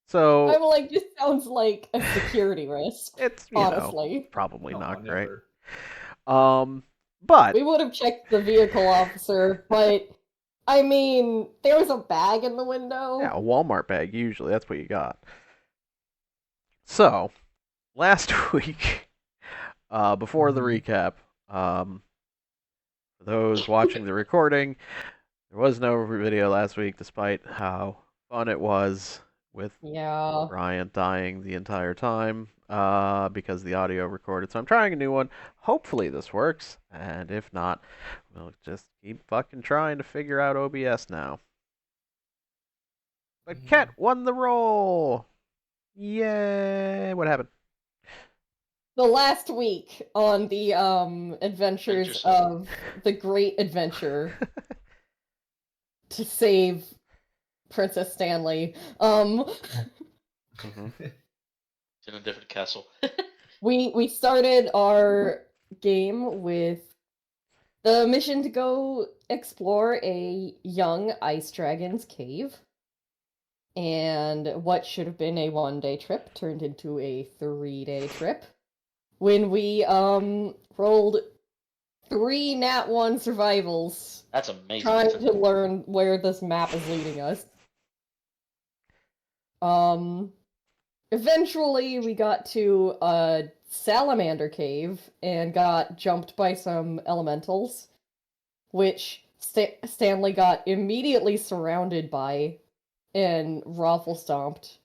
So I'm like, this sounds like a security risk. it's Honestly, probably No, not great. never. But we would have checked the vehicle officer, but I mean, there was a bag in the window. yeah, a Walmart bag usually that's what you got. So last week, before the recap, for those watching the recording, there was no video last week, despite how fun it was with Yeah. Bryant dying the entire time because the audio recorded. So I'm trying a new one. Hopefully this works, and if not, we'll just keep fucking trying to figure out OBS now. But Ket won the role! Yay! What happened? The last week on the adventures of the Great Adventure to save Princess Stanley. It's in a different castle. we started our game with the mission to go explore a young ice dragon's cave. And what should have been a 1-day trip turned into a 3-day trip. When we rolled 3 Nat 1 survivals. That's amazing. Trying to learn where this map is leading us. Eventually we got to a salamander cave and got jumped by some elementals, which Stanley got immediately surrounded by and raffle stomped.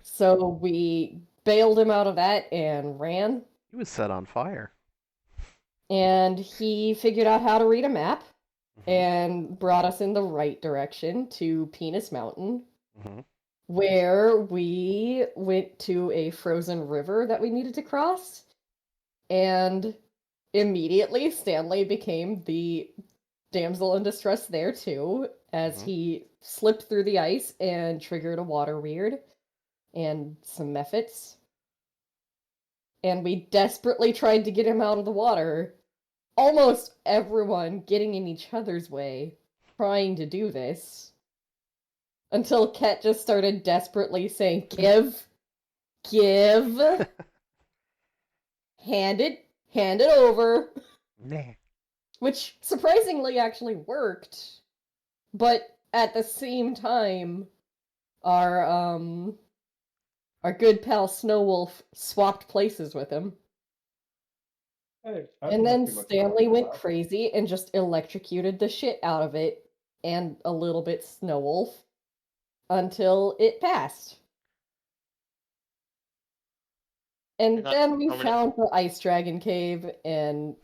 So we bailed him out of that and ran. He was set on fire. And he figured out how to read a map and brought us in the right direction to Penis Mountain, where we went to a frozen river that we needed to cross. And immediately Stanley became the damsel in distress there too, as he slipped through the ice and triggered a water weird and some mephits. And we desperately tried to get him out of the water. Almost everyone getting in each other's way, trying to do this. Until Ket just started desperately saying, give, hand it over. Nah. Which surprisingly actually worked. But at the same time, our good pal Snowwolf swapped places with him. Hey, And then Stanley went crazy and just electrocuted the shit out of it, and a little bit Snowwolf, until it passed. And then we found the Ice Dragon Cave and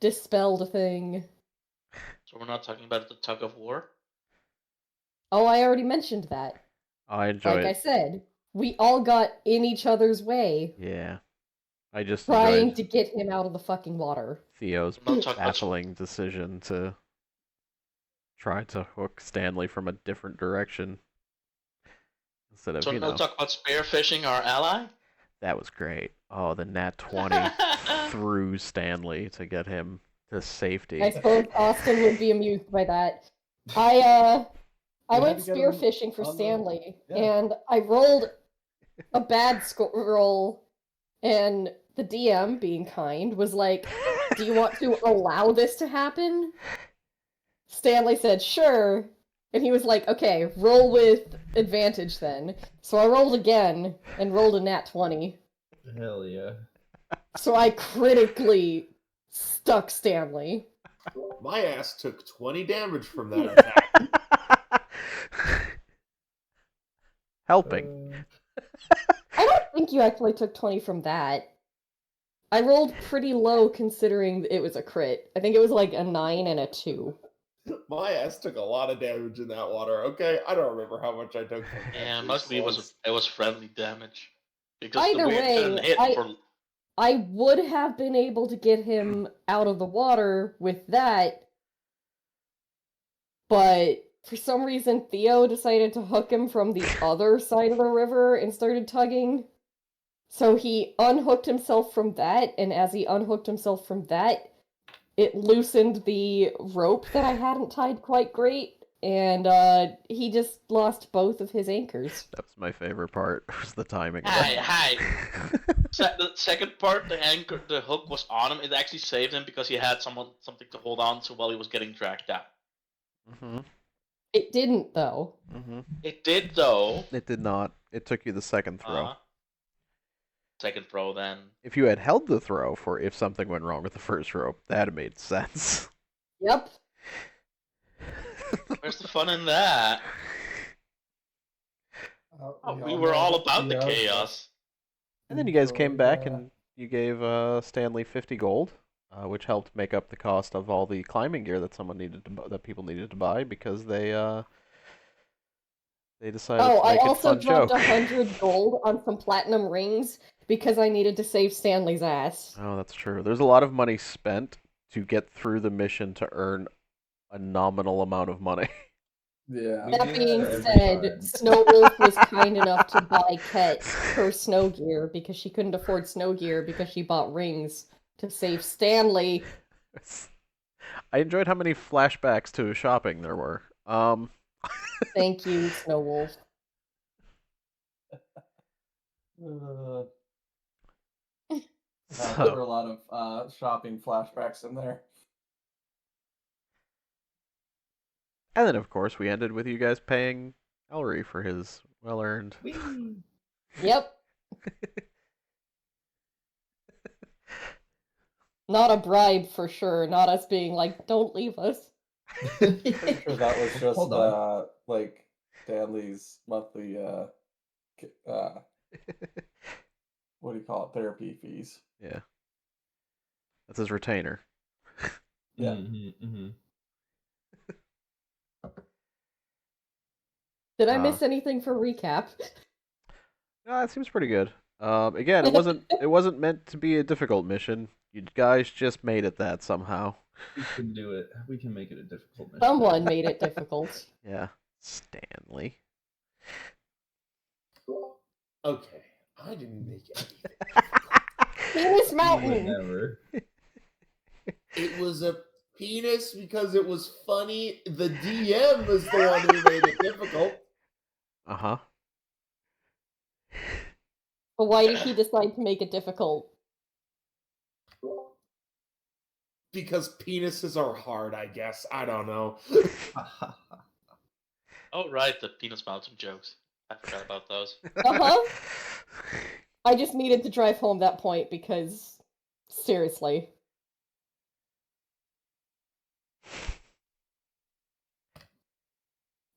dispelled a thing. So we're not talking about the tug of war? Oh, I already mentioned that. I enjoyed Like I said, we all got in each other's way. Yeah. I just trying to get him out of the fucking water. Theo's baffling decision to try to hook Stanley from a different direction. Instead of, so no talk about spearfishing our ally? That was great. Oh, the Nat 20 through Stanley to get him to safety. I suppose Austin would be amused by that. I went spearfishing for Stanley, and I rolled a bad roll, and the DM, being kind, was like, do you want to allow this to happen? Stanley said, sure. And he was like, okay, roll with advantage then. So I rolled again, and rolled a nat 20. Hell yeah. So I critically stuck Stanley. My ass took 20 damage from that attack. Helping. I don't think you actually took 20 from that. I rolled pretty low considering it was a crit. I think it was like a 9 and a 2. My ass took a lot of damage in that water, okay? I don't remember how much I took from that. Yeah, mostly it was friendly damage. Because either way, I would have been able to get him out of the water with that, but for some reason Theo decided to hook him from the other side of the river and started tugging. So he unhooked himself from that, and as he unhooked himself from that, it loosened the rope that I hadn't tied quite great, and he just lost both of his anchors. That was my favorite part. Was the timing. Hi. The second part, the hook was on him. It actually saved him because he had something to hold on to while he was getting dragged down. Mm-hmm. It didn't, though. Mm-hmm. It did though. It did not. It took you the second throw. Second throw, then. If you had held the throw for if something went wrong with the first rope, that'd have made sense. Yep. Where's the fun in that? We were all about the chaos. And then you guys came back and you gave Stanley 50 gold, which helped make up the cost of all the climbing gear that people needed to buy because they decided to I make a also fun dropped joke. 100 gold on some platinum rings because I needed to save Stanley's ass. Oh, that's true. There's a lot of money spent to get through the mission to earn a nominal amount of money. Yeah. That being said, Snow Wolf was kind enough to buy Ket her snow gear because she couldn't afford snow gear because she bought rings to save Stanley. I enjoyed how many flashbacks to shopping there were. Thank you, Snow Wolf. There were a lot of shopping flashbacks in there. And then, of course, we ended with you guys paying Ellery for his well-earned. Yep. Not a bribe for sure. Not us being like, don't leave us. Pretty sure that was just like Stanley's monthly what do you call it? Therapy fees. Yeah. That's his retainer. Yeah. Mm-hmm. Did I miss anything for recap? No, that seems pretty good. Again, it wasn't meant to be a difficult mission. You guys just made it that somehow. We can do it. We can make it a difficult mission. Someone made it difficult. Yeah, Stanley. Okay, I didn't make anything. Penis Mountain! Never. It was a penis because it was funny. The DM is the one who made it difficult. Uh-huh. But why did he decide to make it difficult? Because penises are hard, I guess. I don't know. Oh, right, the Penis Mountain jokes. I forgot about those. Uh-huh. I just needed to drive home that point because, seriously.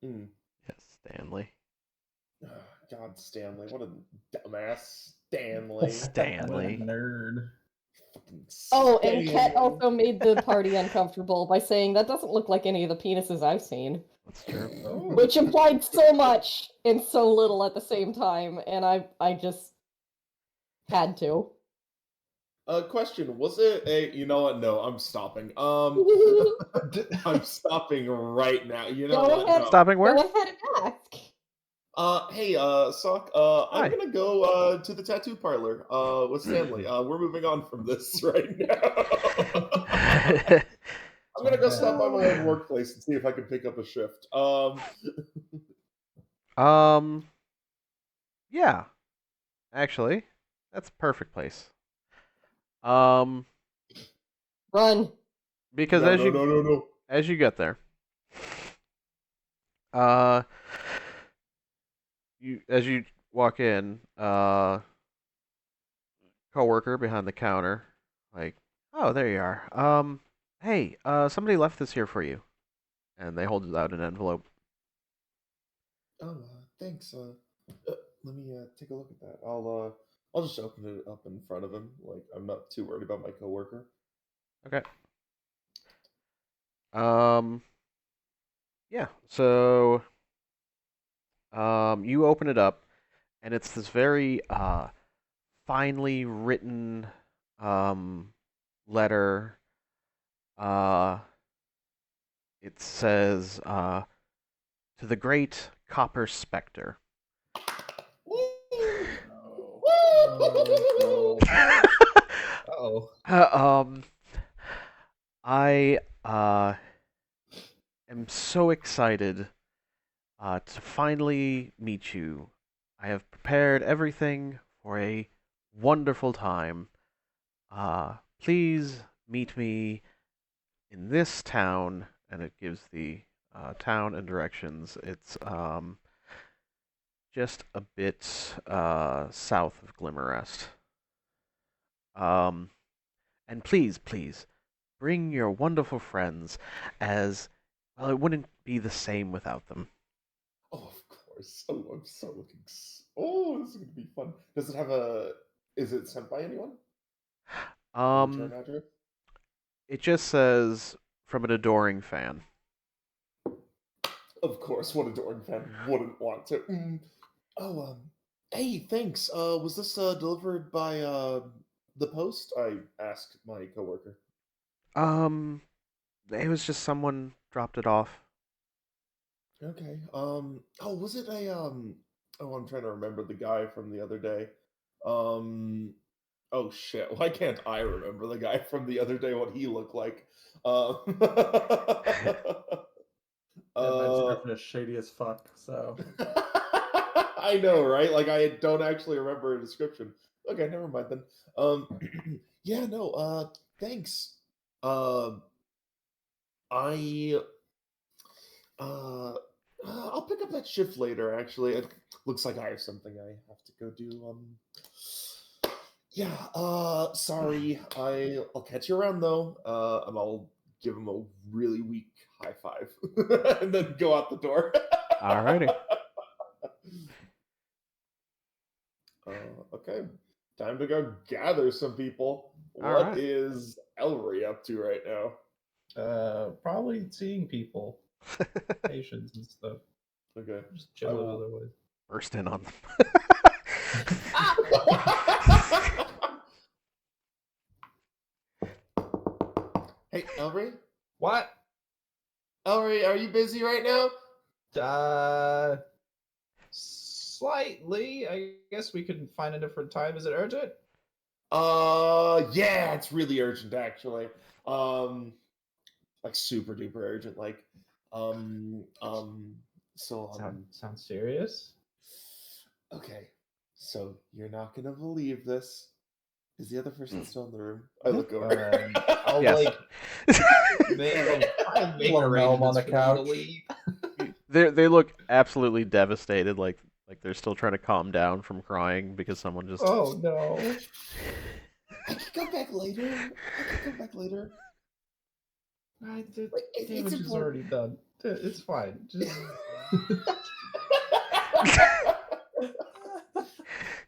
Yes, Stanley. Oh, God, Stanley. What a dumbass. Stanley. Stanley. What a nerd. Oh, and Ket also made the party uncomfortable by saying that doesn't look like any of the penises I've seen. That's true. Which implied so much and so little at the same time, and I just had to. Question, was it a... You know what? No, I'm stopping. I'm stopping right now. You know Go what? ahead. No. Stopping where? Go ahead and ask. Hey, Sock, Hi. I'm gonna go to the tattoo parlor with Stanley. We're moving on from this right now. I'm gonna go stop by my own workplace and see if I can pick up a shift. Yeah. Actually, that's a perfect place. Because Run. No. as you get there, as you walk in, coworker behind the counter, like, oh, there you are. Hey, somebody left this here for you, and they hold out an envelope. Oh, thanks. Let me take a look at that. I'll just open it up in front of him. Like, I'm not too worried about my coworker. Okay. Yeah. So, you open it up, and it's this very finely written letter. It says to the great Copper Specter. Oh. I am so excited to finally meet you. I have prepared everything for a wonderful time. Please meet me in this town, and it gives the town and directions. It's just a bit south of Glimmerest. Um, and please, please, bring your wonderful friends, as well, it wouldn't be the same without them. Oh, of course. Oh, I'm so looking. Oh, this is gonna be fun. Does it have a? Is it sent by anyone? Return Um, address? it just says from an adoring fan. Of course, what adoring fan wouldn't want to? Oh, hey, thanks. Was this delivered by the post? I asked my coworker. Um, it was just someone dropped it off. Okay. Oh, was it a Oh, I'm trying to remember the guy from the other day. Oh shit! Why can't I remember the guy from the other day? What he looked like? Um. Yeah, that uh. description is shady as fuck. So I know, right? Like I don't actually remember a description. Okay, never mind then. Yeah, no. Thanks. Um. I Uh, I'll pick up that shift later. Actually, it looks like I have something I have to go do. Yeah. Sorry. I'll catch you around though. And I'll give him a really weak high five, and then go out the door. Alrighty. Okay. Time to go gather some people. All What right. is Ellery up to right now? Probably seeing people, patients and stuff. Okay. Just I chilling will- otherwise. Burst in on them. Hey, Ellery? What? Ellery, are you busy right now? Slightly. I guess we could find a different time. Is it urgent? Yeah, it's really urgent actually. Like super duper urgent. Like, um, um, so, Sounds serious. okay. So you're not gonna believe this. Is the other person still in the room? I look over. I'll Yes. like I'll make Little gnome on arrangements the for them to couch. leave. They look absolutely devastated, like they're still trying to calm down from crying because someone just. Oh no. I can come back later. I can come back later. The Like, it's damage is important. already done. It's fine. Just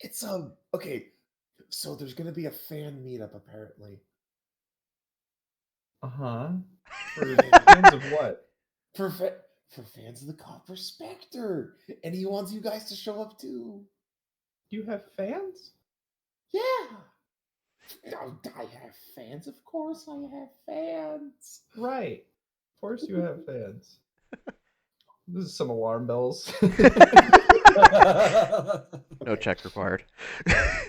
It's okay. So there's gonna be a fan meetup apparently. uh-huh. For fans of what? For fans of the Copper Specter, and he wants you guys to show up too. You have fans? Yeah. I have fans, of course. I have fans. Right. Of course you have fans. This is some alarm bells. No check required.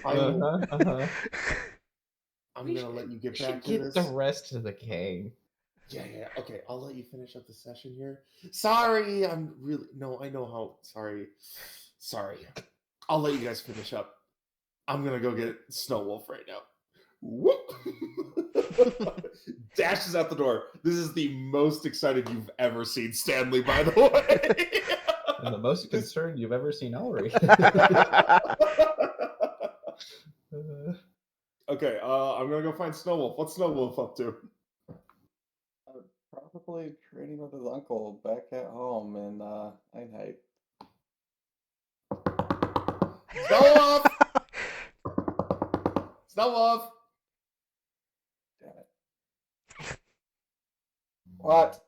Uh-huh. I'm gonna let you get We back should to get this. the rest of the gang. Yeah. Okay, I'll let you finish up the session here. Sorry, I'm really no. I know how. Sorry. I'll let you guys finish up. I'm gonna go get Snow Wolf right now. Whoop! Dashes out the door. This is the most excited you've ever seen Stanley, by the way. And the most concerned you've ever seen Ellery. Okay, I'm gonna go find Snow Wolf. What's Snow Wolf up to? probably trading with his uncle back at home in Einheit. Snow Wolf! Snow Wolf! Damn it. What?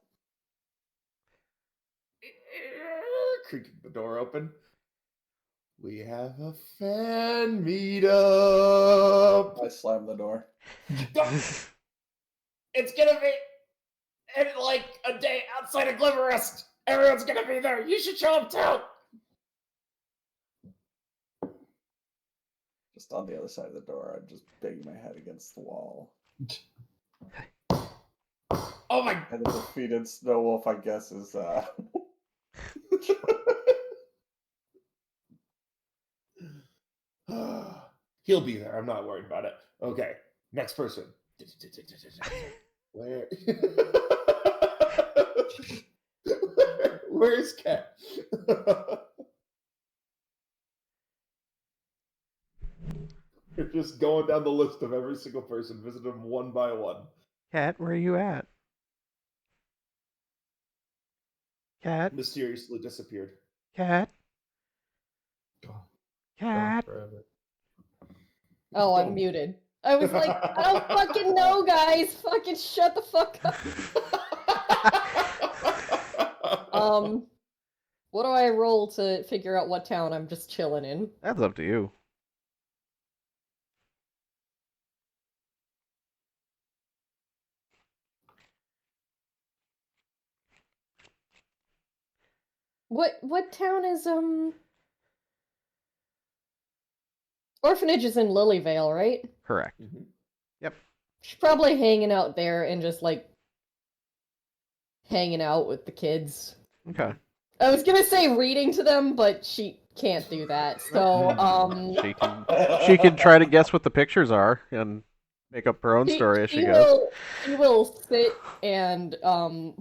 Creaking the door open. We have a fan meetup. I slammed the door. It's gonna be in like a day outside of Glimmerest. Everyone's gonna be there. You should show up too. Just on the other side of the door, I'm just banging my head against the wall. Oh my. And the defeated Snow Wolf, I guess, is He'll be there. I'm not worried about it. Okay, next person. Where? Where's Cat? You're just going down the list of every single person, visit them one by one. Cat, where are you at? Cat, Mysteriously disappeared. cat, Gone cat. forever. Oh, I'm muted. I was like, I don't fucking know, guys. Fucking shut the fuck up. What do I roll to figure out what town I'm just chilling in? That's up to you. What town is Orphanage is in Lilyvale, right? Correct. Mhm. Yep. She's probably hanging out there and just like hanging out with the kids. Okay. I was gonna say reading to them, but she can't do that. So, She can try to guess what the pictures are and make up her own story as she goes. She will sit and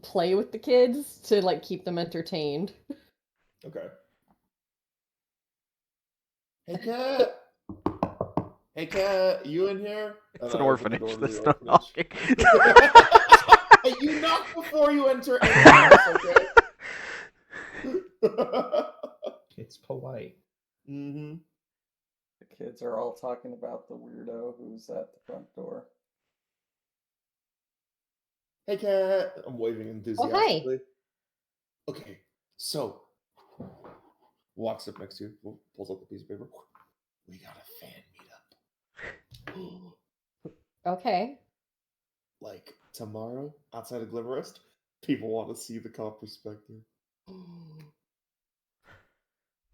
play with the kids to like keep them entertained. Okay. Hey, Cat. Hey, Cat, you in here? It's And an I open the orphanage. door to There's the no orphanage. knocking. Hey, you knock before you enter any house, okay? It's polite. Mm-hmm. the kids are all talking about the weirdo who's at the front door. Hey, Cat. I'm waving enthusiastically. Okay, so walks up next to you, pulls out the piece of paper. We got a fan meetup. Okay. Like tomorrow, outside of Glimmerist, people want to see the Copper Specter.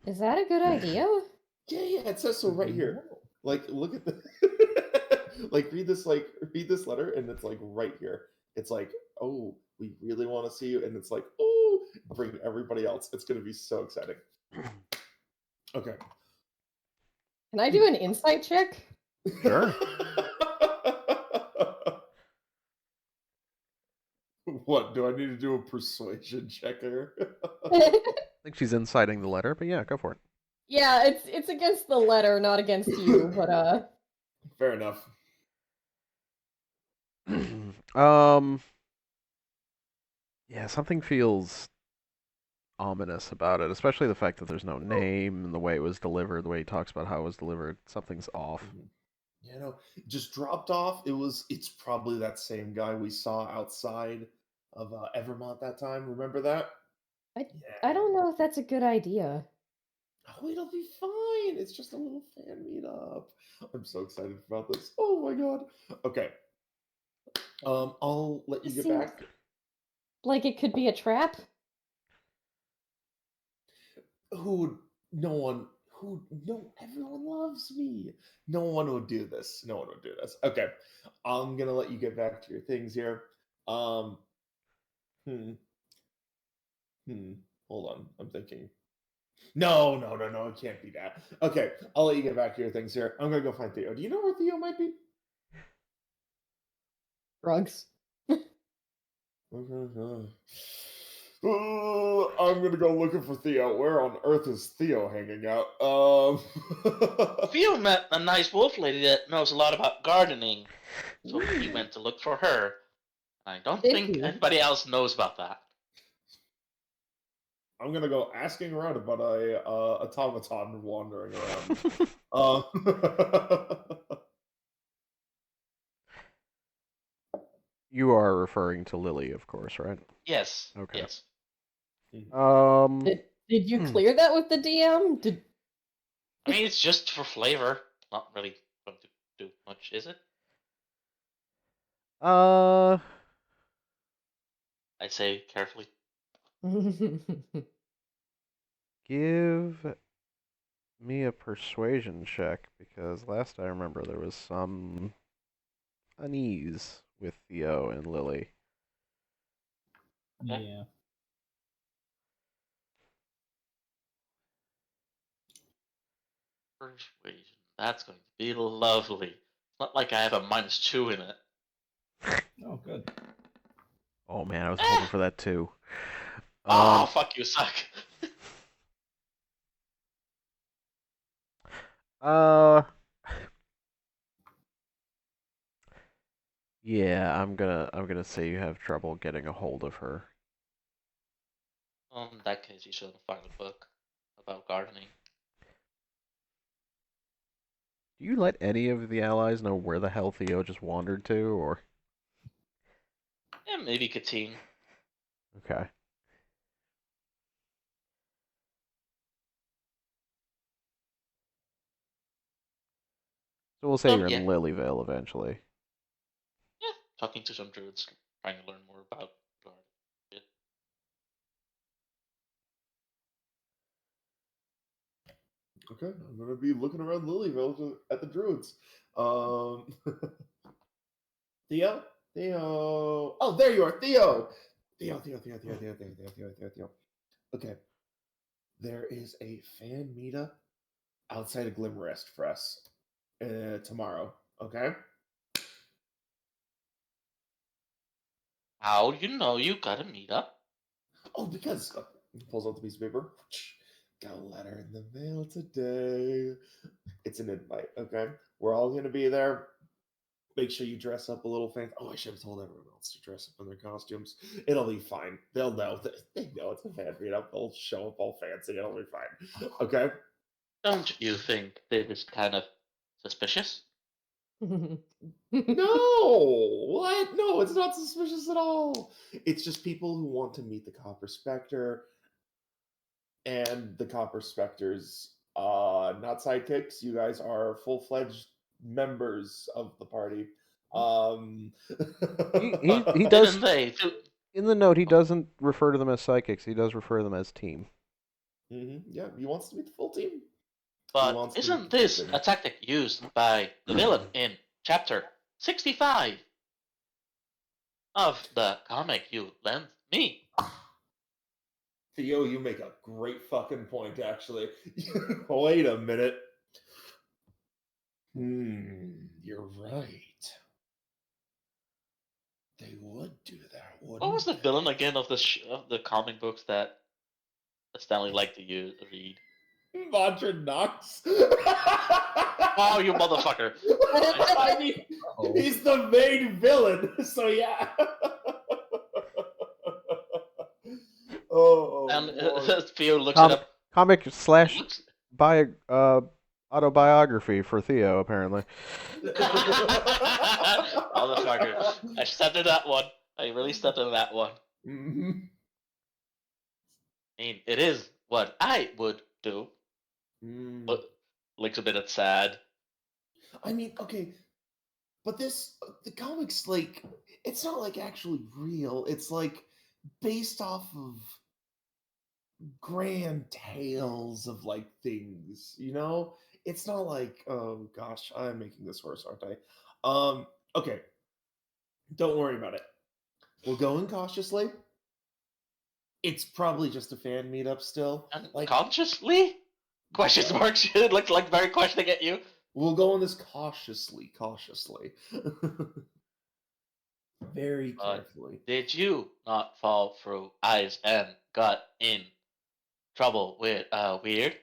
Is that a good idea? Yeah, it says so right here. Like, look at the read this letter, and it's like right here. It's like, oh, we really want to see you, and it's like, oh, bring everybody else. It's gonna be so exciting. Okay. Can I do an insight check? Sure. What do I need to do a persuasion check here? I think she's inciting the letter, but yeah, go for it. Yeah, it's against the letter, not against you, but Fair enough. Yeah, something feels ominous about it, especially the fact that there's no name and the way it was delivered, the way he talks about how it was delivered. Something's off. You know, just dropped off. It's probably that same guy we saw outside of Evermont that time. Remember that? I don't know if that's a good idea. Oh, it'll be fine. It's just a little fan meetup. I'm so excited about this. Oh my god. Okay. I'll let you It get seems back. like it could be a trap. No, everyone loves me. No one would do this. No one would do this. Okay. I'm gonna let you get back to your things here. Um Hold on. I'm thinking. No. It can't be that. Okay. I'll let you get back to your things here. I'm gonna go find Theo. Do you know where Theo might be? Drugs. I'm gonna go looking for Theo. Where on earth is Theo hanging out? Theo met a nice wolf lady that knows a lot about gardening, so he went to look for her. I don't Did think he? anybody else knows about that. I'm gonna go asking around about a automaton wandering around. You are referring to Lily, of course, right? Yes. Okay. Yes. Did you clear that with the DM? I mean, it's just for flavor. Not really going to do much, is it? Uh, I'd say carefully. give me a persuasion check, because last I remember there was some unease with Theo and Lily. Okay. Yeah. Persuasion. That's going to be lovely. It's not like I have a -2 in it. Oh, good. Oh man, I was hoping for that too. Oh, fuck you, suck. Uh, yeah, I'm gonna say you have trouble getting a hold of her. In that case, you should find a book about gardening. Do you let any of the allies know where the hell Theo just wandered to, or? Yeah, maybe Katine. Okay. So we'll say you're in Yeah. Lilyvale eventually. Yeah, talking to some druids, trying to learn more about gardening. Yeah. Okay, I'm gonna be looking around Lilyville at the druids. Theo, Theo. Oh, there you are, Theo. Theo. Okay, there is a fan meetup outside of Glimmerest for us tomorrow. Okay. How do you know you gotta meet up? Oh, because he pulls out the piece of paper. Got a letter in the mail today. It's an invite. Okay, we're all gonna be there. Make sure you dress up a little fancy. Oh, I should have told everyone else to dress up in their costumes. It'll be fine. They'll know. They know it's a fan meetup. They'll show up all fancy. It'll be fine. Okay. Don't you think this is kind of suspicious? No, what? No, it's not suspicious at all. It's just people who want to meet the Copper Specter, and the Copper Specters, not sidekicks. You guys are full-fledged members of the party. He does. Didn't they? In the note, he doesn't refer to them as psychics. He does refer to them as team. Yeah, he wants to meet the full team. But isn't this a tactic used by the villain in chapter 65 of the comic you lent me? Theo, you make a great fucking point, actually. Wait a minute. You're right. They would do that, wouldn't What was the they? villain again of the comic books that Stanley liked to read? Modern Knox. Oh, you motherfucker! I mean, he's the main villain, so yeah. And Lord. Theo looks it up. Comic It slash looks... autobiography for Theo, apparently. Motherfucker! I stepped in that one. I really stepped in that one. Mm-hmm. I mean, it is what I would do. But looks a bit sad. I mean, okay, but the comics, like, it's not like actually real. It's like based off of grand tales of like things, you know? It's not like, oh gosh, I'm making this worse, aren't I? Okay, don't worry about it. We'll go in cautiously. It's probably just a fan meetup still. And Like, consciously? Question marks. It looks like very questioning at you. we'll go in this cautiously. Very carefully. Did you not fall through eyes and got in trouble with Weird?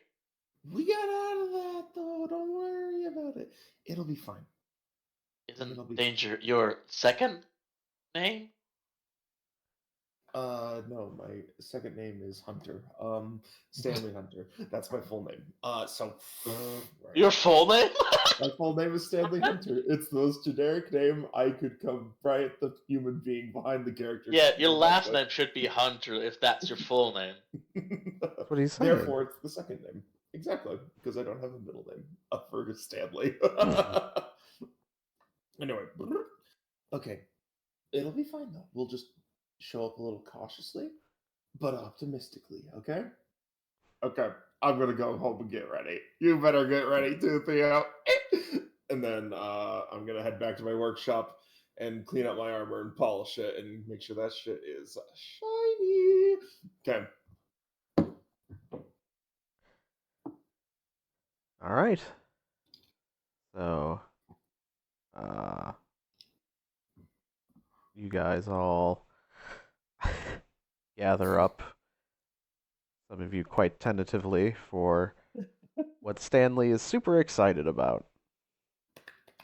We got out of that though. Don't worry about it. It'll be fine. Isn't Danger your second name? No, my second name is Hunter. Stanley Hunter. That's my full name. Right. Your full name? My full name is Stanley Hunter. It's the most generic name I could come right at the human being behind the character. Yeah, your last name should be Hunter if that's your full name. That's what he's saying. Therefore, it's the second name. Exactly, because I don't have a middle name. Fergus Stanley. Anyway, okay. It'll be fine though. We'll just show up a little cautiously, but optimistically, okay? Okay. I'm gonna go home and get ready. You better get ready too, Theo. And then I'm gonna head back to my workshop, and clean up my armor and polish it and make sure that shit is shiny. Okay. All right. So, you guys all gather up. Some of you quite tentatively for what Stanley is super excited about.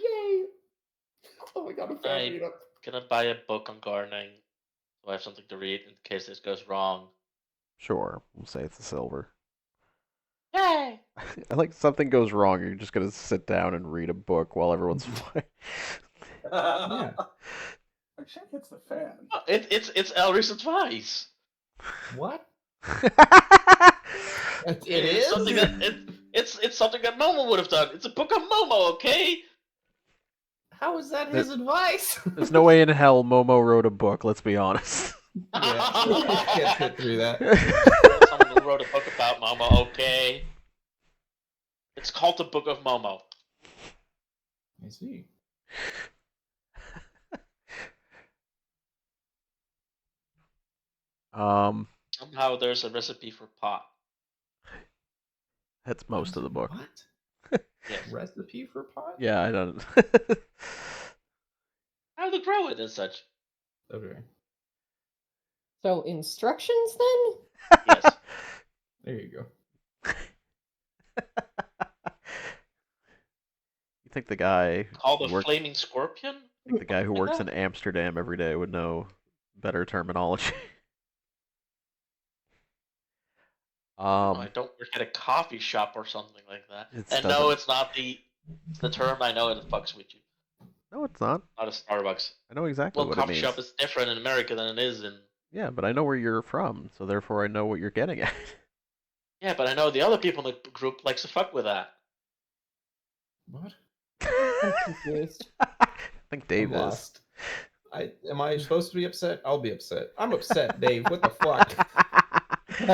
Yay! Oh my god, a fan I'm meetup. gonna buy a book on gardening, so I have something to read in case this goes wrong. Sure, we'll say it's a silver. Yay! I like something goes wrong, you're just gonna sit down and read a book while everyone's flying. Yeah. I think it's the fan. Oh, it's Elris's advice. What? It It's is? something that it's something that Momo would have done. It's a book of Momo, okay? How is that his advice? There's no way in hell Momo wrote a book, let's be honest. Yeah, can't fit through that. Someone who wrote a book about Momo, okay? It's called the Book of Momo. I see. Somehow there's a recipe for pot. That's most of the book. What? Yes. Recipe for pot? Yeah, I don't. How to grow it and such. Okay. So instructions then? Yes. There you go. You think the guy Called who a works, flaming scorpion? think the guy who works in Amsterdam every day would know better terminology? I don't work at a coffee shop or something like that. It And doesn't- no, it's not the term I know it fucks with you. No, it's not. Not a Starbucks. I know exactly Well, what it coffee means. shop is different in America than it is in. Yeah, but I know where you're from, so therefore I know what you're getting at. Yeah, but I know the other people in the group likes to fuck with that. What? I'm confused. I think Dave I'm is. lost. Am I supposed to be upset? I'll be upset. I'm upset, Dave. What the fuck? Oh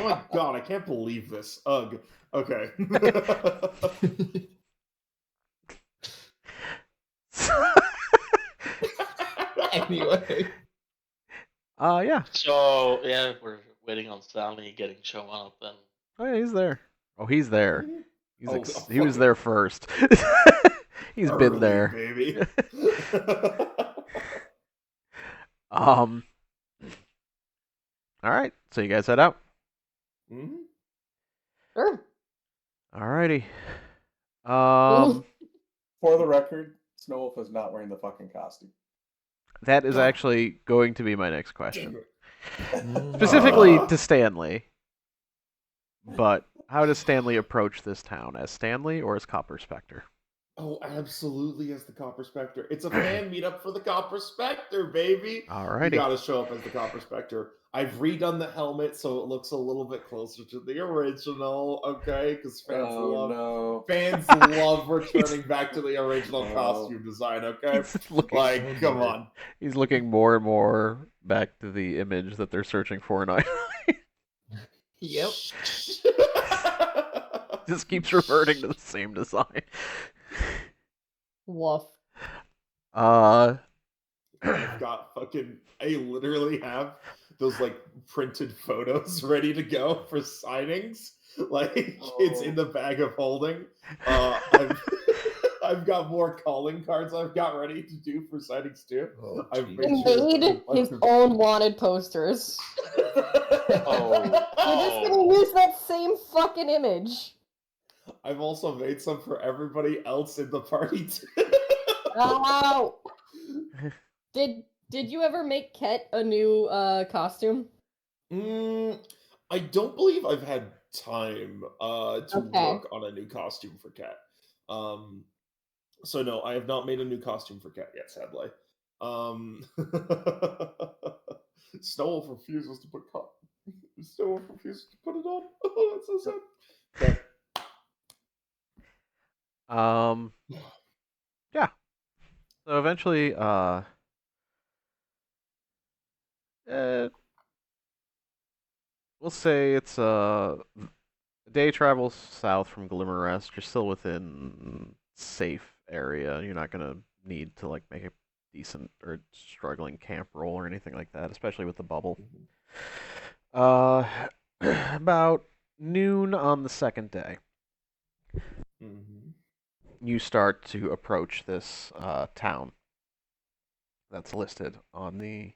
my god, I can't believe this. Ugh. Okay. Anyway. Yeah. So yeah, we're waiting on Stanley getting shown up. Then Oh yeah, he's there. Oh, he's there. Oh, He was fucking there first. He's been early, there. baby. All right, so you guys head out. Mhm. Sure. Alrighty. For the record, Snowwolf is not wearing the fucking costume. That is God. actually going to be my next Damn question. it. Specifically to Stanley. But how does Stanley approach this town? As Stanley or as Copper Specter? Oh, absolutely, as the Copper Specter. It's a fan meetup for the Copper Specter, baby. You Alrighty. gotta show up as the Copper Specter. I've redone the helmet so it looks a little bit closer to the original, okay? Because fans love returning back to the original costume design, okay? He's looking, Like, come on. he's looking more and more back to the image that they're searching for, and I Yep. just keeps reverting to the same design. Woof. I've got fucking. I literally have those like printed photos ready to go for signings. Like it's in the bag of holding. I've got more calling cards I've got ready to do for sightings too. Oh, I've geez. made He sure made his own wanted posters. Oh. You're just gonna use that same fucking image. I've also made some for everybody else in the party too. Oh. Did you ever make Ket a new costume? I don't believe I've had time to Okay. work on a new costume for Cat. So no, I have not made a new costume for Cat yet, sadly. Snowwolf refuses to put Snowwolf refuses to put it on. Oh, that's so sad. Okay. Yeah. So eventually, we'll say it's a day travel south from Glimmerrest. You're still within safe area. You're not gonna need to like make a decent or struggling camp role or anything like that, especially with the bubble. About noon on the second day, you start to approach this town that's listed um,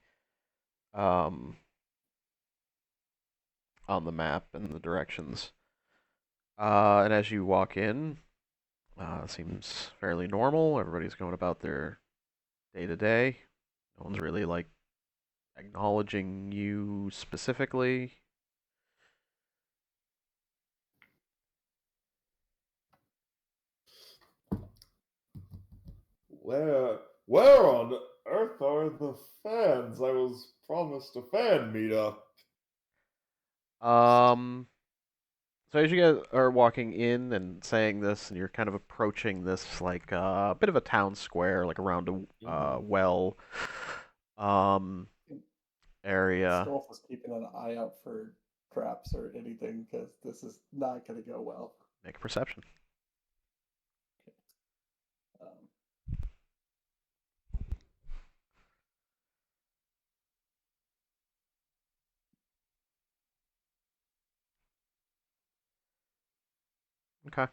on the map and the directions. And as you walk in, it seems fairly normal. Everybody's going about their day to day. No one's really like acknowledging you specifically. Where on earth are the fans? I was promised a fan meetup. So as you guys are walking in and saying this, and you're kind of approaching this like a bit of a town square, like around a well area. Stolf was keeping an eye out for traps or anything because this is not going to go well. Make a perception. Okay.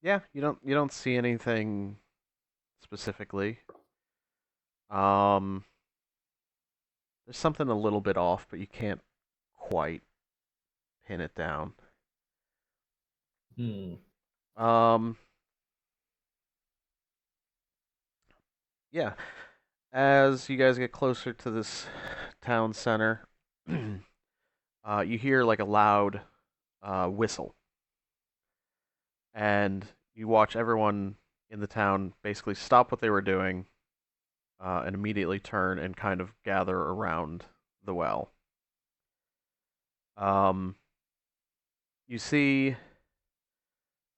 Yeah, you don't see anything specifically. Um, there's something a little bit off, but you can't quite pin it down. Um, yeah. As you guys get closer to this town center, you hear like a loud whistle, and you watch everyone in the town basically stop what they were doing and immediately turn and kind of gather around the well. You see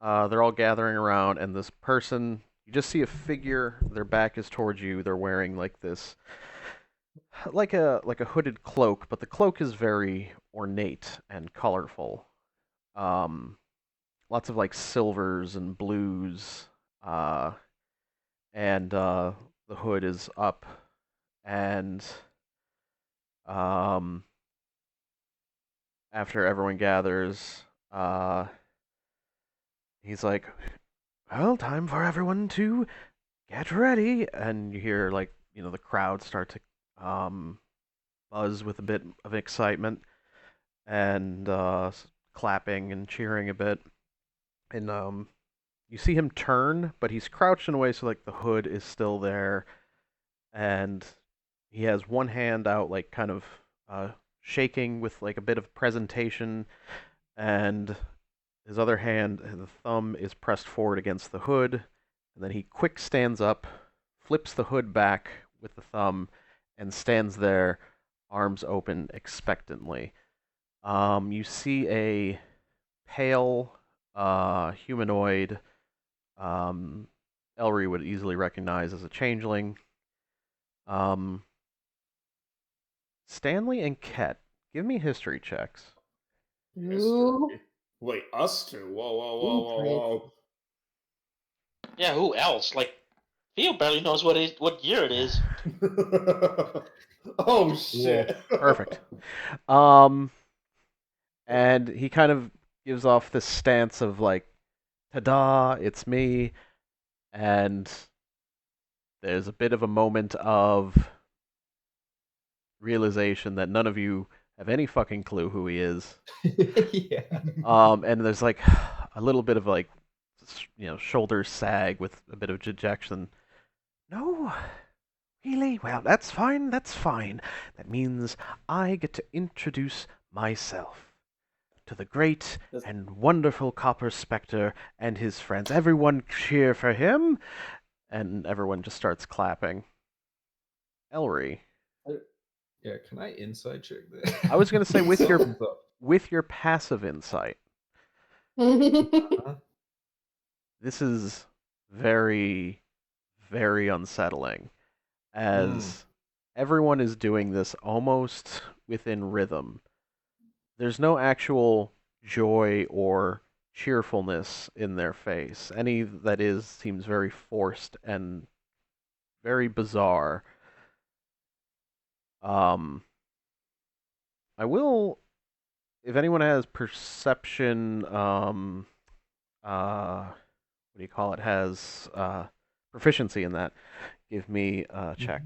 they're all gathering around, and this person, you just see a figure, their back is towards you, they're wearing like this, like a hooded cloak, but the cloak is very ornate and colorful. Um, Lots of like silvers and blues, uh, and the hood is up, and um, after everyone gathers, he's like, "Well, time for everyone to get ready," and you hear like the crowd start to buzz with a bit of excitement and clapping and cheering a bit, and you see him turn, but he's crouched in a way so like the hood is still there, and he has one hand out, like kind of shaking with like a bit of presentation, and his other hand, the thumb, is pressed forward against the hood, and then he quick stands up, flips the hood back with the thumb, and stands there, arms open expectantly. You see a pale humanoid. Elry would easily recognize as a changeling. Stanley and Ket, give me history checks. Ooh. Wait, us two? Whoa, whoa, whoa, whoa, whoa. Yeah, who else? Like, Theo barely knows what year it is. Oh shit! Perfect. And he kind of gives off this stance of like, "Ta-da! It's me," and there's a bit of a moment of realization that none of you have any fucking clue who he is. Yeah. And there's like a little bit of like, shoulders sag with a bit of dejection. No, really? Well, that's fine. That's fine. That means I get to introduce myself to the great and wonderful Copper Specter and his friends. Everyone cheer for him, and everyone just starts clapping. Elry. Yeah, can I insight check that? I was gonna say with your Something's up. with your passive insight. Huh? This is very, very unsettling, as everyone is doing this almost within rhythm. There's no actual joy or cheerfulness in their face. Any that is seems very forced and very bizarre. I will, if anyone has perception, what do you call it? Has proficiency in that? Give me a check.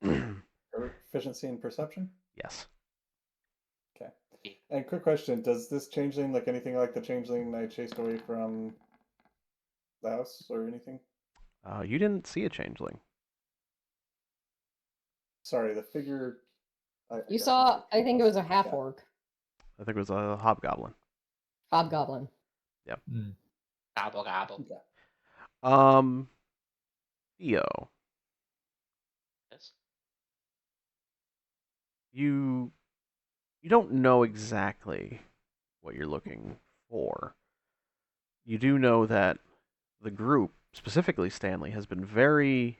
Proficiency in perception? Yes. Okay. And quick question, does this changeling look anything like the changeling I chased away from the house or anything? You didn't see a changeling. Sorry, the figure... You saw, I think it was a half-orc. I think it was a hobgoblin. Hobgoblin. Yep. Gobble gobble. Okay. Theo, Yes. you don't know exactly what you're looking for. You do know that the group, specifically Stanley, has been very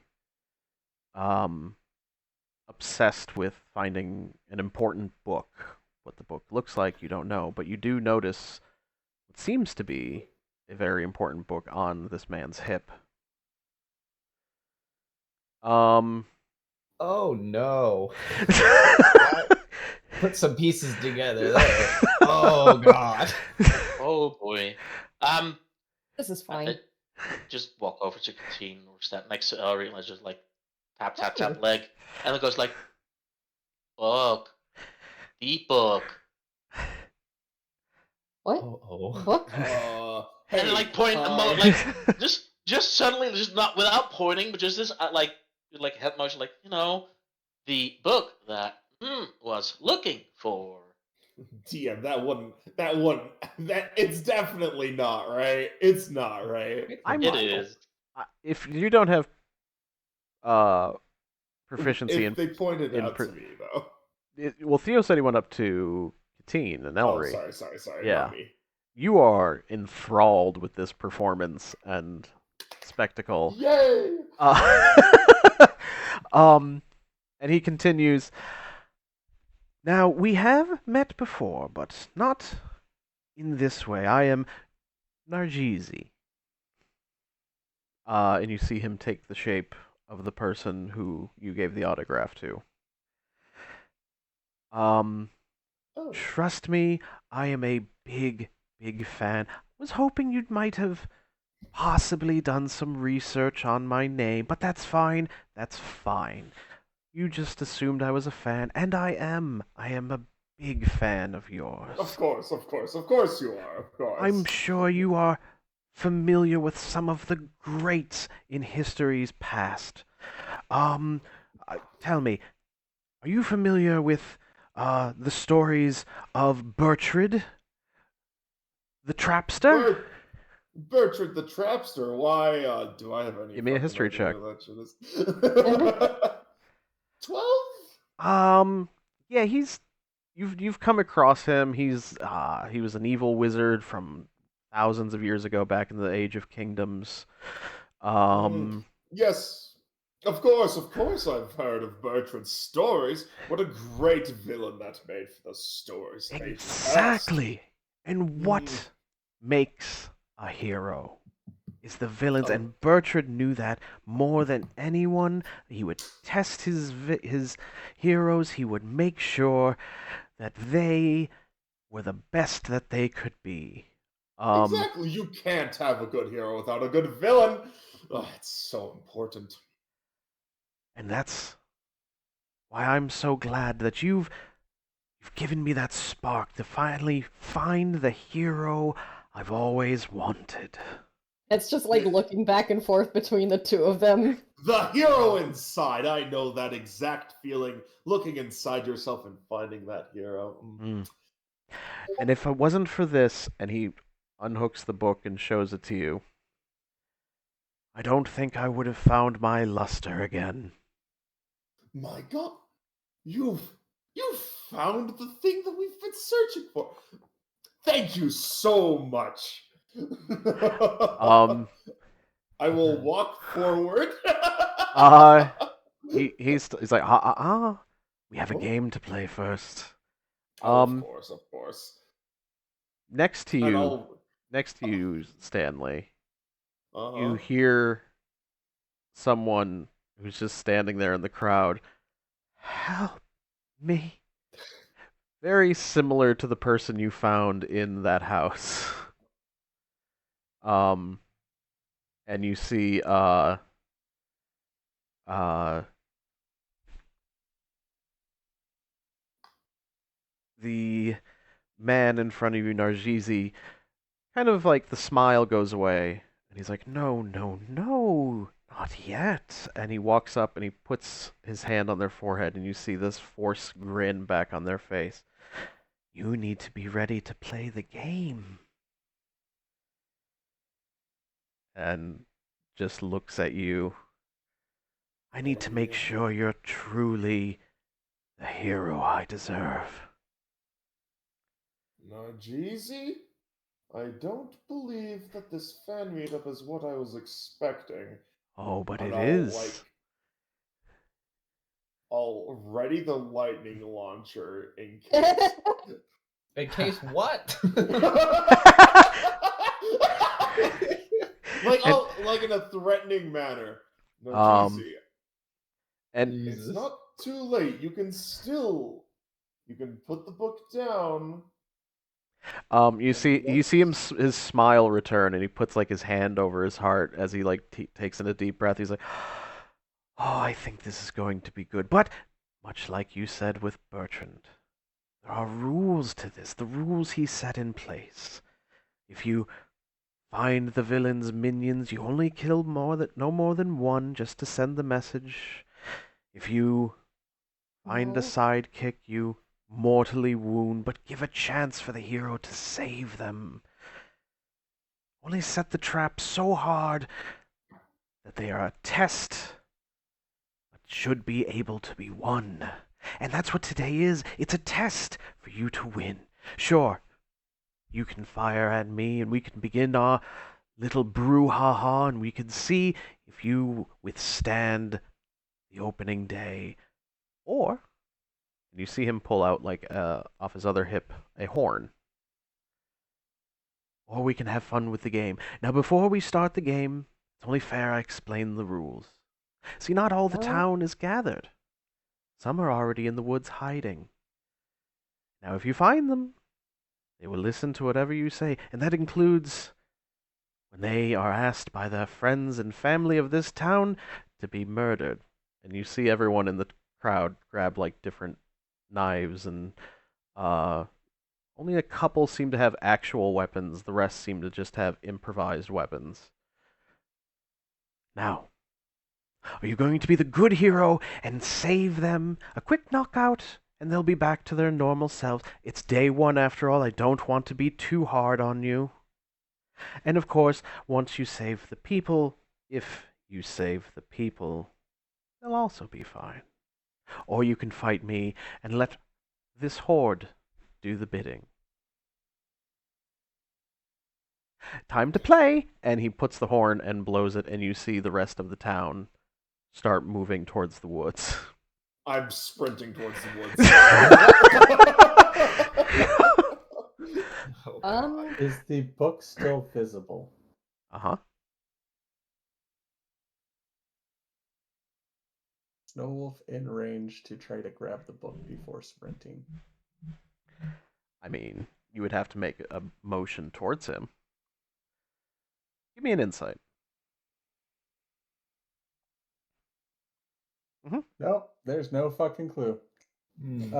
obsessed with finding an important book. What the book looks like, you don't know, but you do notice what seems to be a very important book on this man's hip. Oh no. Put some pieces together there. Oh god. Oh boy. This is fine. Just walk over to Katine or stand next to Ellery and let's just like tap tap tap leg, and it goes like, book, the book, What? Oh. Book? Hey, and like point like just suddenly just not without pointing, but just this like head motion, like the book that was looking for. DM, that it's definitely not right. It's not right. It is. If you don't have proficiency If they pointed in out to me though. well, Theo said he went up to Katine and Ellery. Oh, sorry, Yeah. not me. You are enthralled with this performance and spectacle. Yay! And he continues. Now, we have met before, but not in this way. I am Nargizi. And you see him take the shape of the person who you gave the autograph to. Trust me, I am a big fan. Was hoping you might have possibly done some research on my name, but that's fine. That's fine. You just assumed I was a fan, and I am. I am a big fan of yours. Of course you are, of course. I'm sure you are familiar with some of the greats in history's past. Tell me, are you familiar with the stories of Bertrand, the Trapster? Bertrand the Trapster. Why do I have any? Give me a history check. 12? Yeah, you've come across him. He was an evil wizard from thousands of years ago, back in the Age of Kingdoms. Yes, of course I've heard of Bertrand's stories. What a great villain that made for the stories. Exactly. And what makes a hero is the villains, and Bertrand knew that more than anyone. He would test his heroes. He would make sure that they were the best that they could be. Exactly. You can't have a good hero without a good villain. Oh, it's so important. And that's why I'm so glad that you've given me that spark to finally find the hero I've always wanted. It's just like looking back and forth between the two of them. The hero inside. I know that exact feeling. Looking inside yourself and finding that hero. And if it wasn't for this, and he unhooks the book and shows it to you, I don't think I would have found my luster again. My God, you've found the thing that we've been searching for. Thank you so much. I will walk forward. He's like, we have a game to play first. Of course. Next to you, next to you, Stanley, you Uh-huh. hear someone who's just standing there in the crowd. Help me. Very similar to the person you found in that house. Um, and you see uh the man in front of you, Narjizi, kind of like the smile goes away, and he's like, "No, no, no, not yet." And he walks up and he puts his hand on their forehead, and you see this forced grin back on their face. You need to be ready to play the game. And just looks at you. I need to make sure you're truly the hero I deserve. Now, Jeezy, I don't believe that this fan meetup is what I was expecting. Oh, but And it I'll, is. I'll ready the lightning launcher in case. In case what? Like, And like in a threatening manner. No, um Jeezy, and it's Jesus. not too late. You can put the book down. you see And him his smile return, and he puts like his hand over his heart as he like takes in a deep breath. He's like, "Oh, I think this is going to be good." But much like you said with Bertrand, there are rules to this. The rules he set in place. If you find the villain's minions, you only kill no more than one, just to send the message. If you find a No. sidekick, you mortally wound, but give a chance for the hero to save them. Only set the trap so hard that they are a test, but should be able to be won. And that's what today is. It's a test for you to win. Sure, you can fire at me and we can begin our little brouhaha, and we can see if you withstand the opening day. Or, and you see him pull out, like, off his other hip, a horn. Or we can have fun with the game. Now, before we start the game, it's only fair I explain the rules. See, not all the No. town is gathered. Some are already in the woods hiding. Now, if you find them, they will listen to whatever you say, and that includes when they are asked by the friends and family of this town to be murdered. And you see everyone in the crowd grab like different knives, and only a couple seem to have actual weapons. The rest seem to just have improvised weapons. Now, are you going to be the good hero and save them? A quick knockout, and they'll be back to their normal selves. It's day one after all. I don't want to be too hard on you. And of course, once you save the people, if you save the people, they'll also be fine. Or you can fight me and let this horde do the bidding. Time to play! And he puts the horn and blows it, and you see the rest of the town start moving towards the woods. I'm sprinting towards the woods. Oh, God. Is the book still visible? Uh-huh. Snowwolf in range to try to grab the book before sprinting. I mean, you would have to make a motion towards him. Give me an insight. Nope, there's no fucking clue. Hmm.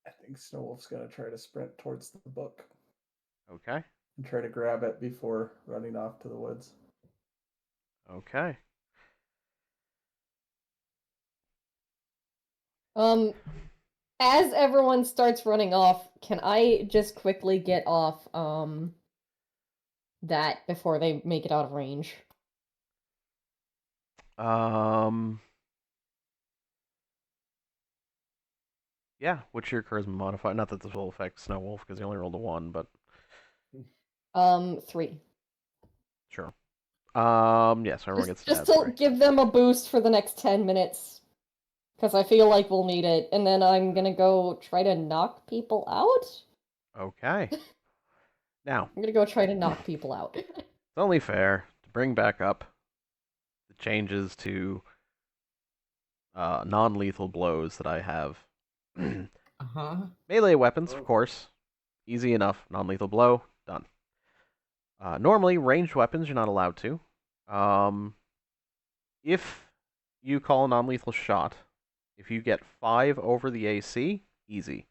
I think Snowwolf's gonna try to sprint towards the book Okay. and try to grab it before running off to the woods. Okay. As everyone starts running off, can I just quickly get off that before they make it out of range? Yeah, what's your charisma modifier? Not that this will affect Snowwolf, because he only rolled a 1, but... 3. Sure. Yes, everyone gets to Just add to 3. give them a boost for the next 10 minutes. Because I feel like we'll need it. And then I'm gonna go try to knock people out? Okay. Now, I'm gonna go try to knock people out. it's only fair to bring back up the changes to non-lethal blows that I have. Melee weapons, of course. Easy enough. Non-lethal blow, done. Normally, ranged weapons, you're not allowed to. If you call a non-lethal shot, if you get 5 over the AC, easy.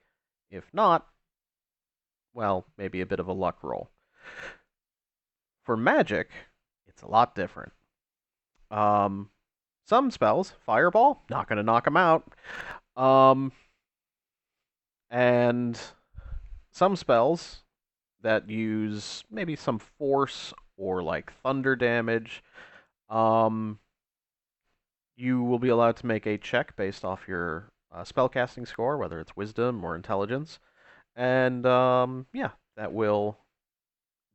If not, well, maybe a bit of a luck roll. For magic, it's a lot different. Some spells, fireball, not gonna knock them out. And some spells that use maybe some force or like thunder damage, you will be allowed to make a check based off your spellcasting score, whether it's wisdom or intelligence. And yeah, that will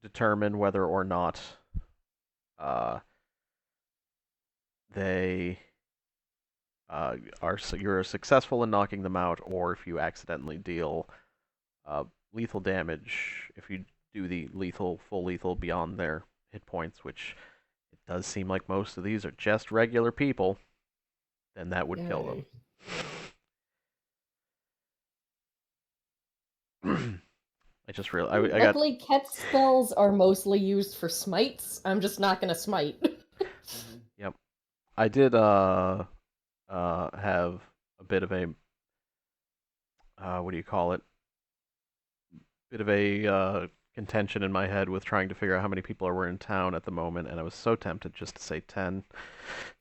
determine whether or not they you're successful in knocking them out, or if you accidentally deal lethal damage, if you do the full lethal beyond their hit points, which it does seem like most of these are just regular people, then that would kill them. I just realized I got. Luckily, Ket's spells are mostly used for smites. I'm just not gonna smite. Yep. I did have a bit of a what do you call it? Bit of a contention in my head with trying to figure out how many people were in town at the moment, and I was so tempted just to say 10.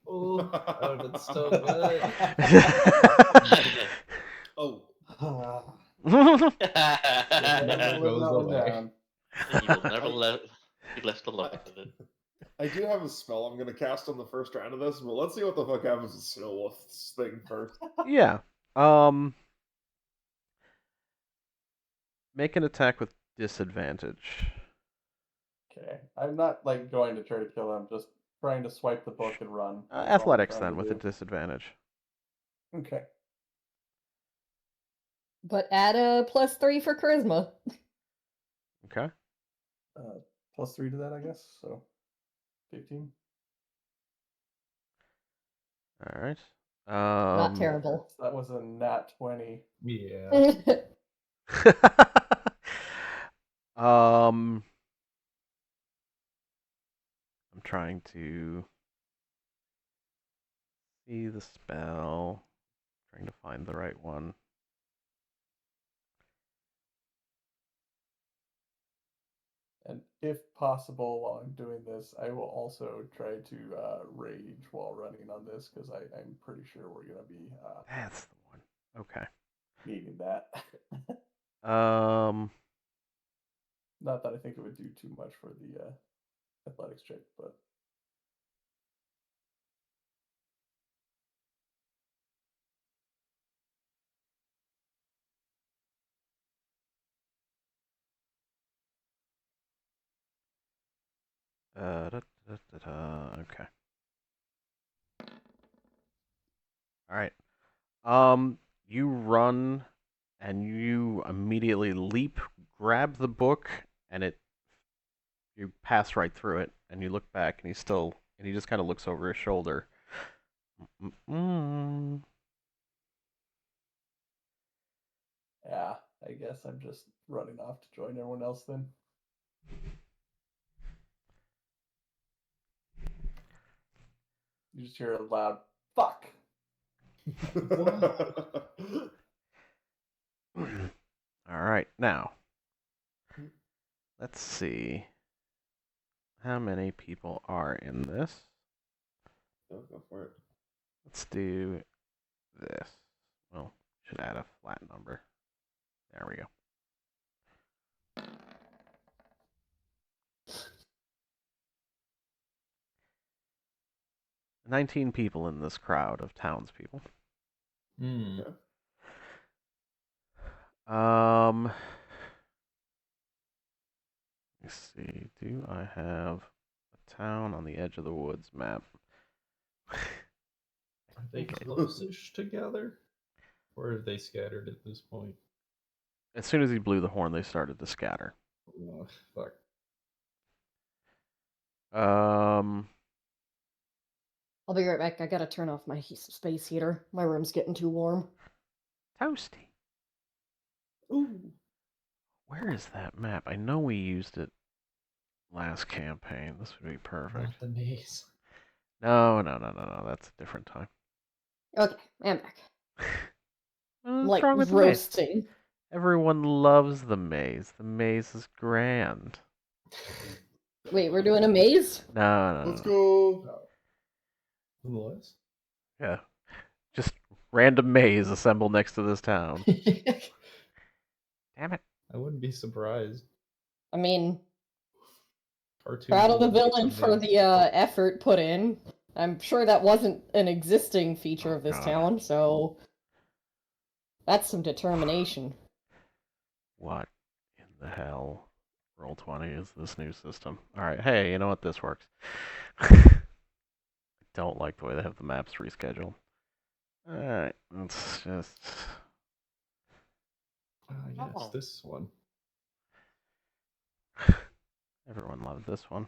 Oh, that would have been so good. Oh. Never goes away. You will never be left alone with it. I do have a spell I'm gonna cast on the first round of this, but let's see what the fuck happens with Snowwolf's thing first. Yeah. Make an attack with disadvantage. Okay, I'm not like going to try to kill him. Just trying to swipe the book and run. That's all I'm Athletics trying then to with a do. disadvantage. Okay. But add a +3 for charisma. Okay. +3 to that, I guess. So 15. All right. Not terrible. So that was a nat 20. Yeah. I'm trying to see the spell. Trying to find the right one. And if possible, while I'm doing this, I will also try to rage while running on this because I'm pretty sure we're going to be That's the one. Okay. needing that. Um. Not that I think it would do too much for the athletics check, but Okay. All right. You run, and you immediately leap, grab the book, and you pass right through it, and you look back, and he just kind of looks over his shoulder. yeah, I guess I'm just running off to join everyone else then. You just hear a loud fuck. All right, now let's see how many people are in this. Go for it. Let's do this. Well, should add a flat number. There we go. 19 people in this crowd of townspeople. Let's see. Do I have a town on the edge of the woods map? Are they close-ish together? Or have they scattered at this point? As soon as he blew the horn, they started to scatter. Oh, fuck. I'll be right back. I gotta turn off my space heater. My room's getting too warm. Toasty. Ooh. Where is that map? I know we used it last campaign. This would be perfect. Not the maze. No. That's a different time. Okay, I'm back. I'm What's like wrong with the maze? roasting. Everyone loves the maze. The maze is grand. Wait, we're doing a maze? No. Let's go. No. Nonetheless. Yeah. Just random maze assembled next to this town. Damn it. I wouldn't be surprised. I mean, Cartoon proud of the villains villain for someday. the effort put in. I'm sure that wasn't an existing feature of this God. town, so that's some determination. What in the hell? Roll20 is this new system. Alright, hey, you know what? This works. I don't like the way they have the maps rescheduled. Alright, let's just... Yes, Oh. this one. Everyone loved this one.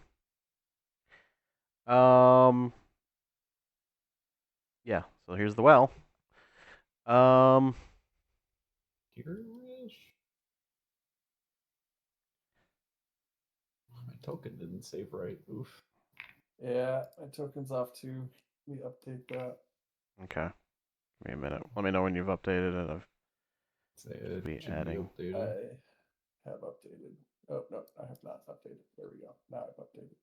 Yeah, so here's the well. Here-ish? My token didn't save right. Oof. Yeah, my token's off too. We update that. Okay. Give me a minute. Let me know when you've updated it. Say it Be should adding. be updated. I have updated. Oh no, I have not updated. There we go. Now I've updated.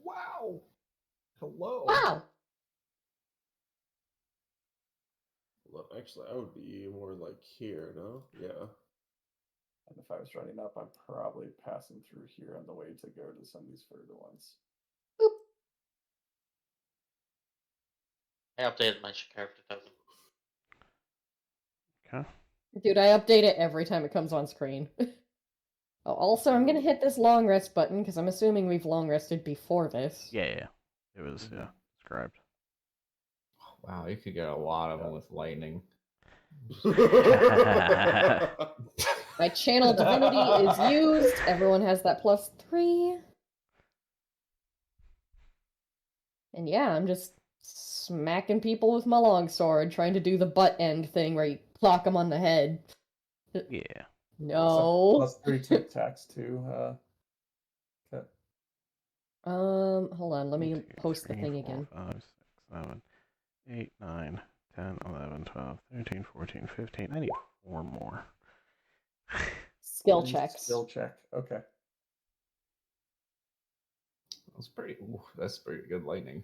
Wow. Hello. Wow! Well, actually, I would be more like here, no? Yeah. And if I was running up, I'm probably passing through here on the way to go to some of these further ones. I updated my character token. Okay. Dude, I update it every time it comes on screen. Oh, also, I'm gonna hit this long rest button, because I'm assuming we've long rested before this. Yeah. It was, described. Wow, you could get a lot of them with lightning. My channel divinity is used. Everyone has that +3. And yeah, I'm just smacking people with my longsword, trying to do the butt end thing where you clock them on the head. Yeah. No. +3 to attacks too. Okay. Hold on, let me 1, 2, post the 3, thing 4, again. 5, 6, 7, 8, 9, 10, 11, 12, 13, 14, 15. I need 4 more. Skill Please checks. Skill check. Okay. That's pretty good lightning.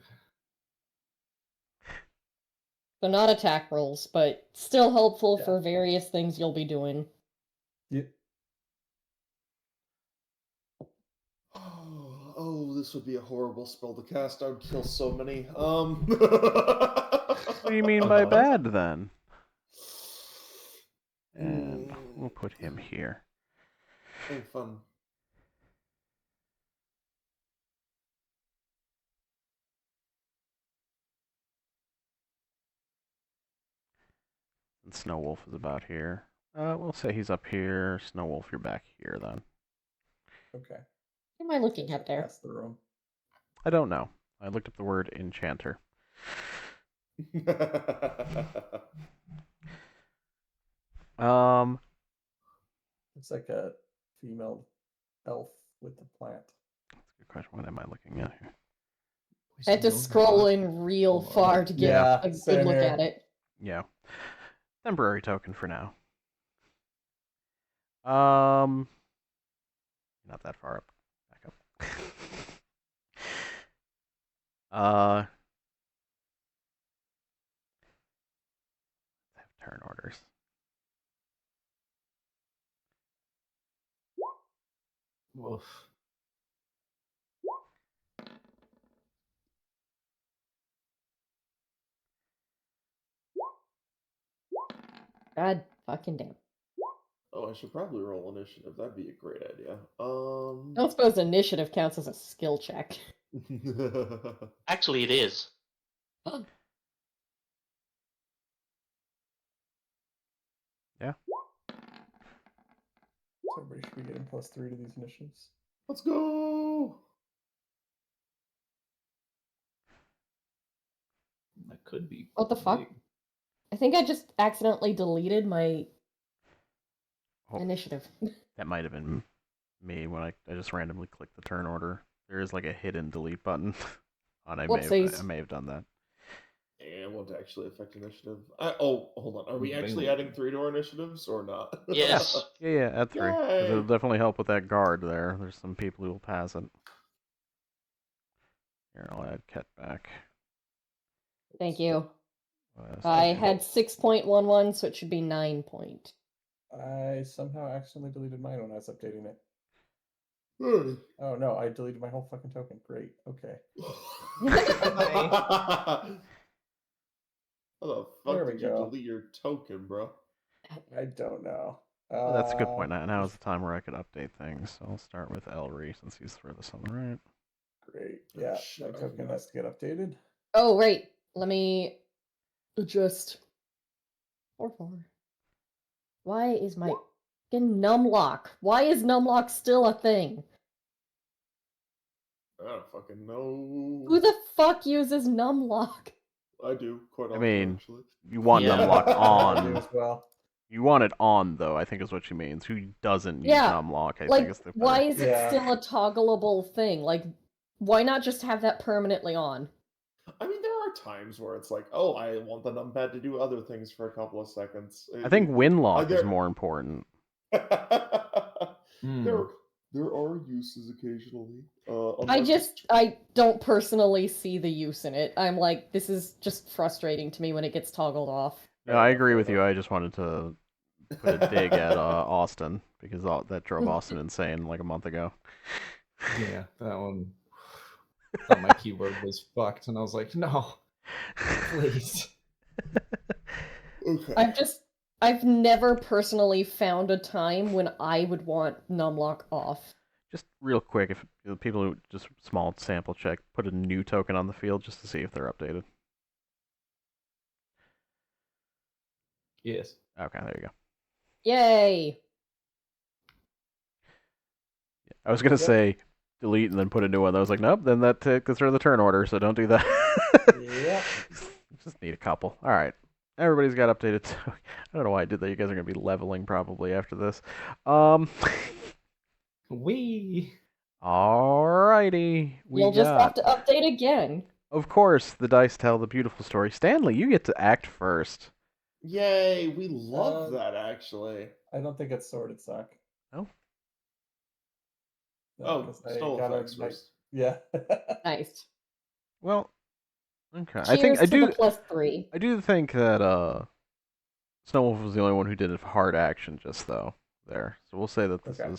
So not attack rolls, but still helpful Yeah. for various things you'll be doing. Yeah. Oh, this would be a horrible spell to cast. I would kill so many. What do you mean by bad, then? And Mm. we'll put him here. Oh, fun. And Snow Wolf is about here. We'll say he's up here. Snow Wolf, you're back here, then. Okay. What am I looking at there? Pass the room. I don't know. I looked up the word enchanter. It's like a female elf with the plant. That's a good question. What am I looking at here? I had to scroll in real Hold on. far to get Yeah, a good same look here. at it. Yeah. Temporary token for now. Not that far up. Back up. Let's have turn orders. Woof. God fucking damn. Oh, I should probably roll initiative. That'd be a great idea. I don't suppose initiative counts as a skill check. Actually, it is. Yeah. So everybody should be getting +3 to these initiatives. Let's go. That could be. What the fuck? big. I think I just accidentally deleted my Oh, initiative. that might have been me when I just randomly clicked the turn order. There is like a hidden delete button on. I Whoopsies. may have done that. And won't actually affect initiative. Oh, hold on. Are we actually adding 3 to our initiatives or not? Yes. Yeah, add 3. 'Cause Yay! it'll definitely help with that guard there. There's some people who will pass it. Here, I'll add Ket back. Thank you. So I had 6.11, so it should be 9 point. I somehow accidentally deleted mine when I was updating it. Hey. Oh no, I deleted my whole fucking token. Great. Okay. How the There fuck we did you go. delete your token, bro? I don't know. Well, that's a good point. Now is the time where I could update things. So I'll start with Elri since he's furthest on the right. Great. Yeah, Shit, my I token forgot. has to get updated. Oh, right. Let me adjust. 4-4. Why is my fucking numlock? Why is numlock still a thing? I don't fucking know. Who the fuck uses numlock? I do quite I often, mean, actually. you want Yeah. numlock I do on. as well. You want it on, though, I think is what she means. Who doesn't use Yeah, numlock, I think Like, is the why better. is it Yeah. still a toggleable thing? Like, why not just have that permanently on? I mean, there are times where it's like, oh, I want the numpad to do other things for a couple of seconds. I think Winlock is there- more important. there are uses occasionally. I don't personally see the use in it. I'm like, this is just frustrating to me when it gets toggled off. No, I agree with you. I just wanted to put a dig at Austin because that drove Austin insane like a month ago. Yeah, that one. Thought my keyboard was fucked, and I was like, no, please. Okay. I've never personally found a time when I would want numlock off. Just real quick, if the people who just small sample check, put a new token on the field just to see if they're updated. Yes. Okay, there you go. Yay! I was gonna say delete and then put a new one. I was like, nope. Then that gets rid of the turn order, so don't do that. Yep. Just need a couple. All right. Everybody's got updated. I don't know why I did that. You guys are gonna be leveling probably after this. Wee. Alrighty. You'll just have to update again. Of course, the dice tell the beautiful story. Stanley, you get to act first. Yay, we love that, actually. I don't think it's Sword Sock. No? No, Oh, 'cause I still got a- effects first. Yeah. Nice. Well, okay. Cheers to the +3. I do think that Snowwolf was the only one who did a hard action just though there. So we'll say that this Okay.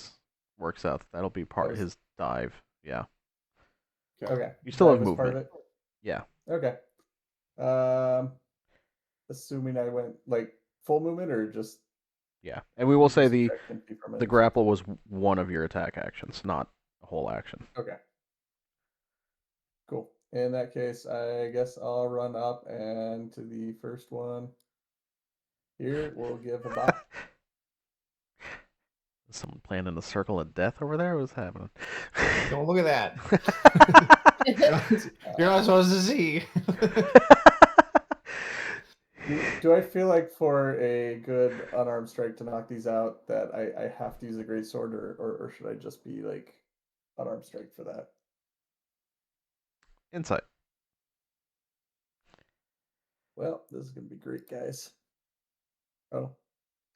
works out. That'll be part of That was- his dive. Yeah. Okay. You still have That was part of movement. it? Yeah. Okay. Assuming I went like full movement or just Yeah. And we will say the subtract 10 feet from it? the grapple was one of your attack actions, not a whole action. Okay. Cool. In that case, I guess I'll run up and to the first one. Here we'll give a bop. Is someone playing in a circle of death over there? What's happening? Don't look at that. You're not supposed to see. Do I feel like for a good unarmed strike to knock these out that I have to use a great sword or should I just be like unarmed strike for that? Insight. Well, this is gonna be great, guys. Oh,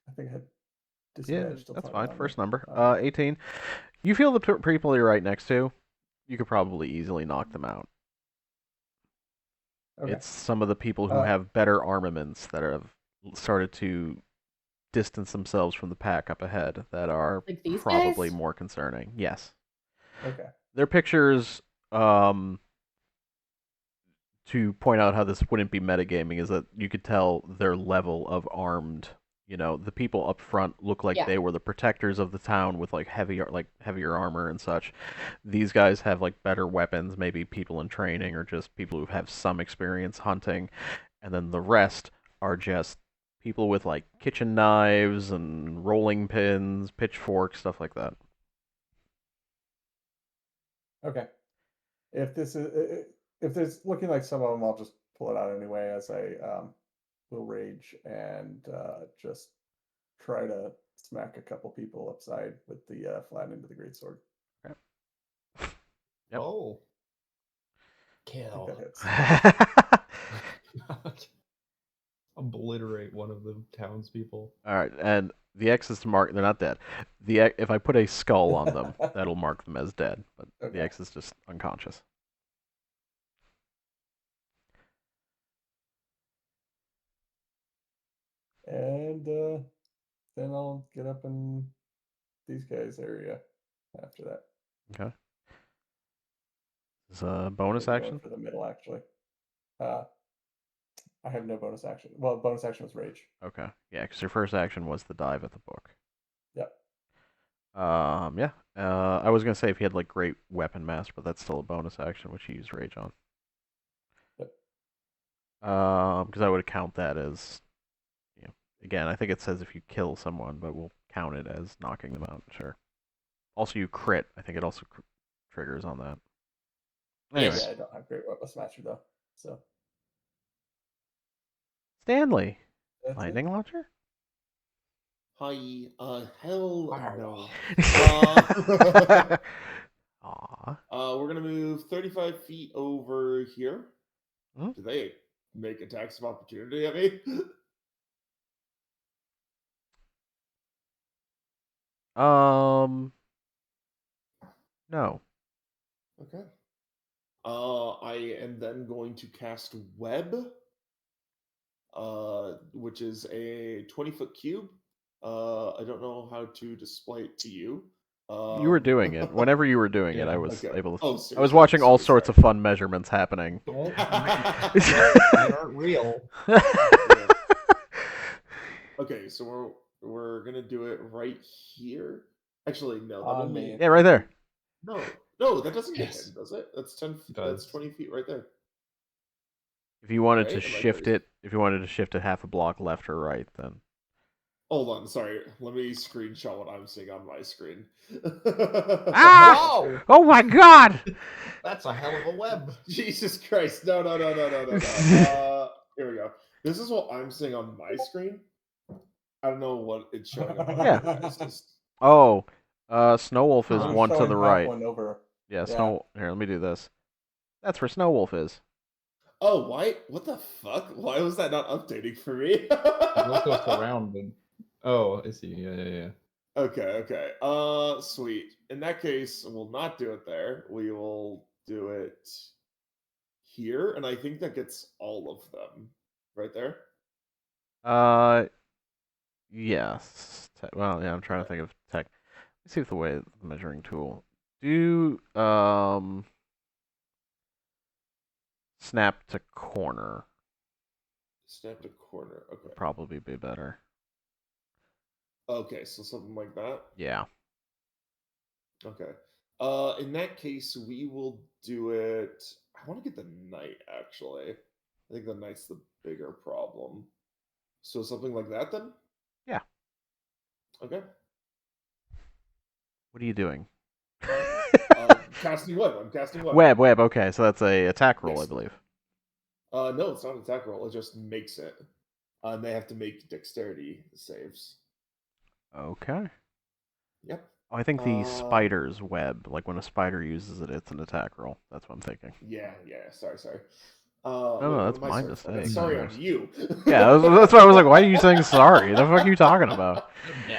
I think I had Yeah, disadvantage. till that's top fine. on First there. number. 18. You feel the people you're right next to, you could probably easily knock them out. Okay. It's some of the people who Uh, have better armaments that have started to distance themselves from the pack up ahead that are Like these probably guys? more concerning. Yes. Okay. Their pictures, to point out how this wouldn't be metagaming, is that you could tell their level of armed, the people up front look like Yeah. they were the protectors of the town with like heavier armor and such. These guys have like better weapons, maybe people in training or just people who have some experience hunting, and then the rest are just people with like kitchen knives and rolling pins, pitchforks, stuff like that. Okay. If this looking like some of them, I'll just pull it out anyway as I will rage and just try to smack a couple people upside with the flat end of the greatsword. Yep. Oh. I think Kill. that hits. Obliterate one of the townspeople. All right, and the X's to mark. They're not dead. If I put a skull on them, that'll mark them as dead. But Okay. the X is just unconscious. And then I'll get up in these guys' area after that. Okay. This is a bonus Maybe going action. for the middle, actually. I have no bonus action. Well, bonus action was rage. Okay. Yeah, because your first action was the dive at the book. Yep. Yeah. I was gonna say if you had like great weapon master, but that's still a bonus action, which you use rage on. Yep. Because I would count that as, again, I think it says if you kill someone, but we'll count it as knocking them out. Sure. Also, you crit. I think it also triggers on that. Anyway, Yes. Yeah, I don't have great weapon master though. So Stanley, that's it. lightning launcher. Hi, hell Wow. no. Aw. We're gonna move 35 feet over here. Hmm? Do they make attacks of opportunity at me? No. Okay. I am then going to cast Web, which is a 20-foot cube. I don't know how to display it to you. You were doing it. Whenever you were doing it, I Yeah. was Okay. able to. Oh, I was seriously, watching all sorry, sorts sorry. of fun measurements happening. Don't they aren't real. Yeah. Okay, so we're gonna do it right here. Actually, no, that On only me. Yeah, right there. no, that doesn't get Yes. hidden, does it? That's 10. It That's does. 20 feet right there. If you wanted to Right? Am I shift crazy? it, if you wanted to shift it half a block left or right, then. Hold on, sorry. Let me screenshot what I'm seeing on my screen. Ah! Whoa! Oh my God! That's a hell of a web. Jesus Christ! No. Here we go. This is what I'm seeing on my screen. I don't know what it's showing up on Yeah. your guys'. Oh, Snowwolf is I'm one to showing the half right. one over. Yeah, Yeah. Snow. Here, let me do this. That's where Snowwolf is. Oh, why? What the fuck? Why was that not updating for me? It goes around. Oh, I see. Yeah. Okay. Sweet. In that case, we'll not do it there. We will do it here, and I think that gets all of them right there. Yes. Well, yeah, I'm trying to Okay. think of tech. Let's see if the way the measuring tool. Do snap to corner Snap to corner. Okay. would probably be better. Okay, so something like that. Yeah. Okay. In that case, we will do it. I want to get the knight, actually. I think the knight's the bigger problem. So something like that, then? Yeah. Okay. What are you doing? Casting web. I'm casting web. Web. Okay, so that's a attack roll, I Yes. believe. No, it's not an attack roll. It just makes it. And they have to make dexterity saves. Okay. Yep. Oh, I think the spider's web, like when a spider uses it, it's an attack roll. That's what I'm thinking. Yeah. Sorry. No, Wait, what that's am I my sorry for? That's mistake. sorry Anyways. on you. Yeah, that's why I was like, why are you saying sorry? The fuck are you talking about?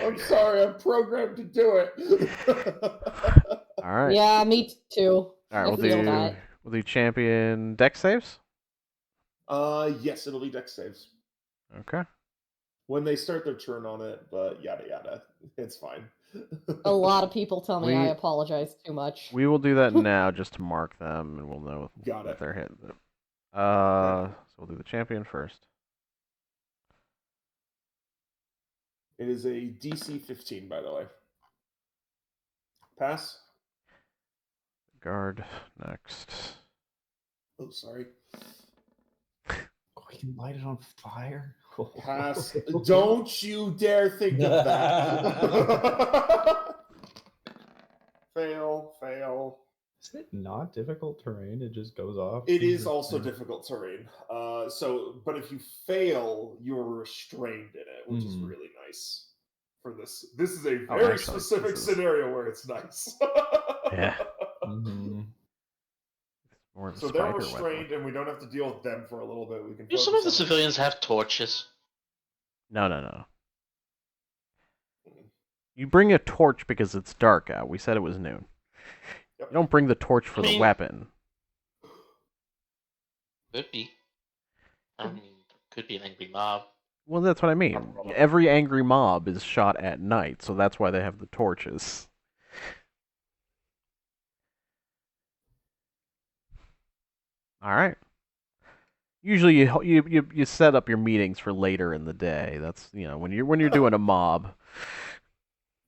I'm sorry. I'm programmed to do it. All right. Yeah, me too. All right, I feel that. we'll do champion dex saves. Yes, it'll be dex saves Okay. when they start their turn on it, but yada yada. It's fine. A lot of people tell me I We- apologize too much. We will do that now just to mark them, and we'll know Got if it. they're hit. Okay. So we'll do the champion first. It is a DC 15, by the way. Pass. Guard next. Oh, sorry. Oh, we can light it on fire. Pass. Don't you dare think of that. Fail. Isn't it not difficult terrain? It just goes off. It is also difficult terrain. But if you fail, you're restrained in it, which is really nice for this. This is a very specific scenario where it's nice. Yeah. More of a So they're spider restrained, weapon. and we don't have to deal with them for a little bit. We can. Do some of the civilians have torches? No. You bring a torch because it's dark out. We said it was noon. Yep. You don't bring the torch for the weapon. Could be. I mean, could be an angry mob. Well, that's what I mean. Every angry mob is shot at night, so that's why they have the torches. All right. Usually, you set up your meetings for later in the day. That's when you're doing a mob.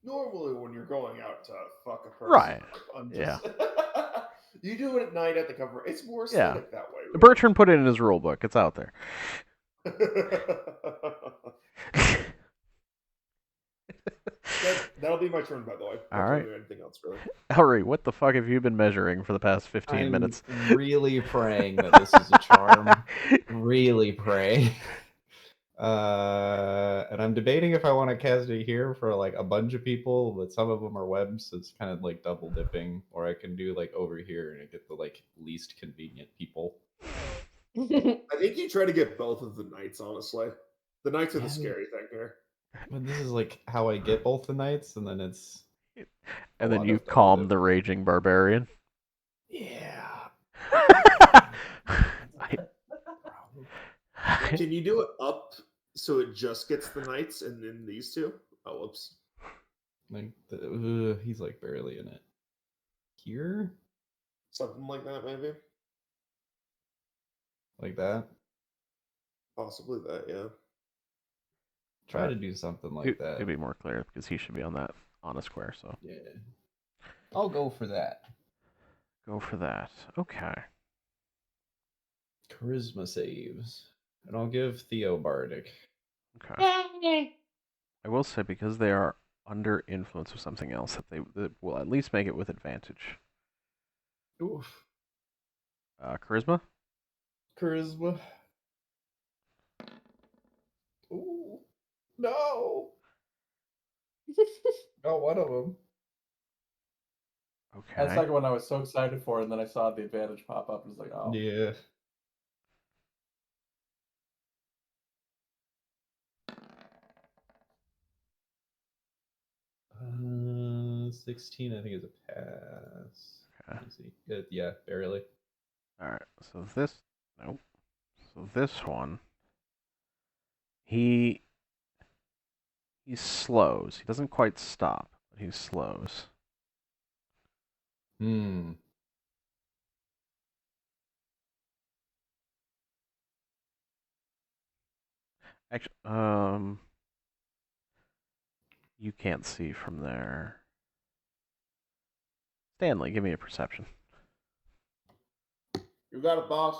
Normally, when you're going out to fuck a person, Right? Yeah. You do it at night at the cover. It's more Yeah. aesthetic that way. Really. Bertrand put it in his rule book. It's out there. That'll be my turn, by the way. All right. Anything else, really? Ellery, what the fuck have you been measuring for the past 15 minutes? Really praying that this is a charm. Really praying. And I'm debating if I want to cast it here for like a bunch of people, but some of them are webs, so it's kind of like double dipping. Or I can do like over here and get the like least convenient people. I think you try to get both of the knights, honestly. The knights are the scary thing here. But this is like how I get both the knights, and then it's. And then you calm the raging barbarian. Yeah. Can you do it up so it just gets the knights and then these two? Oh, whoops. Like he's like barely in it. Here? Something like that, maybe. Like that? Possibly that, yeah. Try to do something like that. To be more clear, because he should be on a square. So yeah, I'll go for that. Go for that. Okay. Charisma saves, and I'll give Theo Bardic. Okay. I will say because they are under influence of something else that will at least make it with advantage. Oof. Charisma. Charisma. Ooh. No. Oh, one of them. Okay. That second one I was so excited for, and then I saw the advantage pop up, and was like, oh. Yeah. Uh, 16, I think, is a pass. Okay. Let's see. Yeah, barely. All right. So this one, he slows. He doesn't quite stop, but he slows. Actually, you can't see from there. Stanley, give me a perception. You got it, boss.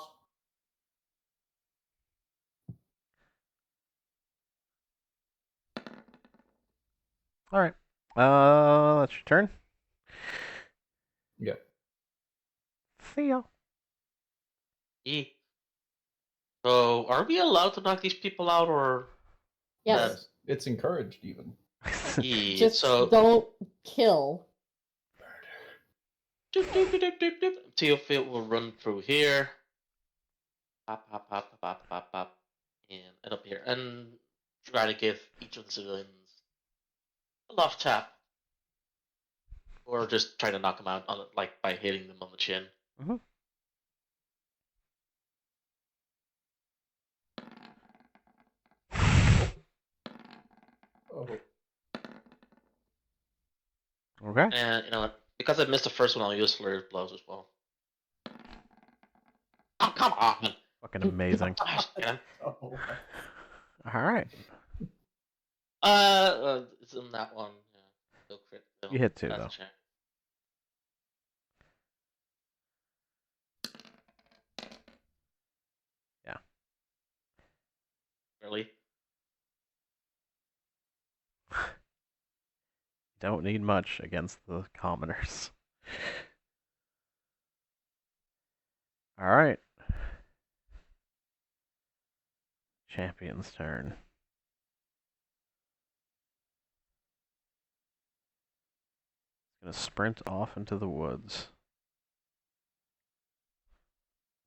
All right. That's your turn. Yep. Theo. So, are we allowed to knock these people out, or? Yes. It's encouraged, even. Just don't kill. Theophil will run through here. Pop, and end up here. And try to give each of the civilians a left tap. Or just try to knock them out by hitting them on the chin. Mm-hmm. Oh. Okay. And you know what? Because I missed the first one, I'll use flurry of blows as well. Oh, come on! Fucking amazing. Oh. All right. It's in that one. Yeah. Still crit. Still. You hit 2 That's though. a check. Yeah. Really? Don't need much against the commoners. All right. Champion's turn. Gonna sprint off into the woods.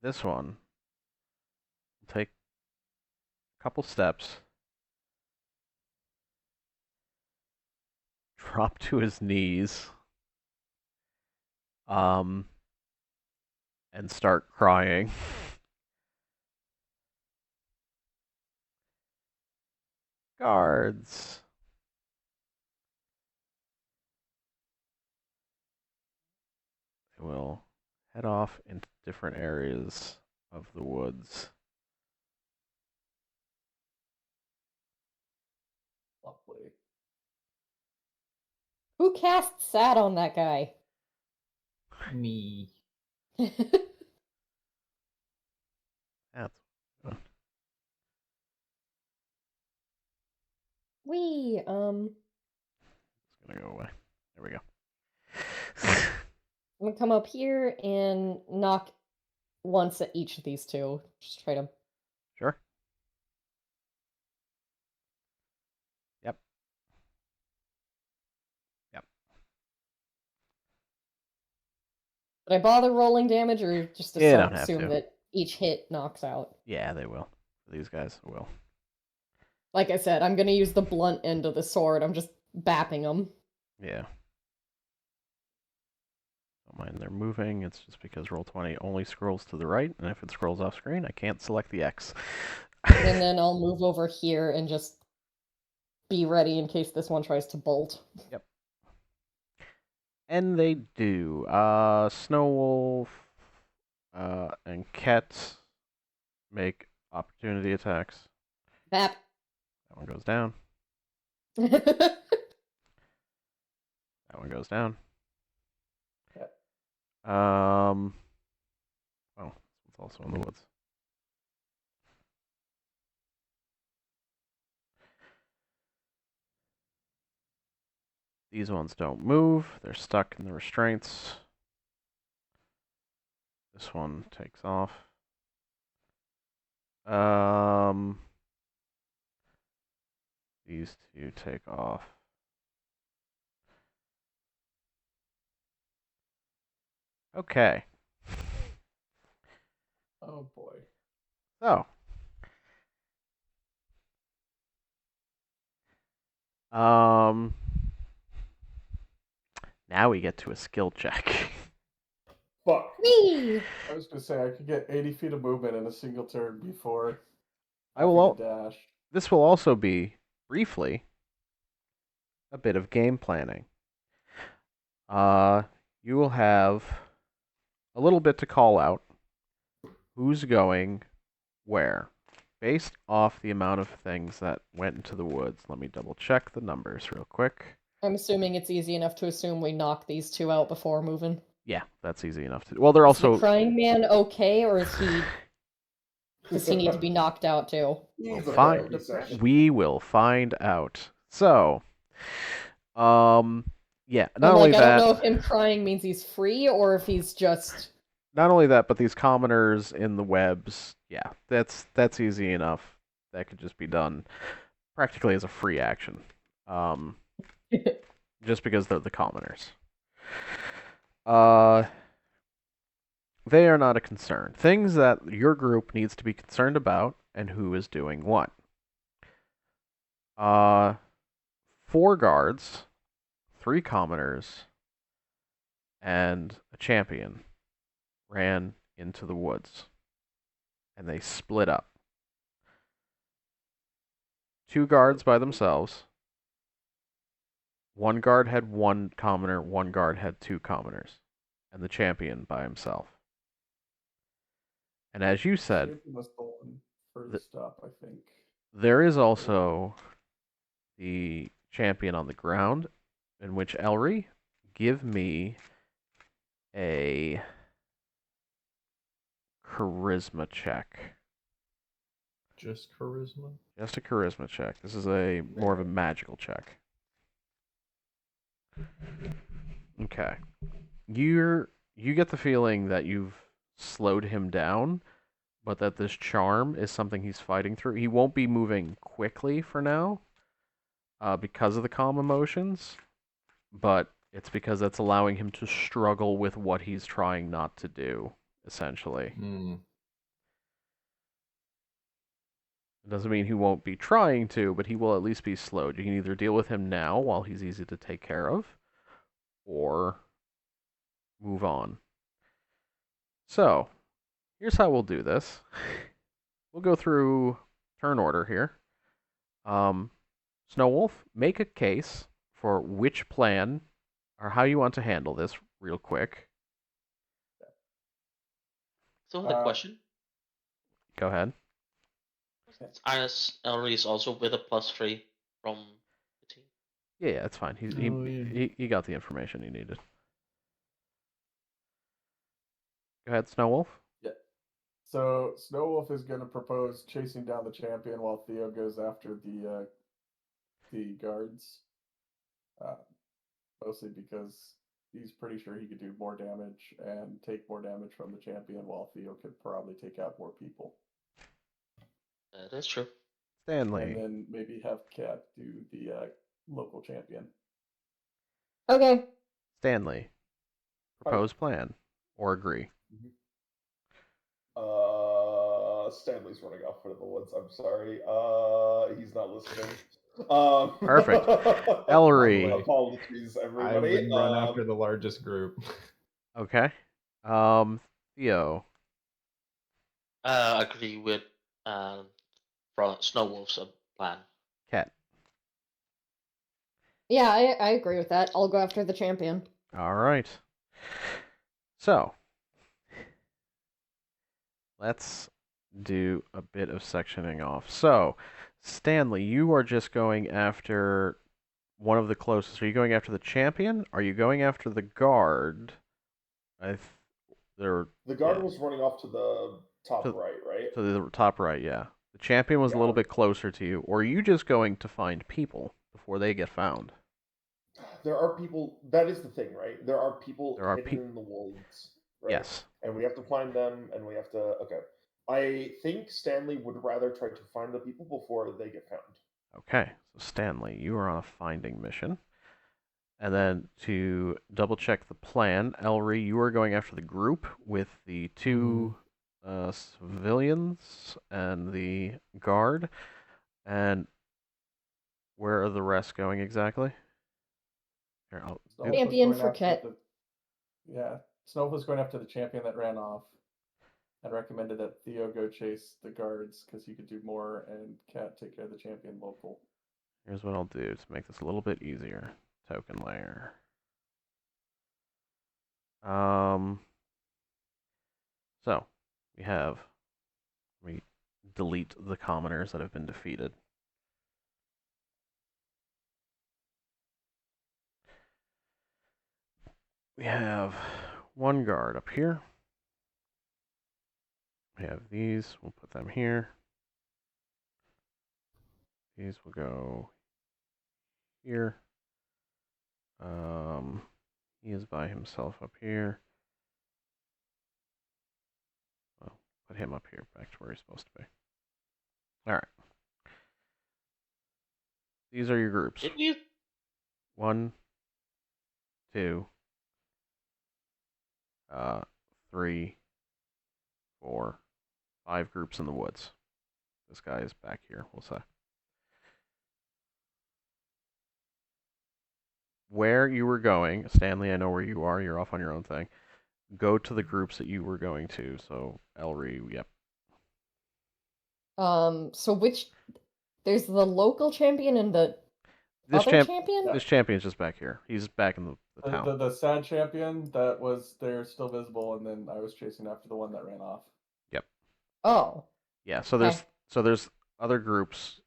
This one will take a couple steps, drop to his knees, and start crying. Guards. They will head off into different areas of the woods. Lovely. Who cast Sat on that guy? Me. That's Wee, it's gonna go away. There we go. I'm gonna come up here and knock once at each of these two. Just try to. Sure. Yep. Yep. Did I bother rolling damage or just Yeah, you don't have assume to. that each hit knocks out? Yeah, they will. These guys will. Like I said, I'm gonna use the blunt end of the sword. I'm just bapping them. Yeah. Don't mind they're moving. It's just because Roll20 only scrolls to the right, and if it scrolls off screen, I can't select the X. And then I'll move over here and just be ready in case this one tries to bolt. Yep. And they do. Snowwolf and Ket make opportunity attacks. Bap. That one goes down. Well, That one goes down. Yep. Well, it's also in the woods. These ones don't move. They're stuck in the restraints. This one takes off. These two take off. Okay. Oh boy. So. Now we get to a skill check. Fuck. wee! I was gonna say I could get 80 feet of movement in a single turn before I will. dash. This will also be briefly a bit of game planning. You will have a little bit to call out who's going where, based off the amount of things that went into the woods. Let me double check the numbers real quick. I'm assuming it's easy enough to assume we knock these two out before moving. Yeah, that's easy enough to do. Well, they're Is the also. crying man okay, or is he? Does he need to be knocked out too? He's a Fine. therapy session. We will find out. So, yeah. Not I'm only like, I that. don't know if him crying means he's free or if he's just. Not only that, but these commoners in the webs. Yeah, that's easy enough. That could just be done practically as a free action. Just because they're the commoners. They are not a concern. Things that your group needs to be concerned about and who is doing what. 4 guards, 3 commoners, and a champion ran into the woods. And they split up. 2 guards by themselves. 1 guard had 1 commoner, 1 guard had 2 commoners. And the champion by himself. And as you said, Champion was the one first up, I think. there is also the champion on the ground, in which Elry, give me a charisma check. Just charisma? Just a charisma check. This is a more of a magical check. Okay. You get the feeling that you've slowed him down, but that this charm is something he's fighting through. He won't be moving quickly for now, because of the calm emotions, but it's because that's allowing him to struggle with what he's trying not to do, essentially. It doesn't mean he won't be trying to, but he will at least be slowed. You can either deal with him now while he's easy to take care of, or move on. So, here's how we'll do this. We'll go through turn order here. Snowwolf, make a case for which plan or how you want to handle this real quick. So the question. Go ahead. Elry is also with a +3 from the team. Yeah, it's fine. He got the information he needed. Go ahead, Snowwolf. Yeah. So Snowwolf is going to propose chasing down the champion while Theo goes after the guards. Mostly because he's pretty sure he could do more damage and take more damage from the champion, while Theo could probably take out more people. That's true. Stanley. And then maybe have Cat do the local champion. Okay. Stanley, propose plan or agree. Stanley's running off into the woods. I'm sorry. He's not listening. Perfect. Elry. Apologies, everybody. I would run after the largest group. Okay. Theo. Agree with Snowwolf's plan. Cat. Yeah, I agree with that. I'll go after the champion. All right. So, let's do a bit of sectioning off. So, Stanley, you are just going after one of the closest. Are you going after the champion? Are you going after the guard? The guard was running off to the top right? To the top right, yeah. The champion was a little bit closer to you. Or are you just going to find people before they get found? There are people. That is the thing, right? There are people hidden in the woods. Right? Yes. And we have to find them, and we have to. Okay. I think Stanley would rather try to find the people before they get found. Okay. So, Stanley, you are on a finding mission. And then to double check the plan, Elry, you are going after the group with the two civilians and the guard. And where are the rest going exactly? Here, champion for Ket. Yeah, Snowwolf was going after the champion that ran off, and recommended that Theo go chase the guards because he could do more, and Cat take care of the champion local. Here's what I'll do to make this a little bit easier. Token layer. So we delete the commoners that have been defeated. We have one guard up here. We have these. We'll put them here. These will go here. He is by himself up here. Well, put him up here, back to where he's supposed to be. All right. These are your groups. 1, 2, 3, 4, 5 groups in the woods. This guy is back here, we'll say. Where you were going, Stanley, I know where you are. You're off on your own thing. Go to the groups that you were going to. So, Elry, yep. So which... There's the local champion and the other champion? This champion's just back here. He's back in the town. The sad champion that was there, still visible, and then I was chasing after the one that ran off. Yep. Oh. Yeah, so there's other groups.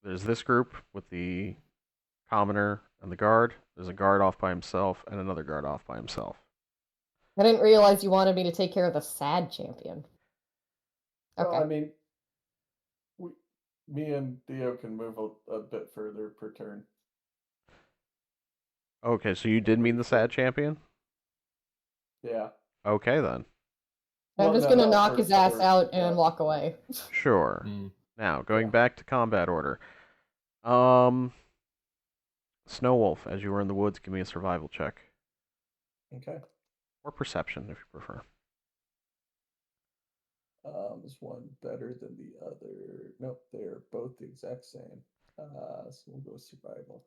there's this group with the commoner and the guard. There's a guard off by himself and another guard off by himself. I didn't realize you wanted me to take care of the sad champion. Well, Okay. I mean, me and Theo can move a bit further per turn. Okay, so you did mean the sad champion? Yeah. Okay, then. I'm Well, just no, gonna no, knock his ass out and yeah. walk away. Sure. Now, going Yeah. back to combat order. Snow Wolf, as you were in the woods, give me a survival check. Okay. Or perception, if you prefer. Is one better than the other? Nope, they're both the exact same. So we'll go survival.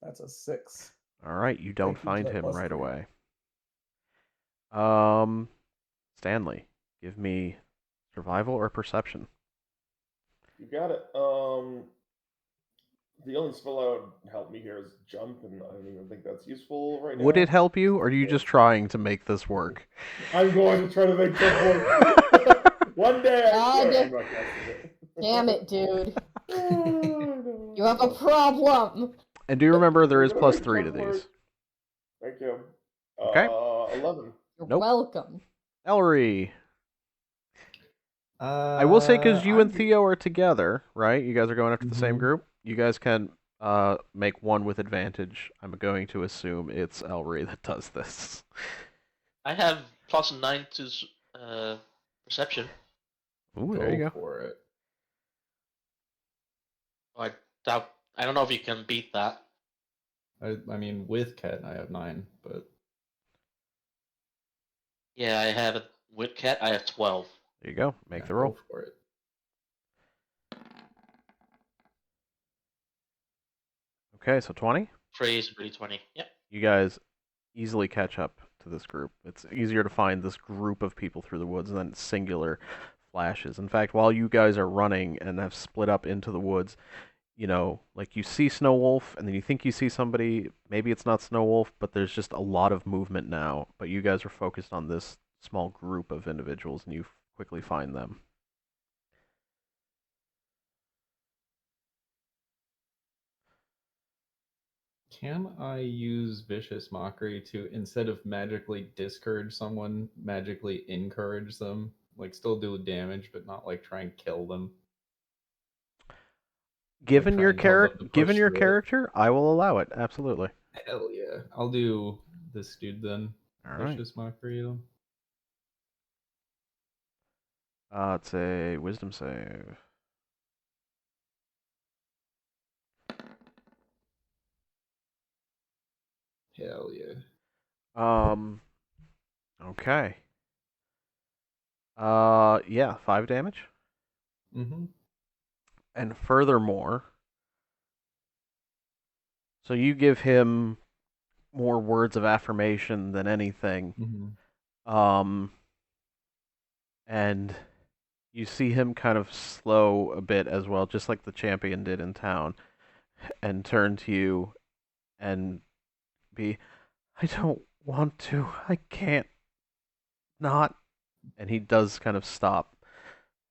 That's a 6. Alright, you don't Thank you, find Jet him plus right 3. away. Stanley, give me survival or perception. You got it. The only spell that would help me here is jump, and I don't even think that's useful right now. Would it help you, or are you just trying to make this work? I'm going to try to make jump work. One day God. I'm not casting it. Damn it, dude. You have a problem. And do you remember there is We're gonna plus make 3 to jump work. these? Thank you. Okay. 11. You're Nope. welcome. Ellery. I will say, because you and Theo are together, right? You guys are going after the same group. You guys can make one with advantage. I'm going to assume it's Ellery that does this. I have plus 9 to perception. Ooh, there you go. For it. I doubt. I don't know if you can beat that. I mean, with Cat, I have 9, but Yeah, I have it with Cat. I have 12. There you go. Make yeah, the roll. go for it. Okay, so 20. Praise pretty 20. Yep. You guys easily catch up to this group. It's easier to find this group of people through the woods than singular flashes. In fact, while you guys are running and have split up into the woods, you know, like you see Snow Wolf, and then you think you see somebody. Maybe it's not Snow Wolf, but there's just a lot of movement now. But you guys are focused on this small group of individuals, and you quickly find them. Can I use Vicious Mockery to, instead of magically discourage someone, magically encourage them? Like, still do damage, but not, like, try and kill them? Given try your and tell them to given push your through it? character, I will allow it. Absolutely. Hell yeah. I'll do this dude then. All right. Vicious Mockery them. It's a wisdom save. Hell yeah. Okay. Yeah, 5 damage. Mm-hmm. And furthermore, so you give him more words of affirmation than anything. Mm-hmm. And you see him kind of slow a bit as well, just like the champion did in town, and turn to you and be, I don't want to. I can't not. And he does kind of stop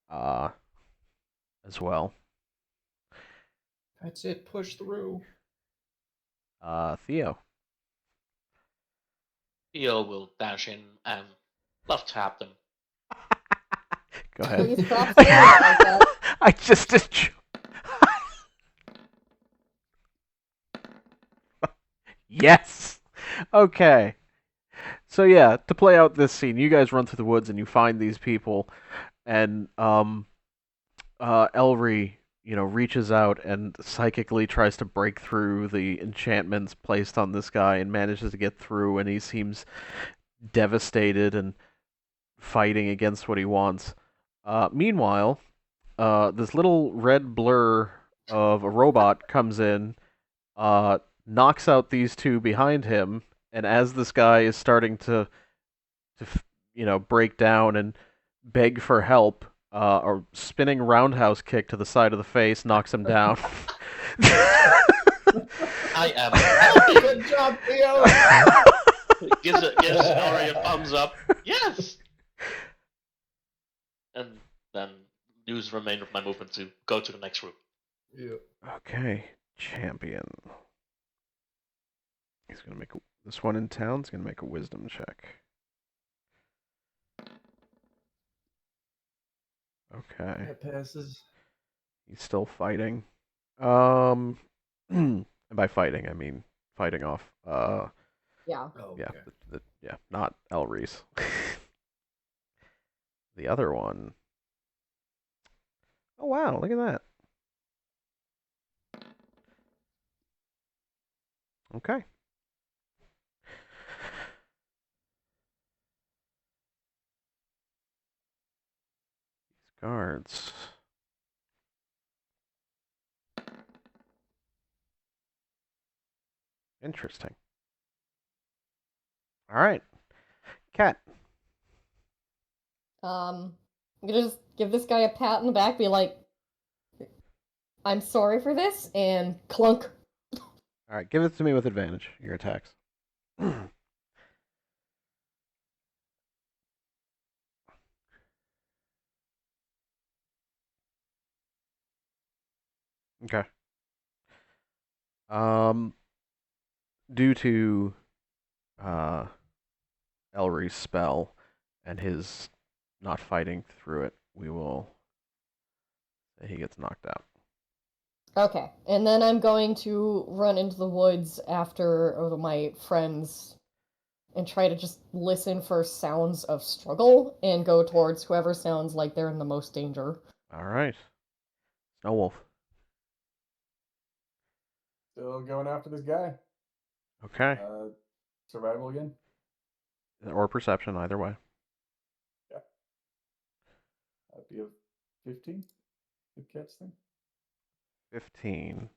as well. That's it. Push through. Theo. Theo will dash in and left tap them. Go ahead. Please stop saying it like that. I just Yes. Okay. So yeah, to play out this scene, you guys run through the woods and you find these people, and Elry, reaches out and psychically tries to break through the enchantments placed on this guy and manages to get through, and he seems devastated and fighting against what he wants. Meanwhile, this little red blur of a robot comes in, knocks out these two behind him, and as this guy is starting to break down and beg for help, a spinning roundhouse kick to the side of the face knocks him down. I am helping. Good job, Theo. gives Ellery a thumbs up. Yes. And then use the remainder of my movement to go to the next group. Yeah. Okay, champion. He's gonna make this one in town. He's gonna make a wisdom check. Okay, That passes. he's still fighting. And by fighting, I mean fighting off. Yeah. Oh, Yeah, okay. yeah, not Elreese. The other one. Oh wow, look at that. Okay. These guards. Interesting. All right, Cat. I'm gonna just give this guy a pat in the back, be like, I'm sorry for this, and clunk. All right, give it to me with advantage. Your attacks. Okay. Due to Elry's spell and his not fighting through it, we will say he gets knocked out. Okay, and then I'm going to run into the woods after my friends and try to just listen for sounds of struggle and go towards whoever sounds like they're in the most danger. All right. Snow Wolf. Still going after this guy. Okay. Survival again. Or perception, either way. Yeah. That'd be a 15. The catch thing. 15.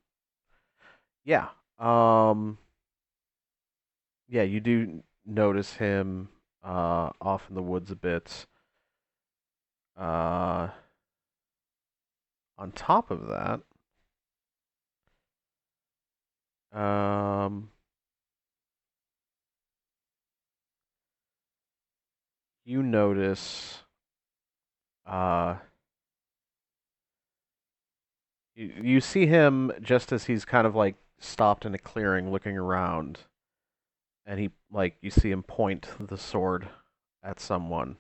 Yeah. Yeah, you do notice him off in the woods a bit. On top of that, you notice you see him just as he's kind of like stopped in a clearing looking around, and he like you see him point the sword at someone.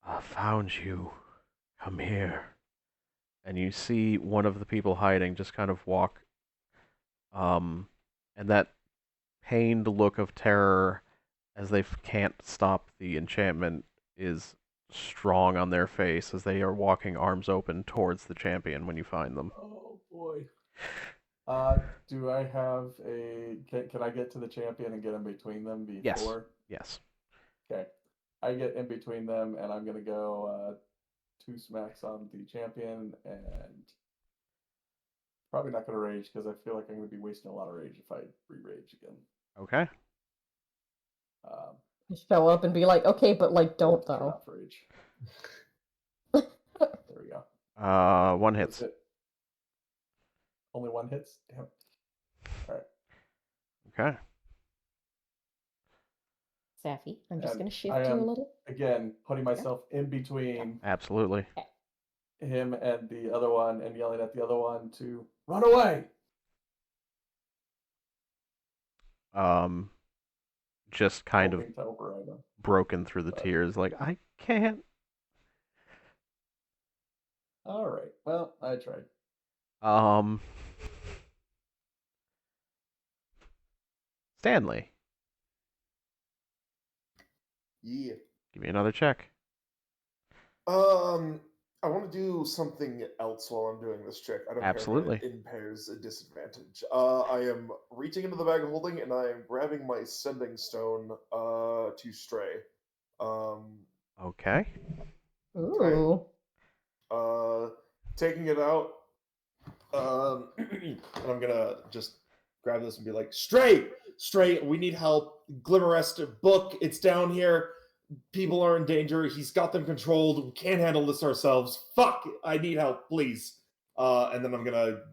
I found you. Come here. And you see one of the people hiding just kind of walk, and that pained look of terror as they can't stop the enchantment is strong on their face as they are walking arms open towards the champion when you find them. Oh boy. Do I have a? Can I get to the champion and get in between them before? Yes. Okay. I get in between them, and I'm gonna go 2 smacks on the champion, and probably not gonna rage because I feel like I'm gonna be wasting a lot of rage if I re-rage again. Okay. Um, Show up and be like, okay, but like, don't turn though. off rage. There we go. One That's hits. it. Only one hits. Damn. All right. Okay. Safi, I'm just And gonna shift I you a am little. again putting myself in between Absolutely. him and the other one, and yelling at the other one to run away. Just kind of Hoping to override them. broken through the But- tears, like I can't. All right. Well, I tried. Stanley, Yeah. give me another check. I want to do something else while I'm doing this check. I don't Absolutely. care if it impairs a disadvantage. I am reaching into the bag of holding and I am grabbing my sending stone to stray. Okay. Ooh. Taking it out. And I'm gonna just grab this and be like, Stray, we need help. Glimmerest book, it's down here. People are in danger. He's got them controlled. We can't handle this ourselves. Fuck! I need help, please. And then I'm gonna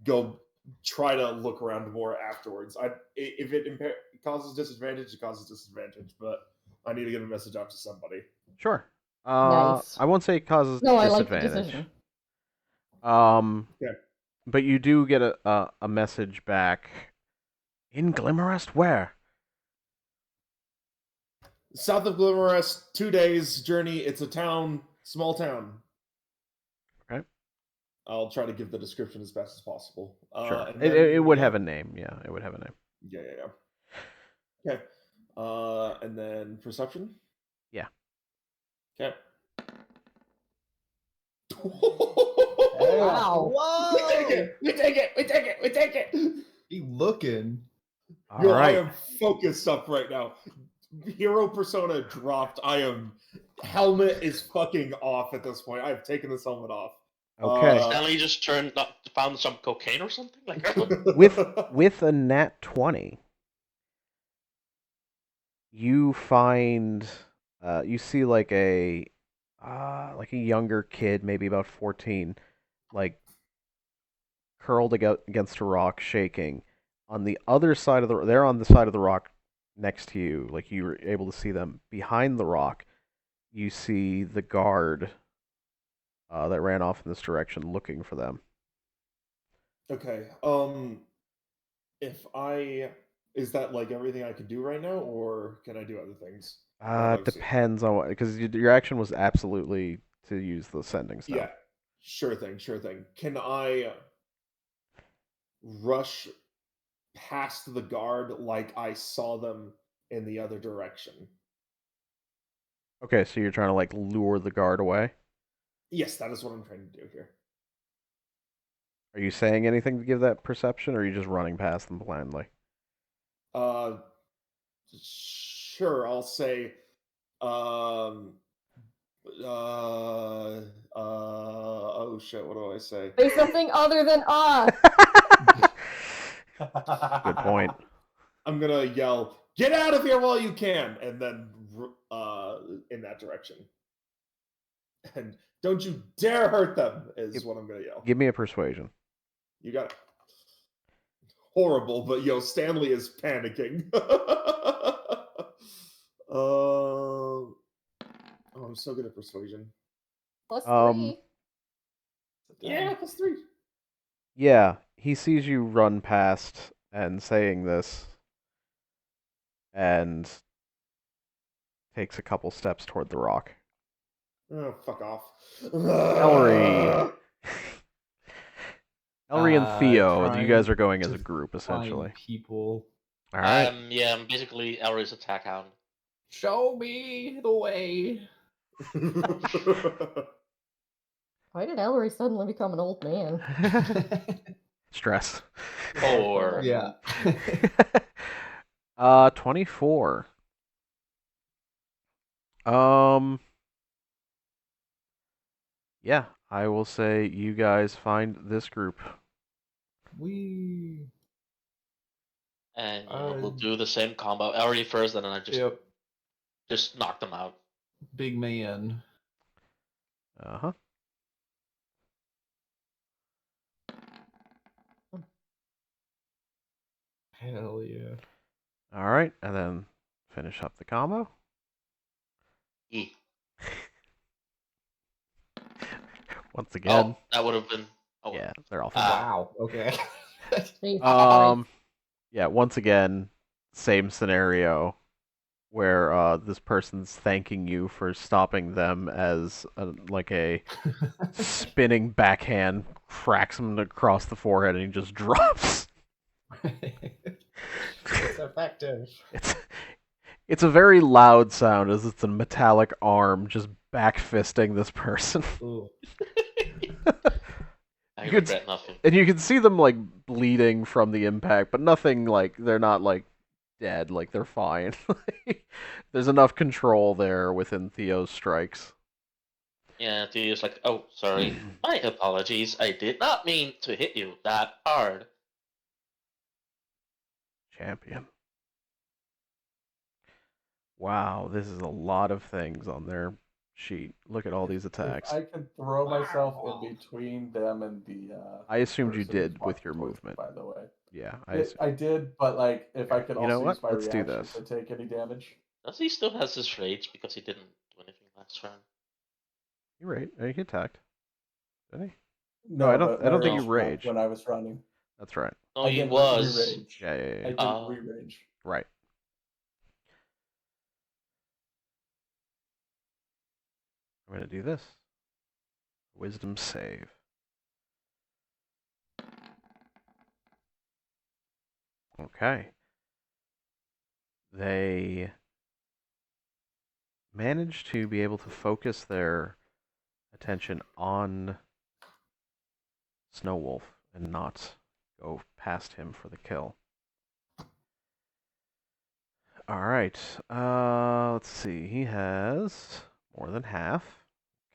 go try to look around more afterwards. If it causes disadvantage, it causes disadvantage. But I need to get a message out to somebody. Sure. Nice. I won't say it causes No, I like the disadvantage. decision. Yeah. But you do get a message back. In Glimmerest, where? South of Glimmerest, 2 days journey. It's a town, small town. Okay. I'll try to give the description as best as possible. Sure. And It would yeah. have a name. Yeah, it would have a name. Yeah. Okay. And then perception. Yeah. Okay. Wow. Whoa! We take it. We take it. We take it. We take it. He looking. All Yo, right. I am focused up right now. Hero persona dropped. Helmet is fucking off at this point. I've taken this helmet off. Okay. Stanley just found some cocaine or something. Like With a nat 20, you find you see like a younger kid, maybe about 14, like curled against a rock, shaking. On the other side of they're on the side of the rock next to you, like you were able to see them. Behind the rock, you see the guard that ran off in this direction, looking for them. Okay. Is that like everything I can do right now, or can I do other things? Depends on what, because your action was absolutely to use the sending stone. Yeah. Sure thing. Can I rush past the guard like I saw them in the other direction? Okay, so you're trying to like lure the guard away. Yes, that is what I'm trying to do here. Are you saying anything to give that perception, or are you just running past them blindly? Sure. I'll say, oh shit, what do I say? Say something other than Good point. I'm gonna yell, "Get out of here while you can!" and then in that direction. And don't you dare hurt them is what I'm gonna yell. Give me a persuasion. You got it. Horrible, but yo, Stanley is panicking. Oh, I'm so good at persuasion. +3. Yeah, +3. Yeah, he sees you run past and saying this, and takes a couple steps toward the rock. Oh, fuck off. Ellery. Ellery and Theo, you Trying guys are going as to a group, find essentially. people. All right. yeah, I'm basically Ellery's attack hound. Show me the way. Why did Ellery suddenly become an old man? Stress. Or Yeah. 24. Yeah, I will say you guys find this group. and we'll do the same combo. Ellery first, and then I just knock them out. Big man. Uh-huh. Hell yeah. All right, and then finish up the combo. E. Once again. Oh, that would have been. Oh, yeah, they're all. Wow. Okay. Yeah, once again, same scenario where this person's thanking you for stopping them as a spinning backhand cracks him across the forehead and he just drops. It's effective. It's a very loud sound as it's a metallic arm just backfisting this person. I regret nothing. And you can see them like bleeding from the impact, but nothing like they're not like dead, like they're fine. There's enough control there within Theo's strikes. Yeah, Theo's like, oh, sorry. My apologies. I did not mean to hit you that hard. Champion. Wow, this is a lot of things on their sheet. Look at all these attacks. If I could throw myself in between them and the. I assumed you person did who's with your walking movement. towards me, by the way. Yeah, I did, but like if I could You know also what? use my Let's do reaction this. to take any damage. Does he still has his rage because he didn't do anything last round? He attacked. Did he? No, I but don't think my you rage went raged. when I was running. That's right. No, I he didn't was. re-rage. Yeah. I didn't re-rage. Right. I'm gonna do this. Wisdom save. Okay. They manage to be able to focus their attention on Snow Wolf and not go past him for the kill. All right. Let's see. He has more than half.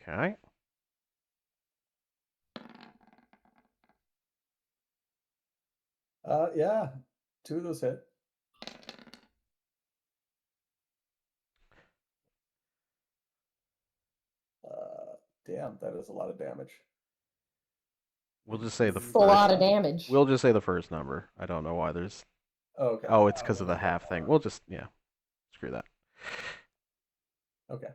Okay. Yeah, 2 of those hit. Damn, that is a lot of damage. We'll just say the It's a lot of first. damage. We'll just say the first number. I don't know why there's. Okay. Oh, it's because of the half thing. We'll just screw that. Okay.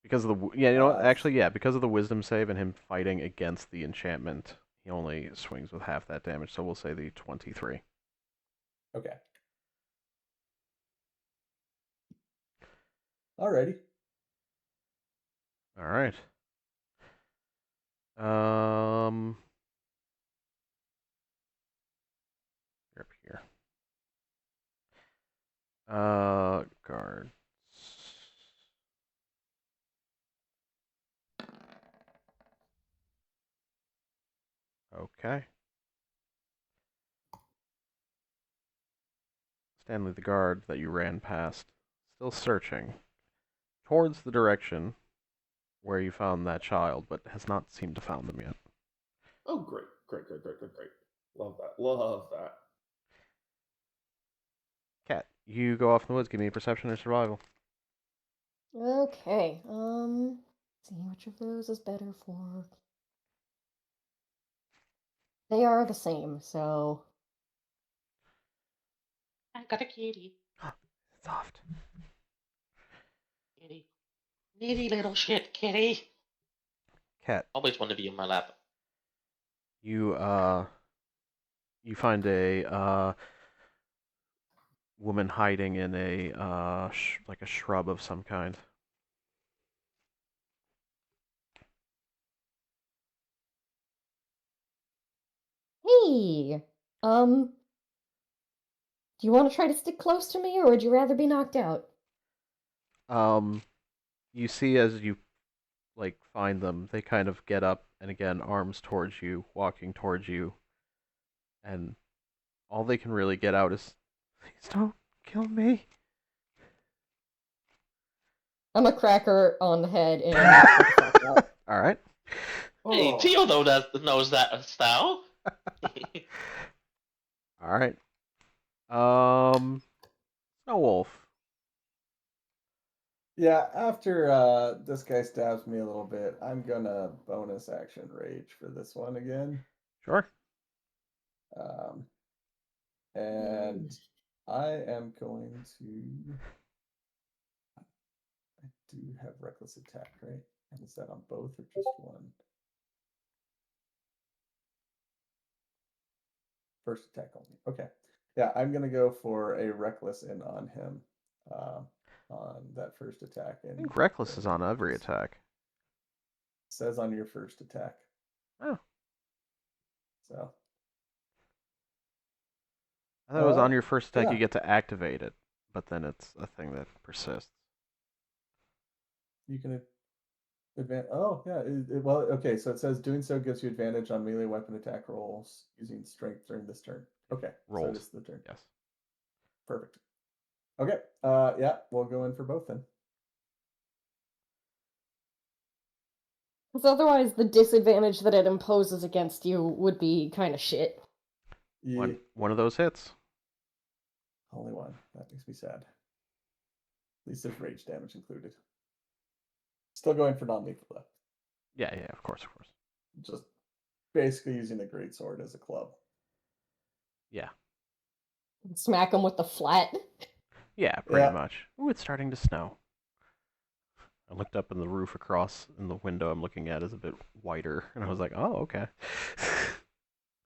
Because of the because of the wisdom save and him fighting against the enchantment, he only swings with half that damage. So we'll say the 23. Okay. Alrighty. All right. You're up here. Guards. Okay. Stanley, the guard that you ran past, still searching towards the direction where you found that child, but has not seemed to found them yet. Oh, great. Love that. Cat, you go off in the woods. Give me a perception or survival. Okay. See which of those is better for. They are the same, so. I got a kitty. Soft. Kitty. Needy little shit, kitty. Cat, Always want to be in my lap. you find a woman hiding in a like a shrub of some kind. Hey! Do you want to try to stick close to me, or would you rather be knocked out? You see as you find them, they kind of get up and again arms towards you, walking towards you, and all they can really get out is, "Please don't kill me." I'm a cracker on the head and knock her the fuck out. All right. Hey, Oh. Tio knows that style. All right. Snow Wolf. Yeah, after this guy stabs me a little bit, I'm gonna bonus action rage for this one again. Sure. And I am going to. I do have reckless attack, right? And is that on both or just one? First attack only. Okay. Yeah, I'm gonna go for a reckless in on him, on that first attack. I think reckless is on every It attack. says on your first attack. Oh. So. I thought it was on your first attack yeah. you get to activate it, but then it's a thing that persists. You can advance. Oh, yeah. Well, okay. So it says doing so gives you advantage on melee weapon attack rolls using strength during this turn. Okay. Rolls. So it is the turn. Yes. Perfect. Okay. Yeah, we'll go in for both then. Because otherwise, the disadvantage that it imposes against you would be kind of shit. Yeah. One of those hits. Only one. That makes me sad. At least there's rage damage included. Still going for non-lethal though. Yeah, of course. Just basically using a greatsword as a club. Yeah. Smack him with the flat. Yeah, pretty much. Ooh, it's starting to snow. I looked up, and the roof across in the window I'm looking at is a bit whiter, and I was like, oh, okay.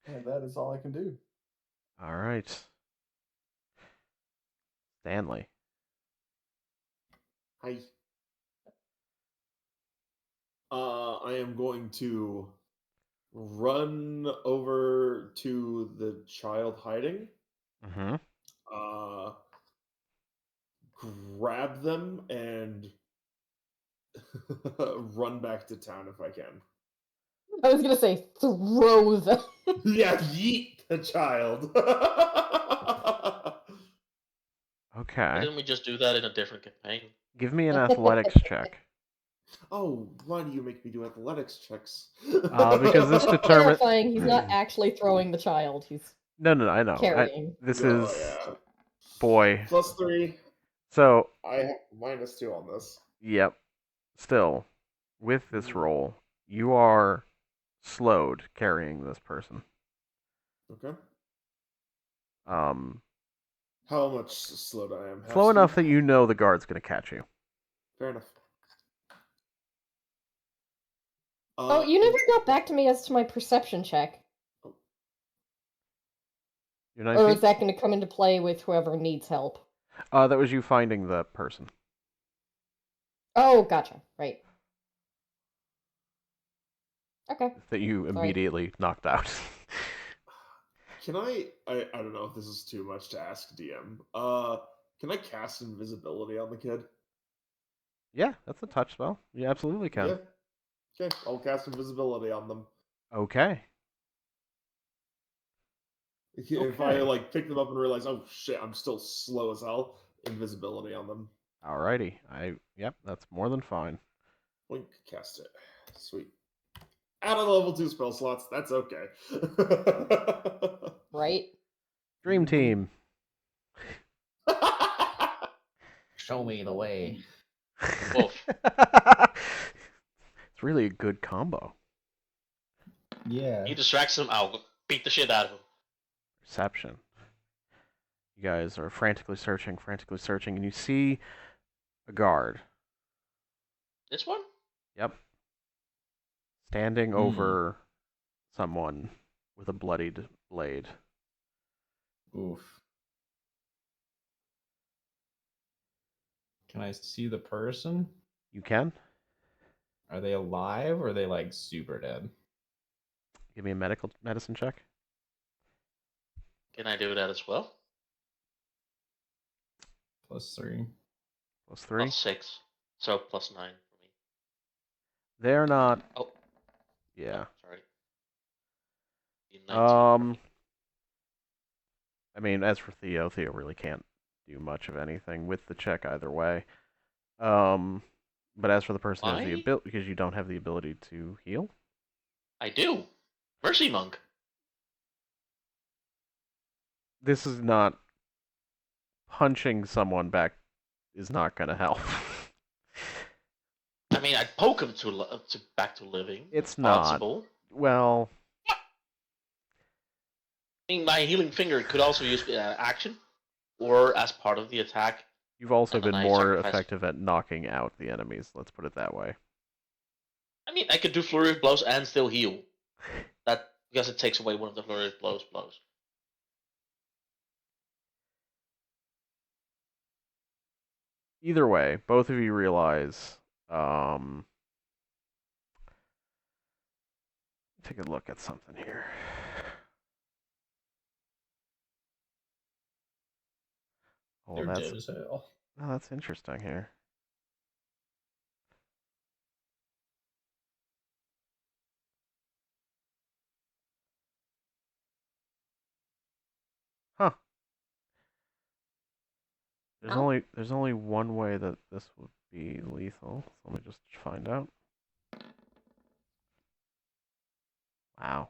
And that is all I can do. All right. Stanley. Hi. I am going to run over to the child hiding. Mm-hmm. Uh, grab them and run back to town if I can. I was gonna say throw them. Yeah, yeet the child. Why Okay. didn't we just do that in a different campaign? Give me an athletics check. Oh, why do you make me do athletics checks? Because this determines. Clarifying, he's not actually throwing the child. He's No, I know. carrying. This Oh, is yeah. boy. +3. So, I have -2 on this. yep. Still, with this Mhm. roll, you are slowed carrying this person. Okay. Um, How much slowed I am? Half slow enough speed? that you know the guard's gonna catch you. Fair enough. Oh, you never got back to me as to my perception check. You're 9 Or feet? is that going to come into play with whoever needs help? That was you finding the person Oh, gotcha. Right. Okay. that you immediately knocked out. Can I don't know if this is too much to ask DM. Can I cast invisibility on the kid? Yeah, that's a touch spell. You absolutely can. Yeah. Okay, I'll cast invisibility on them. Okay. If I like pick them up and realize, oh shit, I'm still slow as hell, invisibility on them. Alrighty. Yep, that's more than fine. Wink, cast it. Sweet. Out of the level 2 spell slots, that's okay. Right? Dream team. Show me the way. Wolf. It's really a good combo. Yeah. He distracts him, I'll beat the shit out of him. Perception. You guys are frantically searching, and you see a guard. This one? Yep. Standing over someone with a bloodied blade. Oof. Can I see the person? You can? Are they alive or are they like super dead? Give me a medicine check. Can I do that as well? +3. +3. +6. So +9 for me. They're not. Oh. Yeah. Oh, sorry. 19. I mean, as for Theo really can't do much of anything with the check either way. But as for the person who has the Why? ability, because you don't have the ability to heal. I do. Mercy Monk. This is not punching someone back is not going to help. I mean, I'd poke him to back to living. It's possible. not. Well, I mean, my healing finger could also use action, or as part of the attack. you've also And then been I more sacrifice- effective at knocking out the enemies. Let's put it that way. I mean, I could do flurry of blows and still heal. That because it takes away one of the flurry of blows. Either way, both of you realize. Take a look at something here. Oh, They're dead as hell. that's interesting here. Huh. There's only one way that this would be lethal. So let me just find out. Wow.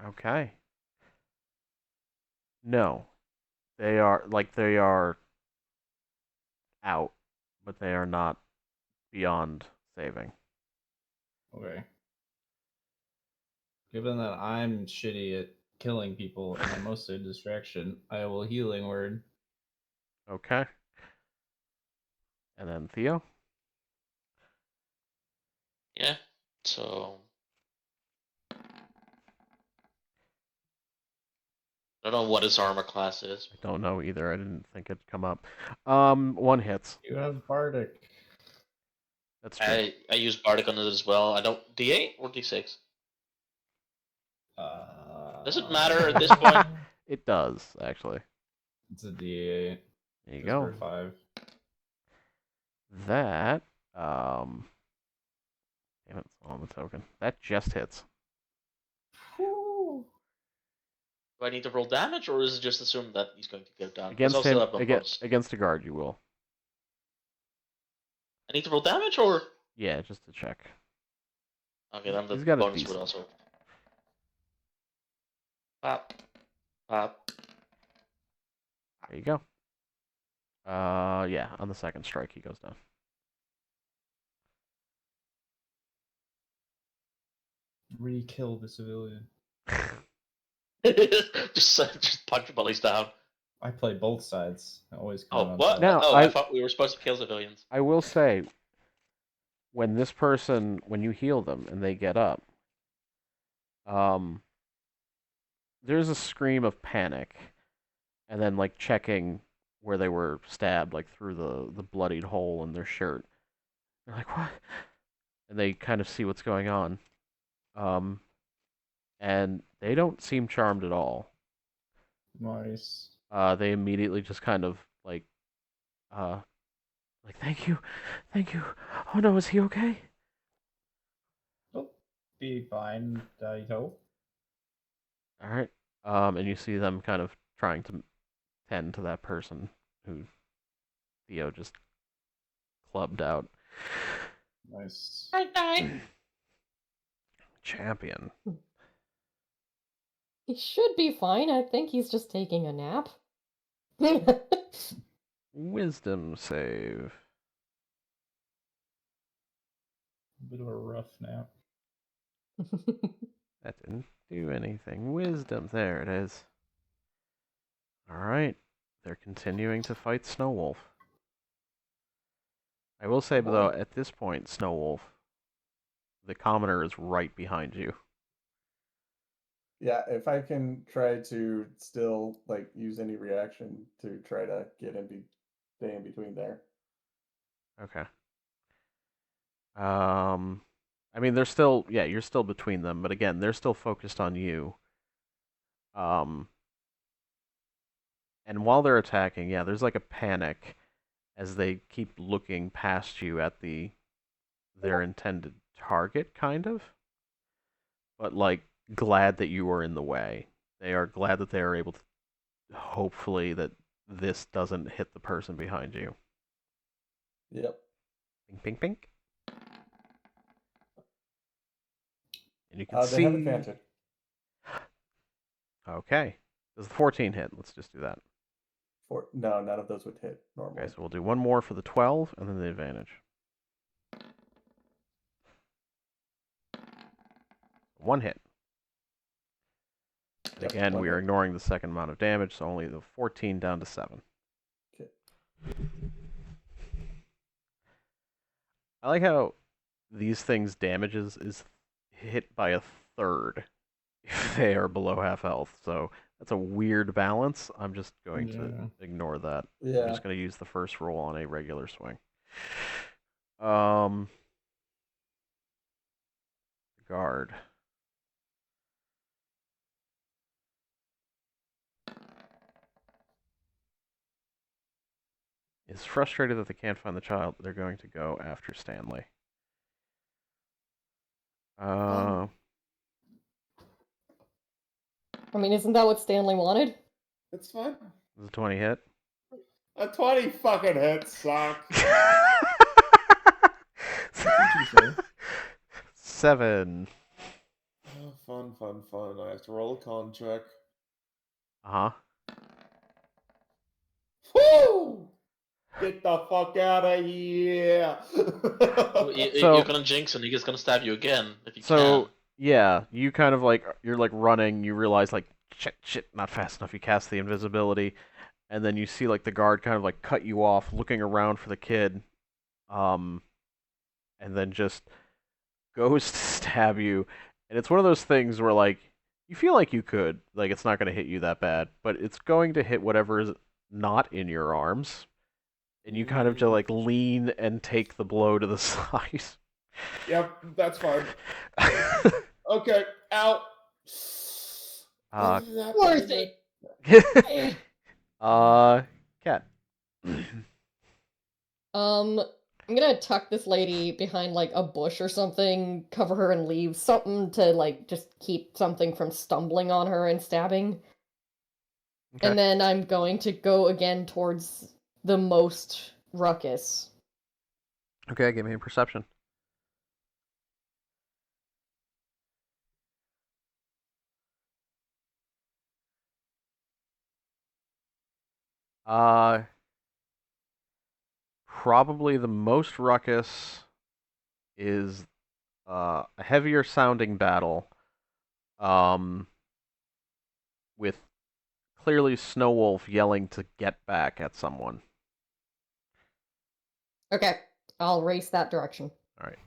Okay. No. They are out, but they are not beyond saving. Okay. Given that I'm shitty at killing people and I'm mostly a distraction, I will healing word. Okay. And then Theo? Yeah. So I don't know what his armor class is. I don't know either. I didn't think it'd come up. 1 hits. You have Bardic. That's true. I use Bardic on it as well. I don't D8 or D6. Does it matter at this point? It does, actually. It's a D8. There you Just go. for 5. That, damn it, it's on the token. That just hits. Whew. Do I need to roll damage, or is it just assumed that he's going to get down? Because Against I'll still him, have no bonus. against a guard, you will. I need to roll damage, or Yeah, just to check. okay, then the He's got a bonus would decent. also. Pop, pop. There you go. Yeah, on the second strike, he goes down. Re-kill the civilian. just punch bullies down. I play both sides. I always Oh, count on what? top. Now, Oh, I thought we were supposed to kill civilians. I will say, when this person, when you heal them and they get up, there's a scream of panic, and then like checking where they were stabbed, like through the bloodied hole in their shirt. They're like, what? And they kind of see what's going on. And they don't seem charmed at all. Nice. They immediately just kind of like thank you. Oh no, is he okay? Oh, be fine, I hope. All right. And you see them kind of trying to tend to that person who Theo just clubbed out. Nice. Bye. Champion. He should be fine. I think he's just taking a nap. Wisdom save. Bit of a rough nap. That didn't do anything. Wisdom. There it is. Alright. They're continuing to fight Snow Wolf. I will say, though, at this point, Snow Wolf, the commoner is right behind you. Yeah, if I can try to still like use any reaction to try to get stay in between there. Okay. I mean, they're still, yeah, you're still between them, but again, they're still focused on you. And while they're attacking, yeah, there's like a panic as they keep looking past you at their intended target, kind of. But like glad that you were in the way. They are glad that they are able to, hopefully that this doesn't hit the person behind you. Yep. Pink, pink, pink. And you can see. They have advantage. Okay. Does the 14 hit? Let's just do that. No, none of those would hit normally. Okay, so we'll do one more for the 12 and then the advantage. 1 hit. Yep, Again, one we are hit. ignoring the second amount of damage, so only the 14 down to 7. Okay. I like how these things' damages is hit by a third if they are below half health. So that's a weird balance. I'm just going to ignore that. Yeah. I'm just going to use the first roll on a regular swing. Guard. Is frustrated that they can't find the child. They're going to go after Stanley. I mean, isn't that what Stanley wanted? It's fine. Does a 20 hit? A 20 fucking hits suck. 7. Oh, fun. I have to roll a con check. Uh-huh. Woo! Get the fuck out of here! You're gonna jinx and he's gonna stab you again if you can. Yeah, you kind of like, you're like running, you realize like, shit, not fast enough, you cast the invisibility, and then you see like the guard kind of like cut you off, looking around for the kid, and then just goes to stab you, and it's one of those things where like you feel like you could, like it's not going to hit you that bad, but it's going to hit whatever is not in your arms, and you kind of just like lean and take the blow to the side. Yep, that's fine. Okay, out. Worth it. Cat. I'm gonna tuck this lady behind like a bush or something, cover her in leaves, something to like just keep something from stumbling on her and stabbing. Okay. And then I'm going to go again towards the most ruckus. Okay, give me a perception. Probably the most ruckus is a heavier sounding battle, with clearly Snowwolf yelling to get back at someone. Okay, I'll race that direction. All right.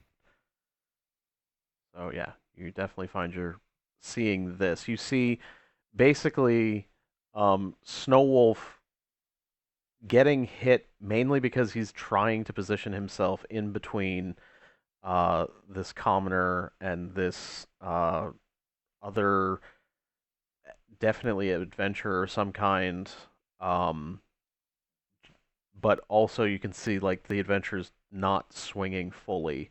So yeah, you definitely find you're seeing this. You see, basically, Snowwolf getting hit mainly because he's trying to position himself in between this commoner and this other, definitely adventurer of some kind. But also you can see like the adventurer's not swinging fully.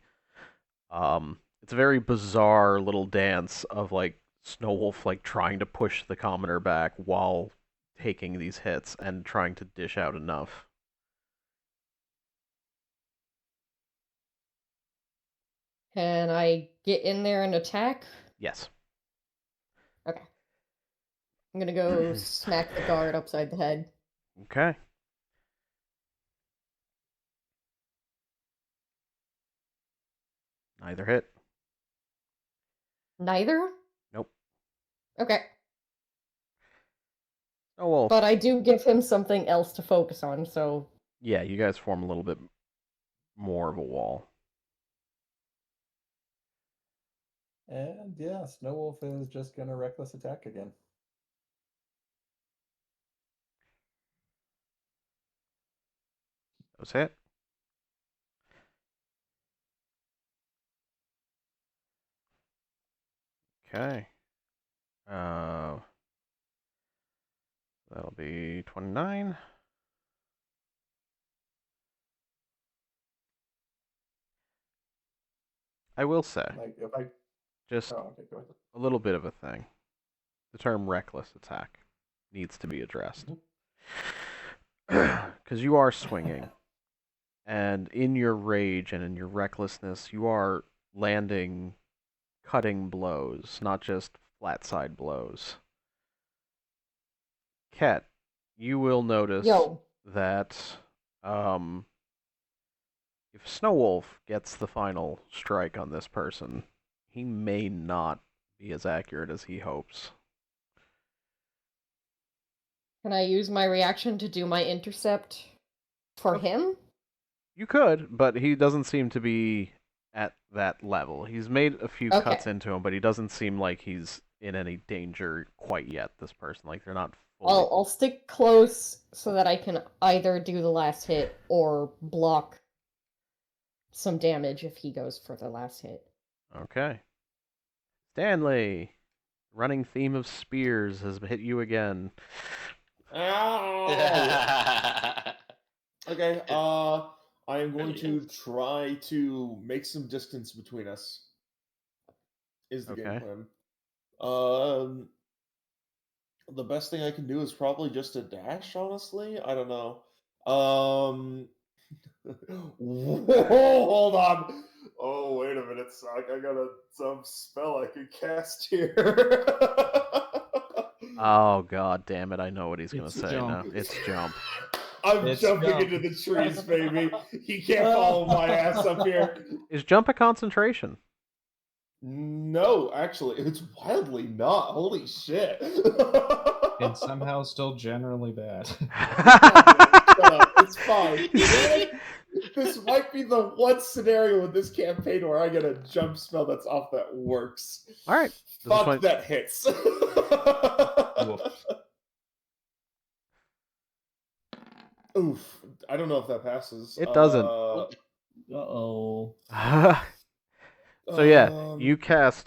It's a very bizarre little dance of like Snowwolf like trying to push the commoner back while taking these hits and trying to dish out enough. Can I get in there and attack? Yes. Okay. I'm gonna go smack the guard upside the head. Okay. Neither hit. Neither? Nope. Okay. Snowwolf. But I do give him something else to focus on, so... Yeah, you guys form a little bit more of a wall. And yeah, Snowwolf is just gonna reckless attack again. Those hit. Okay. That'll be 29. I will say, Like if I just okay, go ahead. a little bit of a thing. The term reckless attack needs to be addressed. Because you are swinging, and in your rage and in your recklessness, you are landing cutting blows, not just flat side blows. Ket, you will notice that if Snowwolf gets the final strike on this person, he may not be as accurate as he hopes. Can I use my reaction to do my intercept for him? You could, but he doesn't seem to be at that level. He's made a few cuts into him, but he doesn't seem like he's in any danger quite yet, this person. Like, they're not fully... I'll stick close so that I can either do the last hit or block some damage if he goes for the last hit. Okay. Stanley! Running theme of spears has hit you again. Ow! Okay, I am going to try to make some distance between us. Is the game plan. The best thing I can do is probably just a dash, honestly. I don't know. Whoa, hold on. Oh, wait a minute, Sock. I got some spell I could cast here. Oh, god damn it. I know what he's going to It's say jump. now. It's jump. I'm jumping into the trees, baby. He can't follow my ass up here. Is jump a concentration? No, actually, it's wildly not. Holy shit. It's somehow still generally bad. It's fine. You know what? This might be the one scenario in this campaign where I get a jump spell that's off that works. All right. Fuck, that hits. Oof. I don't know if that passes. It doesn't. Uh-oh. So yeah, you cast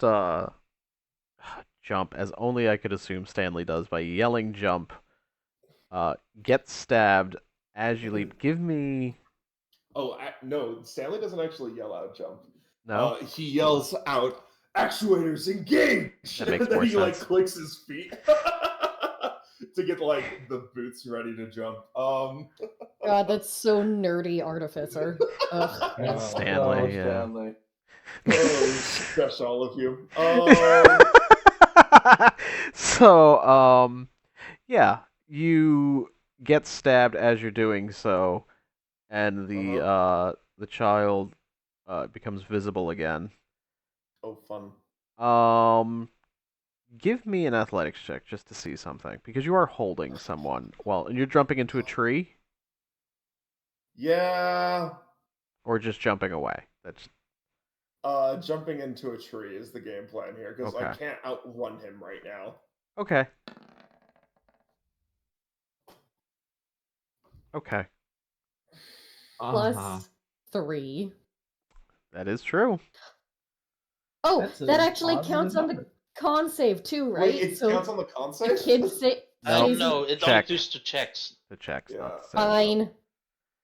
jump as only I could assume Stanley does by yelling jump. Get stabbed as you leap. Give me No, Stanley doesn't actually yell out jump. no. He yells out, "Actuators engage!" That makes and then more he like sense. clicks his feet to get like the boots ready to jump. God, that's so nerdy, Artificer. Ugh. It's Oh, Stanley, yeah. Stanley. Shush all of you. So, yeah, you get stabbed as you're doing so, and the child becomes visible again. Oh, fun. Give me an athletics check just to see something, because you are holding someone. Well, and you're jumping into a tree, Yeah. or just jumping away. That's Jumping into a tree is the game plan here because I Okay. can't outrun him right now. okay. Okay, Plus 3. that is true. Oh, That's that a actually positive counts on the number. con save too, right? Wait, it so counts on the con the save? kid say No. stays No, it only Check. goes to checks. The checks, Yeah. not the saves. fine.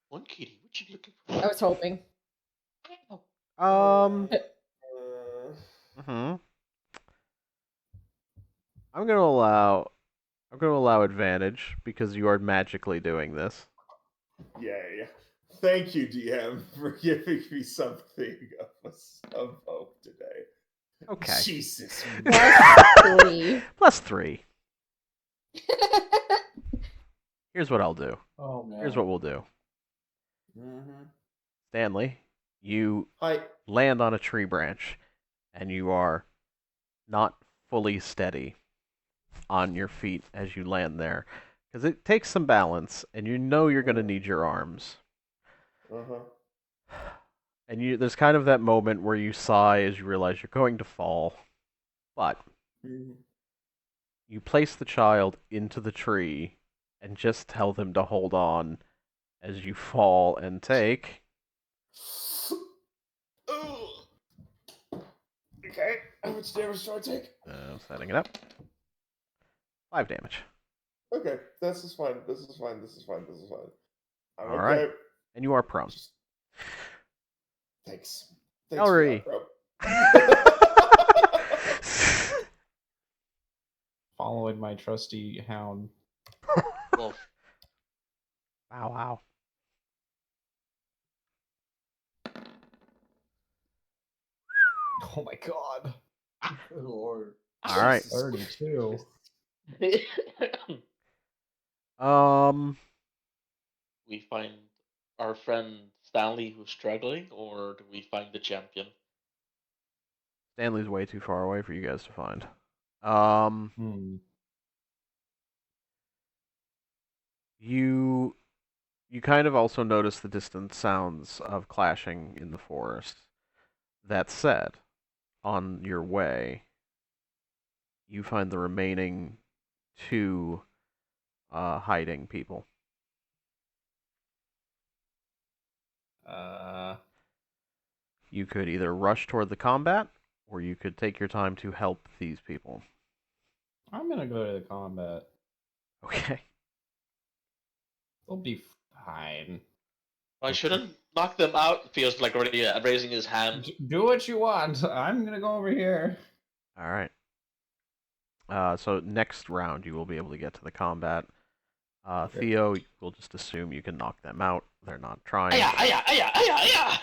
One kitty, what you looking I for? was hoping. Mhm. I'm gonna allow advantage because you are magically doing this. Yay. Thank you, DM, for giving me something of hope today. Okay. Jesus. Plus 3. Plus 3. Here's what I'll do. Oh man. Here's what we'll do. Mm-hmm. Stanley, you Hi. land on a tree branch, and you are not fully steady on your feet as you land there, because it takes some balance, and you know you're gonna need your arms. Uh-huh. And there's kind of that moment where you sigh as you realize you're going to fall, but Mm-hmm. you place the child into the tree and just tell them to hold on as you fall and take. Okay, how much damage do I take? Setting it up. 5 damage. Okay, this is fine. This is fine. This is fine. This is fine. I'm All okay. right. And you are prone. Thanks. Thanks Ellery. for that, bro. Following my trusty hound. Wolf. Wow. Oh my god. Good lord. All right. 32. We find our friend Stanley who's struggling, or do we find the champion? Stanley's way too far away for you guys to find. You kind of also notice the distant sounds of clashing in the forest. That said, on your way, you find the remaining 2 hiding people. You could either rush toward the combat, or you could take your time to help these people. I'm gonna go to the combat. Okay. We'll be fine. I shouldn't knock them out. Feels like already raising his hand. Do what you want. I'm gonna go over here. All right. So next round, you will be able to get to the combat. Theo, we'll just assume you can knock them out. They're not trying. Aya!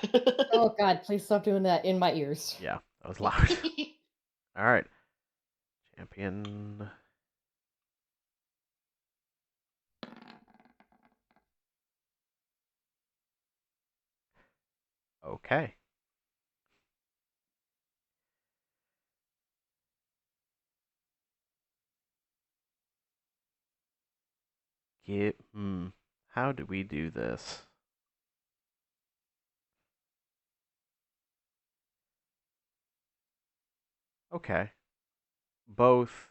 Oh god, please stop doing that in my ears. Yeah, that was loud. All right. Champion. Okay. How do we do this? Okay. Both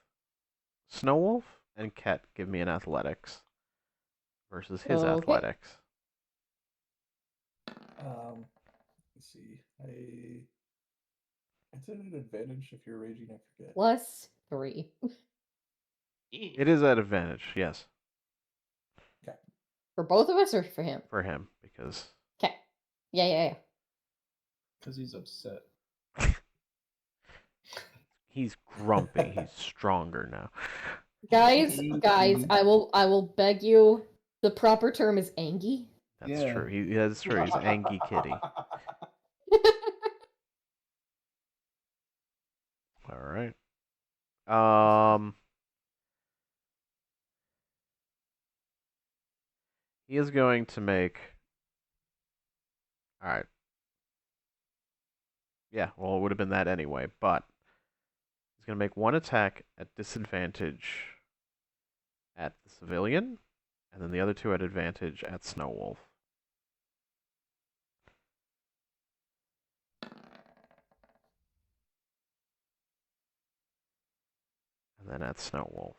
Snowwolf and Ket give me an athletics versus his Okay. athletics. Let's see. It's an advantage if you're raging. I forget. +3. It is at advantage, yes, Okay. For both of us or for him? for him because Okay. Yeah. Because he's upset. he's grumpy. He's stronger now. Guys, I will beg you. The proper term is angy. That's Yeah. true. That's true. He's Angie Kitty. All right. He is going to make. All right. Yeah. Well, it would have been that anyway, but he's going to make one attack at disadvantage at the civilian, and then the other two at advantage at Snowwolf. And then at Snowwolf.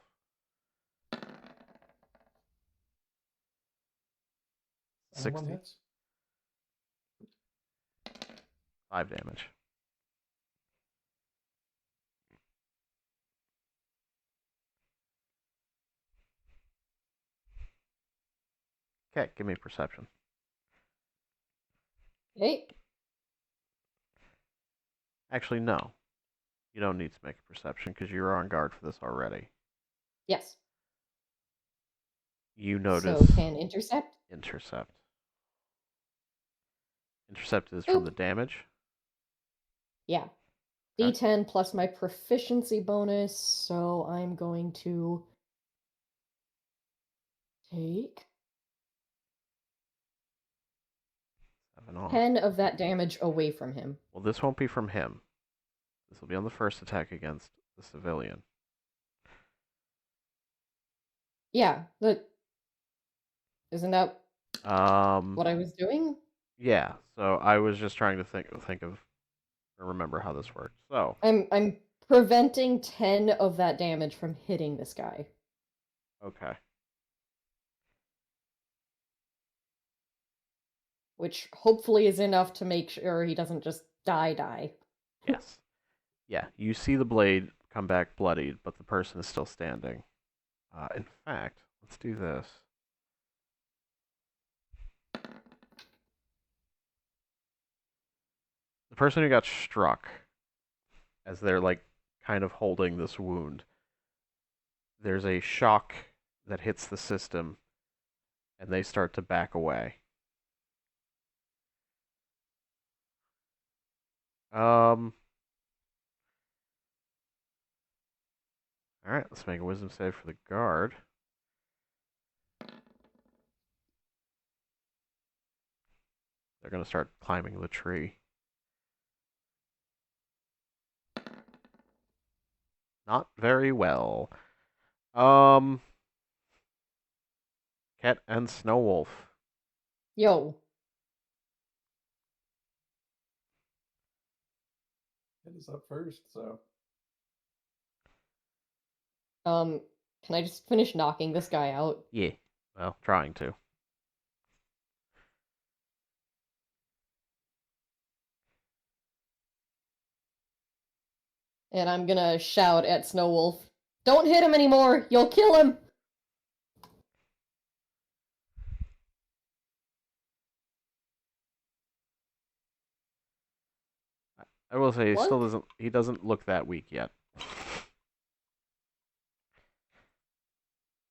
And one 60. hits. 5 damage. Okay, give me perception. Okay. Actually, no. You don't need to make a perception because you're on guard for this already. Yes. You notice So can intercept? intercept. Intercept is from the damage. Yeah. Okay. D10 plus my proficiency bonus, so I'm going to take 7 off. 10 of that damage away from him. Well, this won't be from him. This will be on the first attack against the civilian. Yeah, but isn't that what I was doing? Yeah. So I was just trying to think of or remember how this works. So I'm preventing 10 of that damage from hitting this guy. okay. Which hopefully is enough to make sure he doesn't just die. Yes. Yeah. You see the blade come back bloodied, but the person is still standing. In fact, let's do this. The person who got struck, as they're like kind of holding this wound, there's a shock that hits the system, and they start to back away. All right, let's make a wisdom save for the guard. They're gonna start climbing the tree. Not very well. Ket and Snowwolf. Yo. It is up first, so Can I just finish knocking this guy out? Yeah. Well, trying to. And I'm gonna shout at Snowwolf, "Don't hit him anymore! You'll kill him!" I will say What? he doesn't look that weak yet.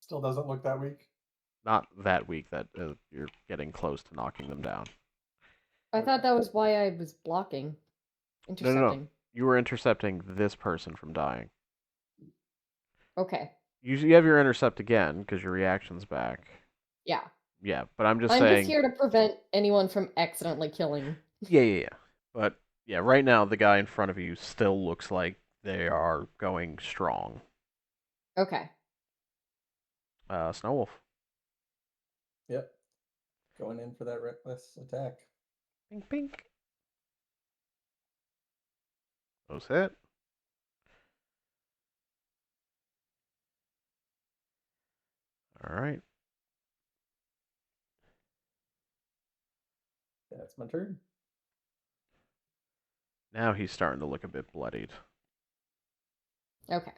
still doesn't look that weak. Not that weak that you're getting close to knocking them down. I thought that was why I was blocking. Intercepting. No. You were intercepting this person from dying. Okay. You have your intercept again because your reaction's back. Yeah. Yeah, but I'm just I'm saying. just here to prevent anyone from accidentally killing. Yeah. But yeah, right now the guy in front of you still looks like they are going strong. Okay. Snowwolf. Yep. going in for that reckless attack. Pink, pink. Those hit. All right. That's my turn. Now he's starting to look a bit bloodied. Okay.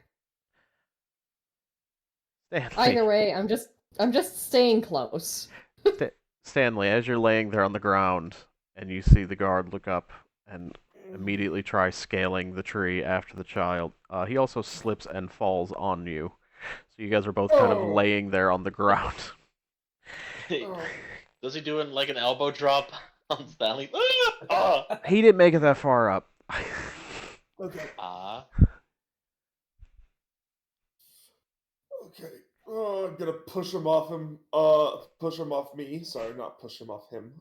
Stanley. Either way, I'm just staying close. Stanley, as you're laying there on the ground and you see the guard look up and immediately try scaling the tree after the child, he also slips and falls on you. So you guys are both kind of laying there on the ground. Does he do like an elbow drop on Stanley? He didn't make it that far up. Okay. Okay. I'm gonna push him off him. Push him off me. Sorry, not push him off him.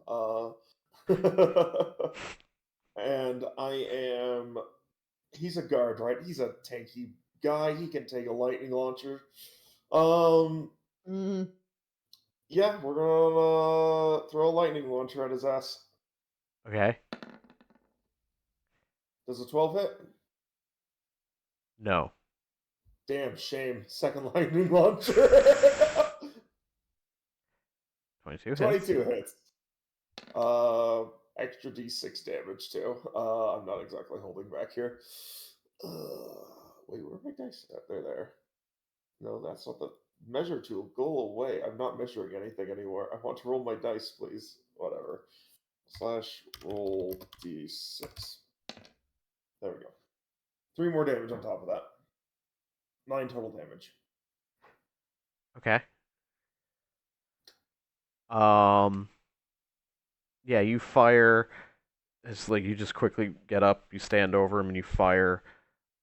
And I am. He's a guard, right? He's a tanky guy. He can take a lightning launcher. Yeah, we're gonna throw a lightning launcher at his ass. Okay. Does a 12 hit? No. Damn shame. Second lightning launcher. 22 hits. 22 hits. Extra d6 damage too. I'm not exactly holding back here. Wait, where are my dice at? They're there. No, that's not the measure tool. Go away. I'm not measuring anything anymore. I want to roll my dice, please. Whatever. / roll d6. There we go. 3 more damage on top of that. 9 total damage. Okay. Yeah, you fire. It's like you just quickly get up, you stand over him, and you fire.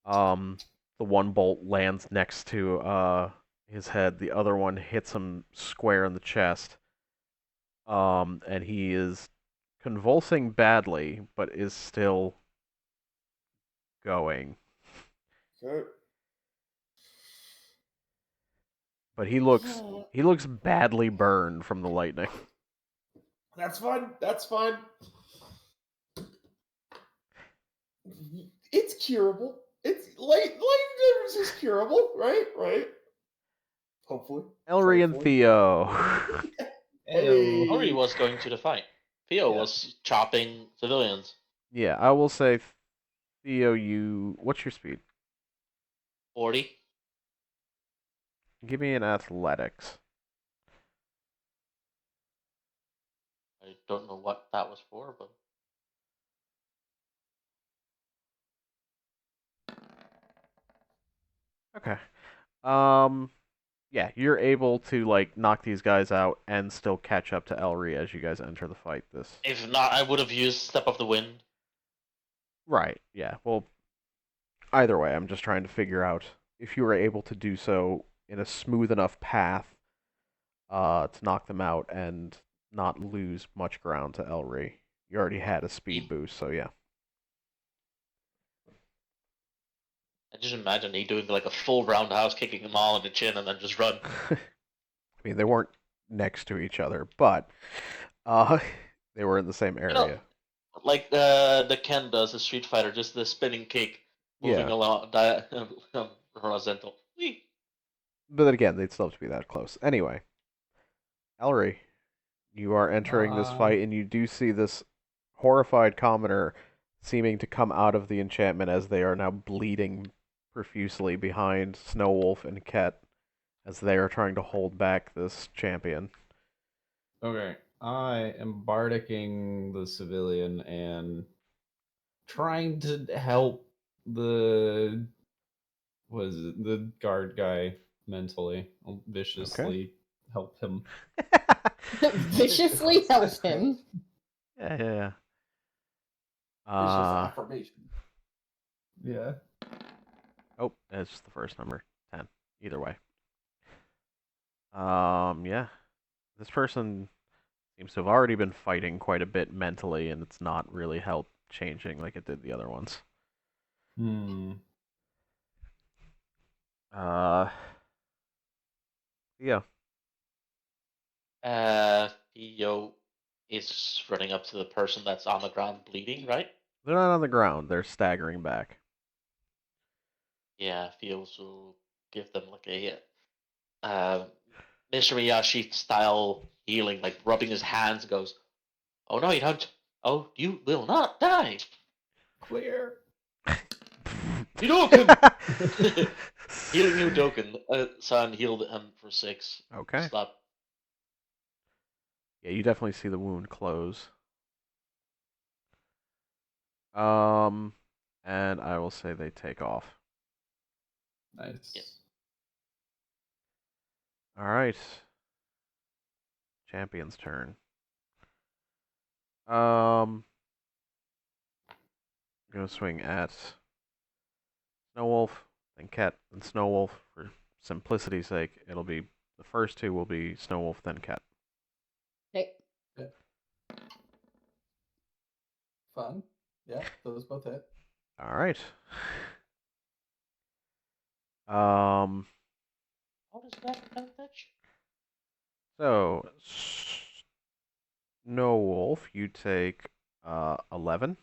The one bolt lands next to his head. The other one hits him square in the chest. And he is convulsing badly, but is still going. Okay. But he looks badly burned from the lightning. That's fine. That's fine. It's curable. It's lightning damage is curable, right? Right. Hopefully. Elry and Theo. Hey. Ori was going to the fight. Theo was chopping civilians. Yeah, I will say, Theo, what's your speed? 40. Give me an athletics. I don't know what that was for, but Okay. Yeah, you're able to like knock these guys out and still catch up to Elry as you guys enter the fight. if not, I would have used Step of the Wind. Right. Yeah. Well, either way, I'm just trying to figure out if you were able to do so in a smooth enough path to knock them out and not lose much ground to Elry. You already had a speed boost, so yeah. I just imagine he doing like a full roundhouse, kicking them all in the chin, and then just run. I mean, they weren't next to each other, but they were in the same area. You know, like the Ken does, the Street Fighter, just the spinning kick, moving along horizontal. Whee! But then again, they'd still have to be that close. Anyway, Elry, you are entering this fight, and you do see this horrified commoner seeming to come out of the enchantment as they are now bleeding profusely behind Snowwolf and Ket as they are trying to hold back this champion. Okay, I am bardicking the civilian and trying to help the the guard guy mentally. I'll viciously help him. Viciously help him. Yeah. Vicious affirmation. Yeah. Oh, it's just the first number. 10. Either way. Yeah. This person seems to have already been fighting quite a bit mentally, and it's not really helped changing like it did the other ones. Yeah. Theo is running up to the person that's on the ground bleeding, right? They're not on the ground. They're staggering back. Yeah, Fields will give them like a Mr. Miyashi style healing, like rubbing his hands. Goes, oh no, you don't. Oh, you will not die. Clear. Hidoken! Healing you, Doken. San healed him for 6. Okay. Stop. Yeah, you definitely see the wound close. And I will say they take off. Nice. Yep. All right. Champion's turn. I'm gonna swing at Snowwolf, then Ket, then Snowwolf. For simplicity's sake, it'll be the first two will be Snowwolf, then Ket. Okay. Fun. Yeah, those both hit. All right. What is that advantage? So Snowwolf, you take 11.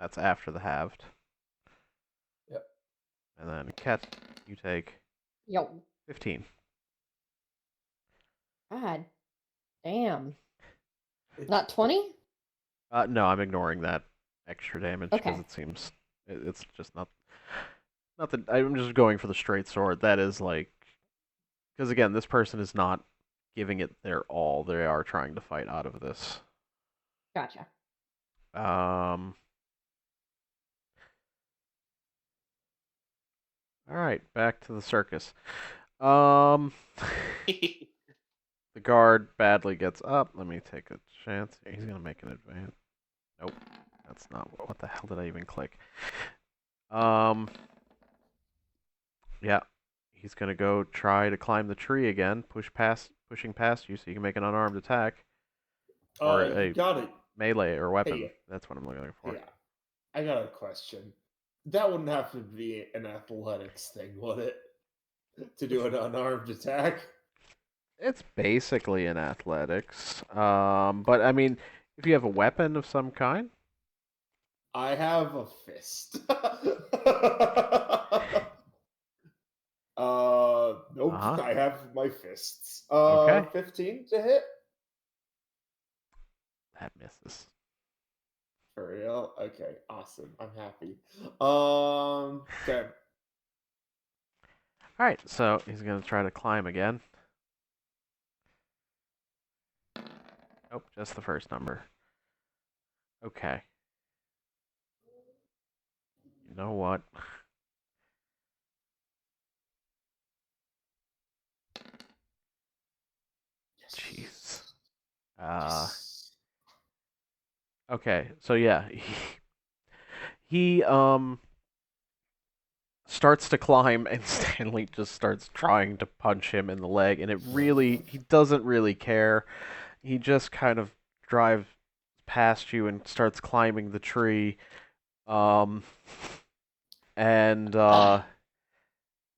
That's after the halved. Yep. And then Ket, you take Yo. 15. God. Damn. Not 20? No, I'm ignoring that extra damage because Okay. it seems it's just not that I'm just going for the straight sword. That is like because again, this person is not giving it their all. They are trying to fight out of this. Gotcha. All right, back to the circus. The guard badly gets up. Let me take a chance. He's gonna make an advance. Nope, that's not what the hell did I even click? Yeah, he's gonna go try to climb the tree again. Pushing past you, so you can make an unarmed attack or a Got it. melee or weapon. Hey. That's what I'm looking for. Yeah, I got a question. That wouldn't have to be an athletics thing, would it? To do an unarmed attack? It's basically in athletics. But I mean, if you have a weapon of some kind. I have a fist. Nope. Uh-huh. I have my fists. Okay. 15 to hit. That misses. For real? Okay, awesome. I'm happy. Okay. Alright, so he's gonna try to climb again. Nope, just the first number. Okay. You know what? Jeez. Yes. Okay, so yeah, he starts to climb, and Stanley just starts trying to punch him in the leg, and he doesn't really care. He just kind of drives past you and starts climbing the tree, and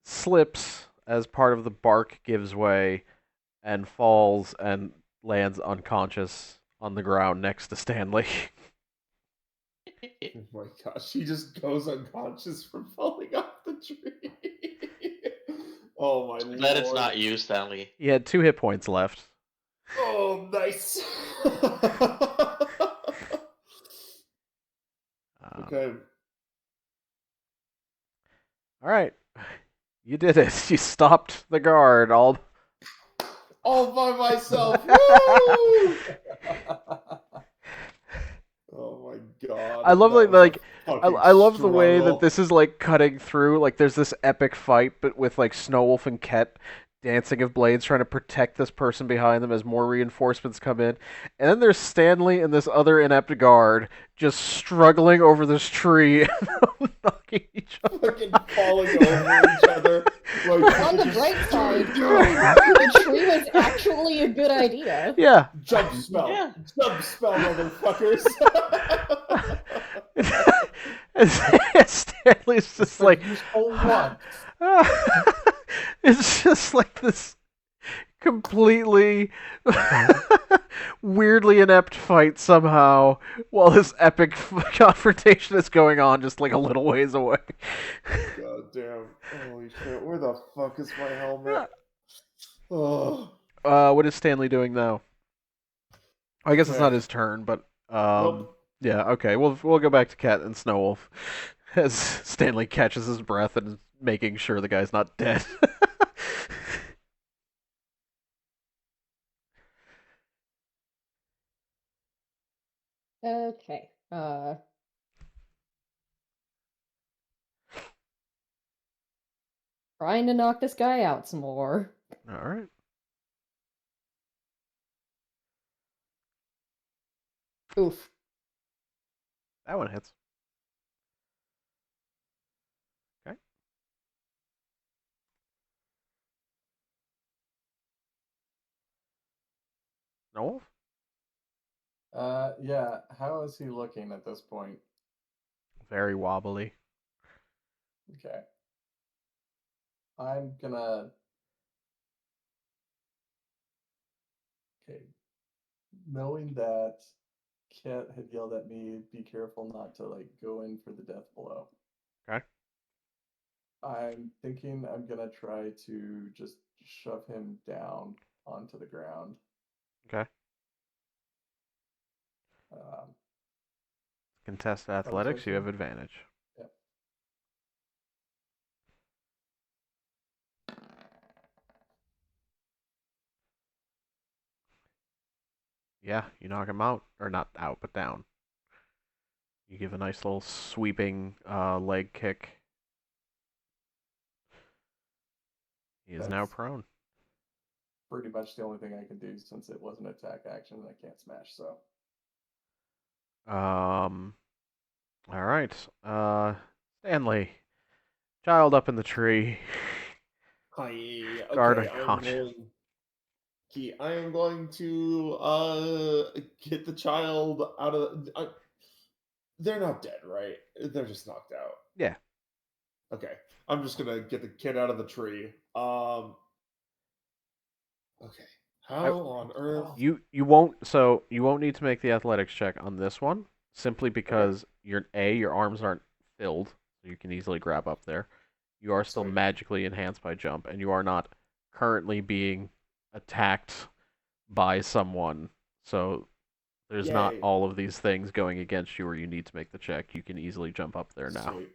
slips as part of the bark gives way, and falls and lands unconscious on the ground next to Stanley. Oh my gosh, he just goes unconscious from falling off the tree. Oh my lord. Glad it's not you, Stanley. He had 2 hit points left. Oh, nice. Okay. All right, you did it. You stopped the guard. All by myself. Woo! Oh my god. I love that like was a fucking I love the way that struggle. this is like cutting through. Like there's this epic fight, but with like Snowwolf and Ket dancing of blades trying to protect this person behind them as more reinforcements come in, and then there's Stanley and this other inept guard just struggling over this tree, knocking each other. Fucking falling over each other. Like, On the bright side, the tree was actually a good idea. Yeah. jump spell. Yeah. Jump spell, motherfuckers. And Stanley's just like, Use whole one. it's just like this completely weirdly inept fight somehow while this epic confrontation is going on just like a little ways away. God damn. Holy shit. Where the fuck is my helmet? Oh. What is Stanley doing now? I guess it's not Okay. his turn, but Nope. yeah, okay. We'll go back to Cat and Snowwolf as Stanley catches his breath and is making sure the guy's not dead. Okay. Trying to knock this guy out some more. All right. Oof. That one hits. Okay. Snowwolf? Yeah. How is he looking at this point? Very wobbly. Okay. I'm gonna. Okay. Knowing that Cat had yelled at me, be careful not to like go in for the death blow. Okay. I'm thinking I'm gonna try to just shove him down onto the ground. Okay. Um, Contest athletics, you have Athletics? advantage. Yep. Yeah, you knock him out. Or not out, but down. You give a nice little sweeping leg kick. He is now That's prone. pretty much the only thing I can do since it was an attack action and I can't smash. So All right. Stanley, child up in the tree. Hi. Guard Okay, unconscious. I am going to get the child out of they're not dead, right? They're just knocked out. Yeah. Okay. I'm just gonna get the kid out of the tree. Okay. I, How on earth? you won't need to make the athletics check on this one simply Okay. because your arms aren't filled, so you can easily grab up there. You are still Sweet. magically enhanced by jump, and you are not currently being attacked by someone. So there's not Yay. all of these things going against you where you need to make the check. You can easily jump up there now. Sweet.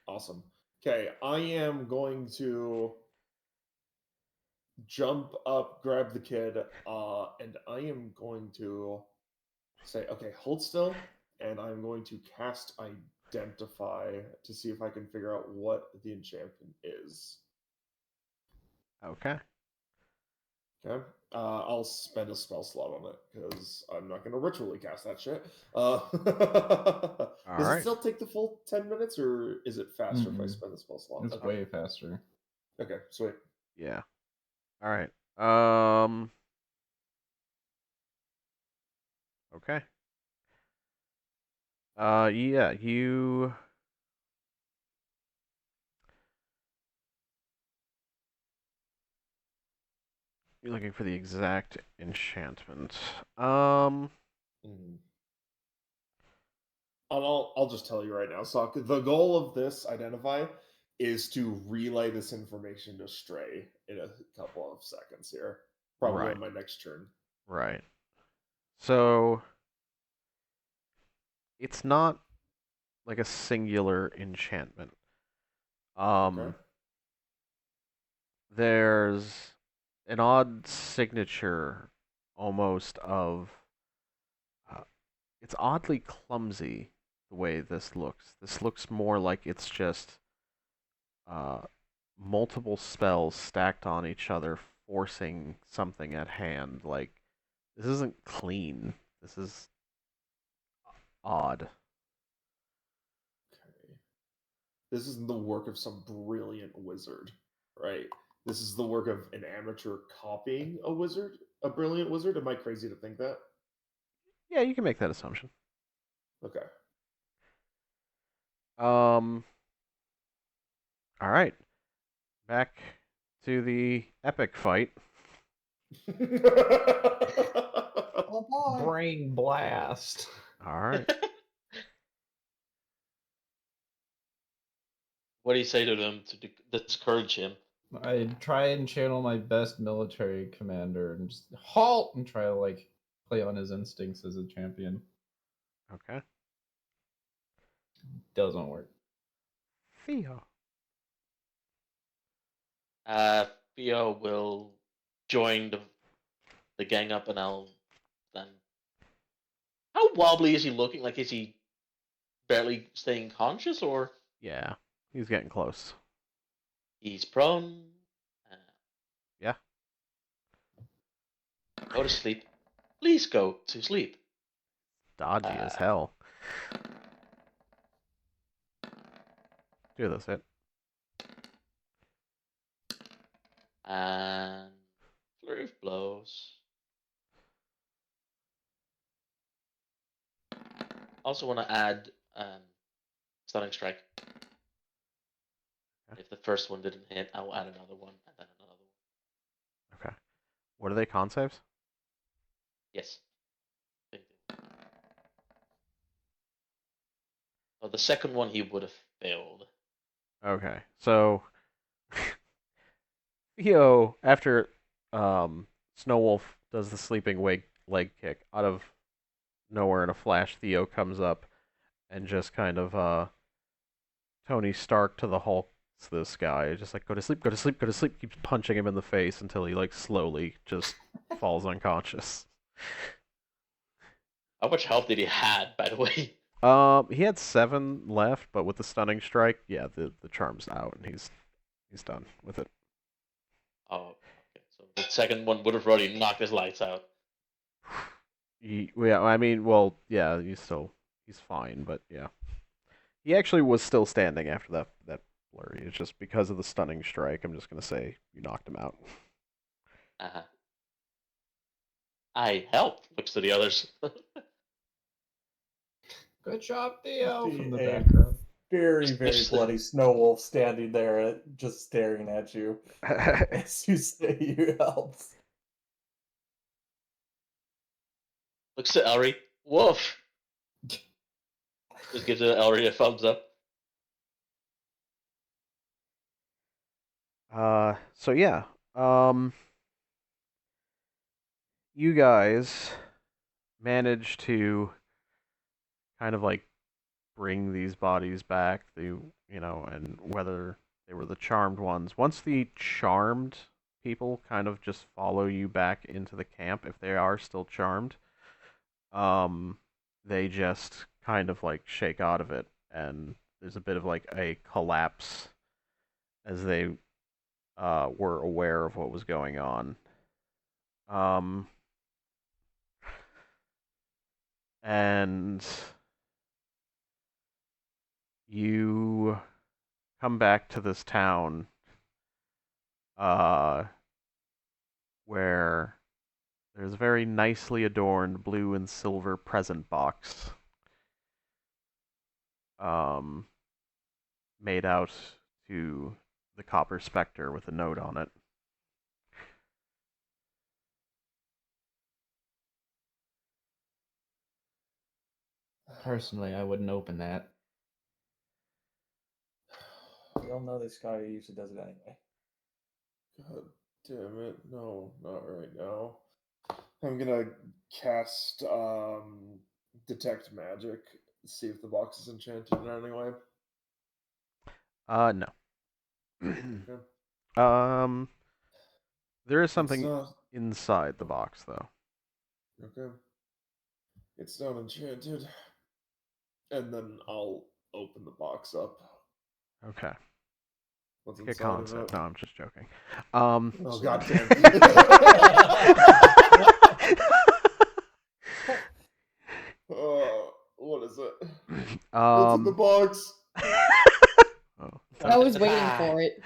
Awesome. Okay, I am going to jump up, grab the kid, and I am going to say, okay, hold still, and I'm going to cast Identify to see if I can figure out what the enchantment is. Okay. Okay. I'll spend a spell slot on it because I'm not going to ritually cast that shit. All Does it right. still take the full 10 minutes, or is it faster if I Mm-mm. spend the spell slot? It's Okay. way faster. Okay, sweet. Yeah. All right. Okay. Yeah, you're looking for the exact enchantment. Mm. I'll just tell you right now, Sock. The goal of this Identify is to relay this information to Stray in a couple of seconds here. Probably Right. on my next turn. Right. So it's not like a singular enchantment. Okay. There's an odd signature almost of it's oddly clumsy the way this looks. This looks more like it's just uh, multiple spells stacked on each other, forcing something at hand. Like, this isn't clean. This is odd. Okay. This isn't the work of some brilliant wizard, right? This is the work of an amateur copying a brilliant wizard. Am I crazy to think that? Yeah, you can make that assumption. Okay. Um. All right. Back to the epic fight. Oh boy. Brain blast. All right. What do you say to them to discourage him? I try and channel my best military commander and just halt and try to like play on his instincts as a champion. Okay. Doesn't work. Theo. Theo will join the gang up, and I'll then. How wobbly is he looking? Like, is he barely staying conscious, or Yeah, he's getting close. he's prone? Yeah. Go to sleep. Please go to sleep. Dodgy as hell. Do this hit. And flurry of blows. Also want to add stunning strike. Okay. If the first one didn't hit, I'll add another one and then another one. Okay. What are they, con saves? Yes. Oh, the second one he would have failed. Okay. So Theo, after Snowwolf does the sleeping leg kick, out of nowhere in a flash, Theo comes up and just kind of Tony Stark to the Hulk this guy. Just like, go to sleep, go to sleep, go to sleep. Keeps punching him in the face until he like slowly just falls unconscious. How much health did he had, by the way? He had 7 left, but with the stunning strike, yeah, the charm's out and he's done with it. Oh, okay. So the second one would have already knocked his lights out. Yeah, I mean, well, yeah, he's fine, but yeah, he actually was still standing after that flurry. It's just because of the stunning strike. I'm just gonna say you knocked him out. Uh-huh. I helped. Looks to the others. Good job, Theo, See from the a background. very, Just- very just- bloody snow wolf standing there, just staring at you as you say you helped. Looks to Elry. Woof. Just gives Elry a thumbs up. So yeah, you guys managed to kind of like bring these bodies back. And whether they were the charmed ones. Once the charmed people kind of just follow you back into the camp, if they are still charmed, they just kind of like shake out of it, and there's a bit of like a collapse as they were aware of what was going on. And you come back to this town where there's a very nicely adorned blue and silver present box made out to the Copper Specter with a note on it. Personally, I wouldn't open that. We all know this guy usually does it anyway. God damn it. No, not right now. I'm gonna cast Detect Magic, see if the box is enchanted in any way. No. Okay. There is It's something not inside the box, though. okay. It's not enchanted. And then I'll open the box up. Okay. What's Get inside of concept. it? No, I'm just joking. Oh god damn. What is it? What's in the box? Oh. I was waiting for it.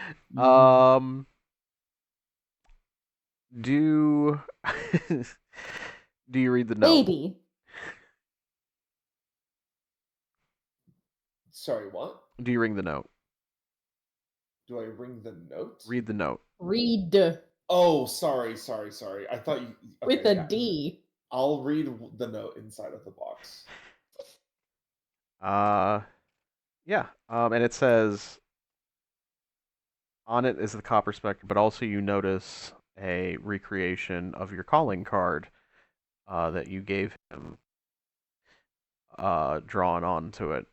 Do do you read the note? Baby. Sorry, what? Do you ring the note? Do I ring the note? Read the note. Read. Oh, sorry. I thought you. Okay, With a yeah. D. I'll read the note inside of the box. Yeah. And it says on it is the Copper Specter, but also you notice a recreation of your calling card that you gave him drawn onto it.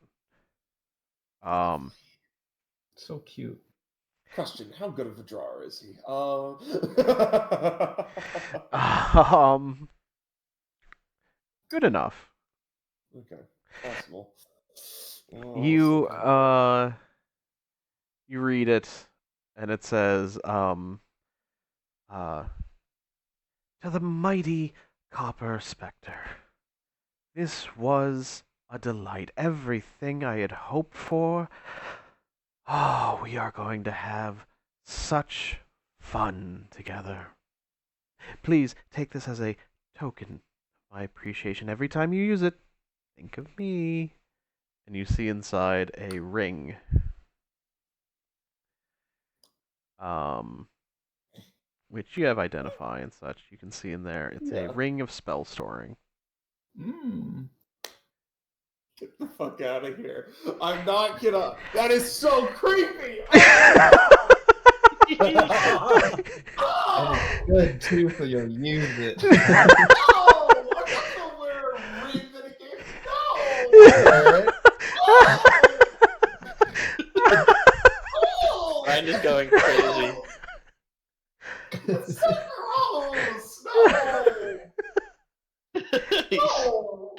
So cute. Question: how good of a drawer is he? Good enough. Okay, possible. You you read it, and it says to the mighty Copper Specter. This was a delight. Everything I had hoped for. Oh, we are going to have such fun together. Please take this as a token of my appreciation. Every time you use it, think of me. And you see inside a ring. Which you have identify and such. You can see in there. It's a ring of spell storing. Get the fuck out of here. I'm not gonna. That is so creepy. And it's good too, so you'll use it. No! I'm not gonna wear a ring that it gave. No! Oh! Ryan is going crazy. It's so gross! No! No!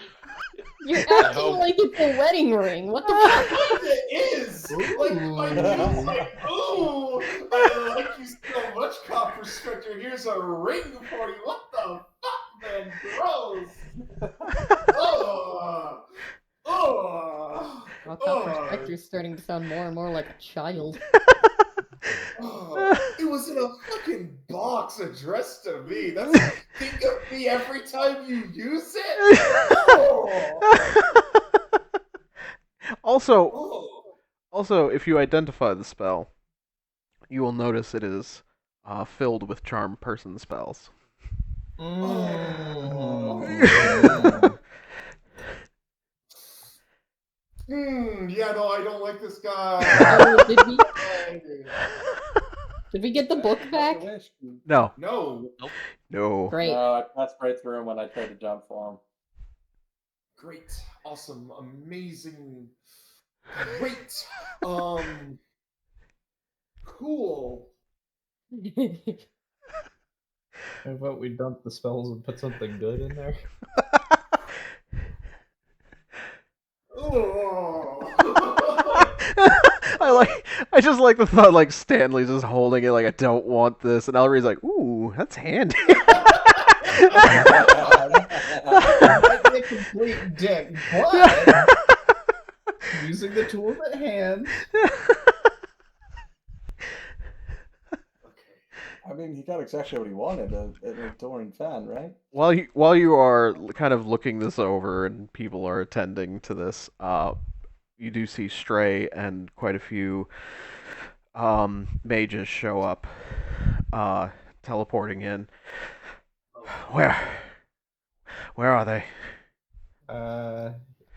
You're I acting hope- like it's a wedding ring. What the Yes, fuck? it is! Like, my dude's like, ooh! I like you so much, Copper Specter. Here's a ring for you. What the fuck, man? Gross! Oh! Oh! Well, Copper Specter's starting to sound more and more like a child. Oh, it was in a fucking box addressed to me. That's think of me every time you use it. Oh, Also, oh. if you identify the spell, you will notice it is filled with charm person spells. Yeah, no, I don't like this guy. Oh, did we get the book back? No. No. No. Great. No, I passed right through him when I tried to jump for him. Great. Awesome. Amazing. Great. Cool. How about we dump the spells and put something good in there? I just like the thought like Stanley's just holding it like I don't want this, and Elry's like, ooh, that's handy. I'd be a complete dick, but using the tools at hand. I mean, he got exactly what he wanted, an adoring fan, right? While you are kind of looking this over and people are attending to this, you do see Stray and quite a few mages show up, teleporting in. Where are they? I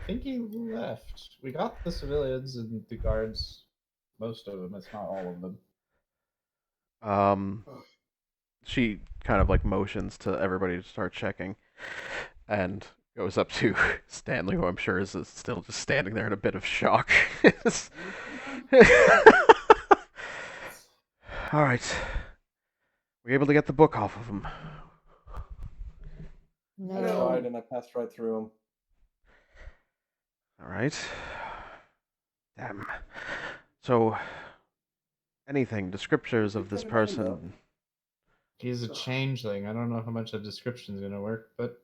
think he left. We got the civilians and the guards. Most of them. It's not all of them. She kind of like motions to everybody to start checking, and goes up to Stanley, who I'm sure is still just standing there in a bit of shock. All right, were you able to get the book off of him? I tried and I passed right through him. All right. Damn. So, anything, descriptors of this person? He's a changeling. I don't know how much a description's gonna work, but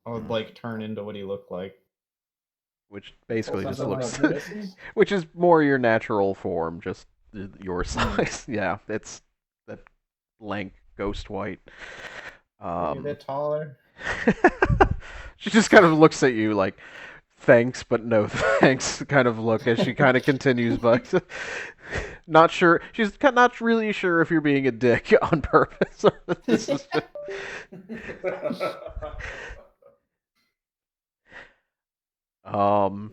I would like turn into what he looked like. Which basically just Something looks, like this? which is more your natural form, just your size. Yeah, it's that lank ghost white. Maybe a bit taller. She just kind of looks at you like, thanks, but no thanks, kind of look as she kind of continues, but Not sure. She's not really sure if you're being a dick on purpose or if this is just. Um.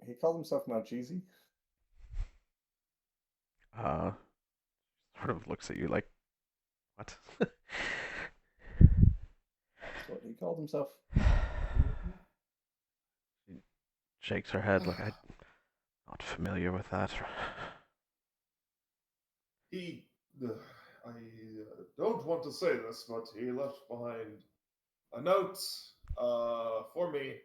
he called himself not cheesy. Uh. Sort of looks at you like, what? That's what he called himself. She shakes her head like, I'm not familiar with that. He, I don't want to say this, but he left behind a note for me,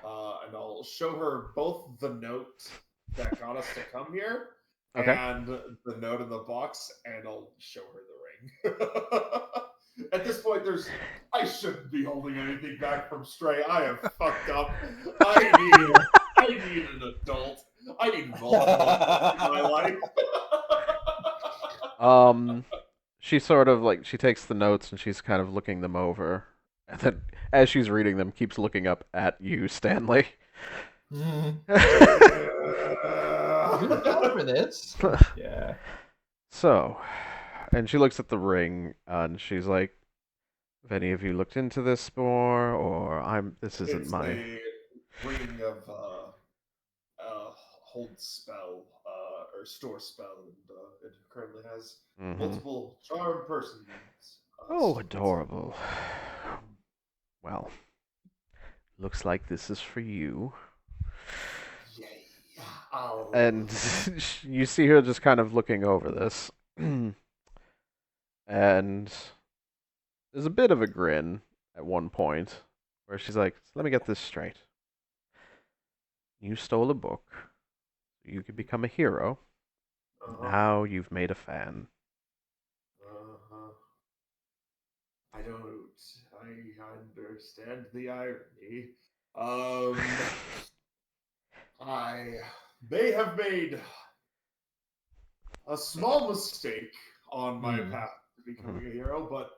and I'll show her both the note that got us to come here Okay. and the note in the box, and I'll show her the ring. At this point, I shouldn't be holding anything back from Stray. I have fucked up. I need an adult. I need multiple adults in my life. She sort of like, she takes the notes and she's kind of looking them over. And then, as she's reading them, keeps looking up at you, Stanley. You're down for this. Yeah. So, and she looks at the ring and she's like, have any of you looked into this more, or this isn't It's my. a ring of hold spell or store spell, and it currently has multiple charm persons. Oh, adorable. Well, looks like this is for you. Yay. And you see her just kind of looking over this. And there's a bit of a grin at one point where she's like, let me get this straight. You stole a book so you could become a hero. Now you've made a fan. I understand the irony. I may have made a small mistake on my path to becoming a hero, but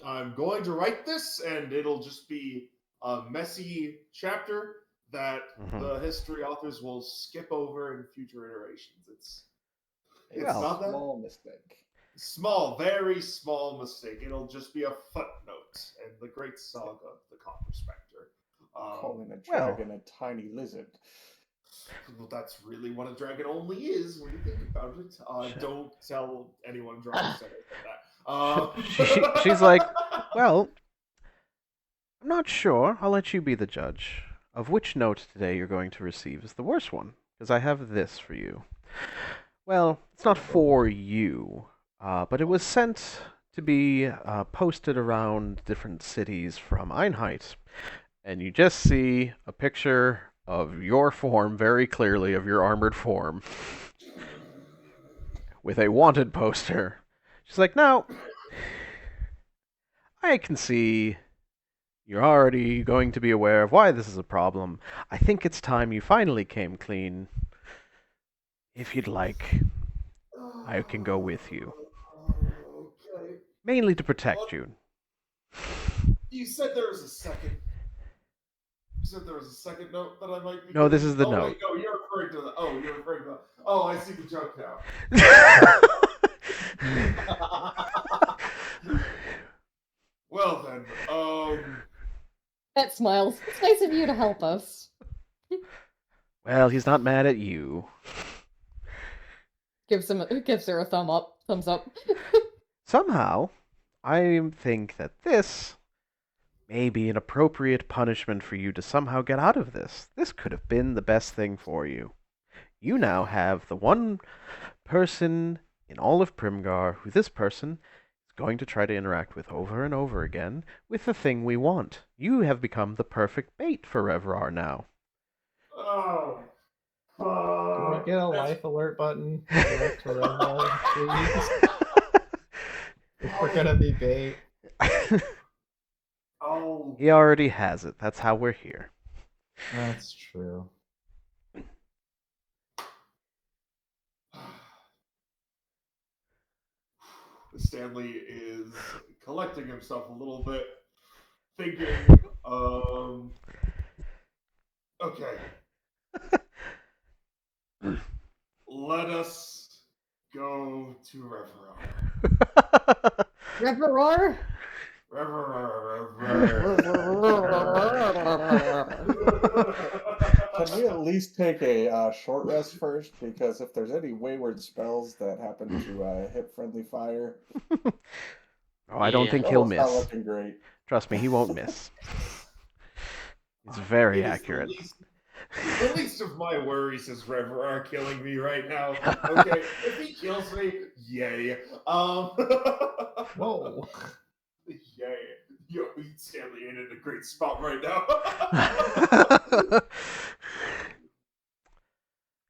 I'm going to write this, and it'll just be a messy chapter that the history authors will skip over in future iterations. It's Well, not that Small mistake. small, very small mistake. It'll just be a footnote in the great saga of the Copper Specter. Calling a dragon a tiny lizard. Well, that's really what a dragon only is when you think about it. Don't tell anyone Dragon said that. She's like, well, I'm not sure. I'll let you be the judge of which note today you're going to receive is the worst one, because I have this for you. Well, it's not for you, but it was sent to be posted around different cities from Einheit. And you just see a picture of your form very clearly, of your armored form, with a wanted poster. She's like, now, I can see you're already going to be aware of why this is a problem. I think it's time you finally came clean. If you'd like, I can go with you. Okay. Mainly to protect you. You said there was a second. You said there was a second note that I might be. No, this is the note. Wait, no, you're referring to the. Oh, you're referring to the. Oh, I see the joke now. Well then, Pet smiles. It's nice of you to help us. Well, he's not mad at you. Gives her a thumbs up. Somehow, I think that this may be an appropriate punishment for you to somehow get out of this. This could have been the best thing for you. You now have the one person in all of Primgar who this person is going to try to interact with over and over again with the thing we want. You have become the perfect bait for Revrar now. oh, Can we get a life alert button direct to Redmond, please? If we're gonna be bait. oh, He already has it. That's how we're here. That's true. Stanley is collecting himself a little bit, thinking, okay. Let us go to Reverie. Reverie? Can we at least take a short rest first? Because if there's any wayward spells that happen to hit friendly fire, Oh, I don't Yeah. think he'll it's not miss. looking great. Trust me, he won't miss. He's very It is accurate. the least of my worries is Reverie killing me right now. Okay, if he kills me, yay. Whoa. Yay. Yo, Stanley ain't in a great spot right now.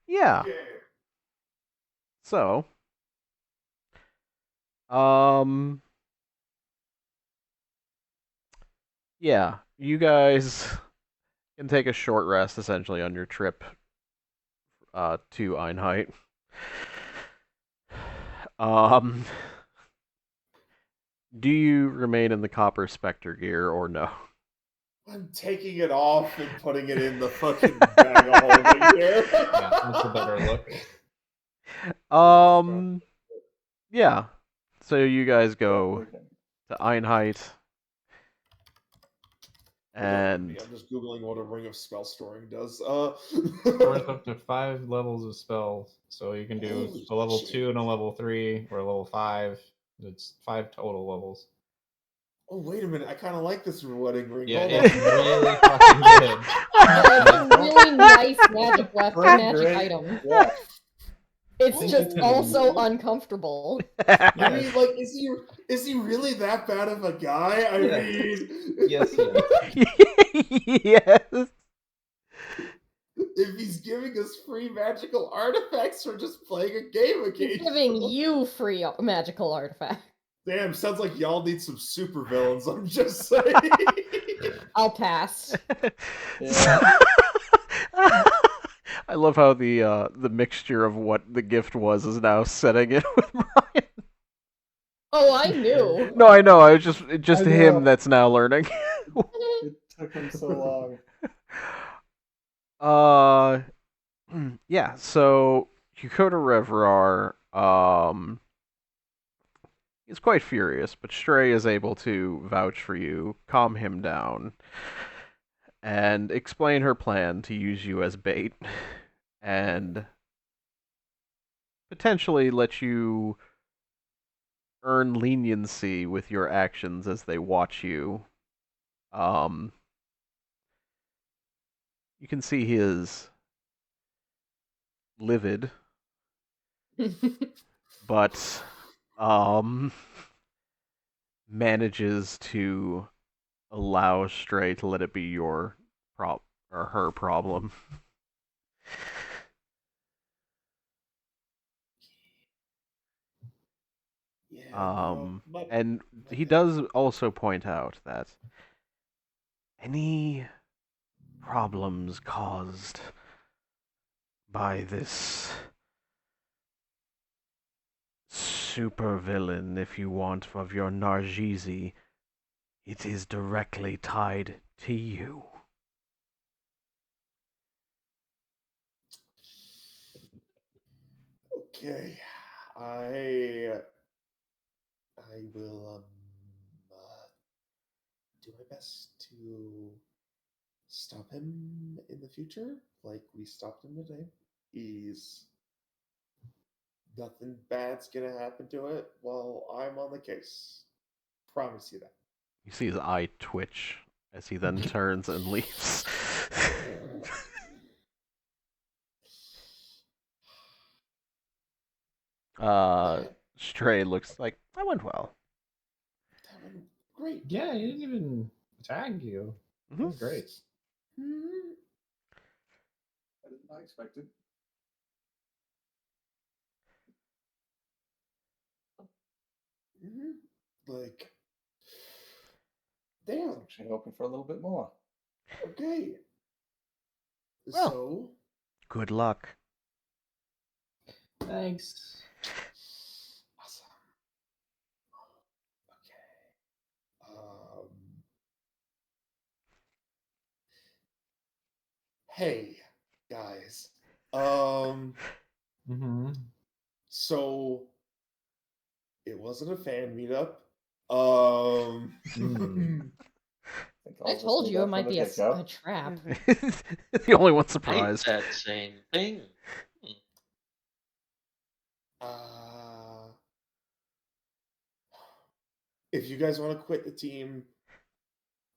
Yeah. Okay. So, yeah, you guys can take a short rest essentially on your trip to Einheit. Um, do you remain in the Copper Specter gear or no? I'm taking it off and putting it in the fucking bag of holding here. Yeah, that's a better look. Yeah. So you guys go We can- to Einheit, Don't mind and me, I'm just googling what a ring of spell storing does. Stores up to 5 levels of spells, so you can do Holy a level shit. 2 and a level 3, or a level 5. It's 5 total levels. Oh wait a minute! I kind of like this wedding ring. Yeah, Hold it's on. really fucking good. Yeah, it's a really nice magic magic Great. item. Yeah. It's think just you can- also uncomfortable. I mean, like, is he really that bad of a guy? I Yeah. mean, Yes. yes. if he's giving us free magical artifacts for just playing a game He's occasionally. giving you free magical artifact. Damn, sounds like y'all need some super villains. I'm just saying. I'll pass. Yeah. I love how the mixture of what the gift was is now setting in with Brian. Oh, I knew. No, I know. I was just I him know. that's now learning. It took him so long. Yeah. So you go to Revrar. He's quite furious, but Stray is able to vouch for you, calm him down, and explain her plan to use you as bait, and potentially let you earn leniency with your actions as they watch you. You can see he is livid, but manages to allow Stray to let it be your or her problem. Yeah, And he does also point out that any problems caused by this supervillain, if you want, of your Nargizi, it is directly tied to you. Okay, I will do my best to stop him in the future, like we stopped him today. He's nothing bad's gonna happen to it while I'm on the case. Promise you that. You see his eye twitch as he then turns and leaves. Stray looks like that went well. That went great. Yeah, he didn't even tag you. That was great. Mhm. I did not expect it. Like, I was damn. actually hoping for a little bit more. Okay. Well. So, Good luck. Thanks. awesome. Okay. Hey, guys. Mm-hmm. So it wasn't a fan meetup. I told you it might be a trap. The only one I surprised. said same thing. If you guys want to quit the team,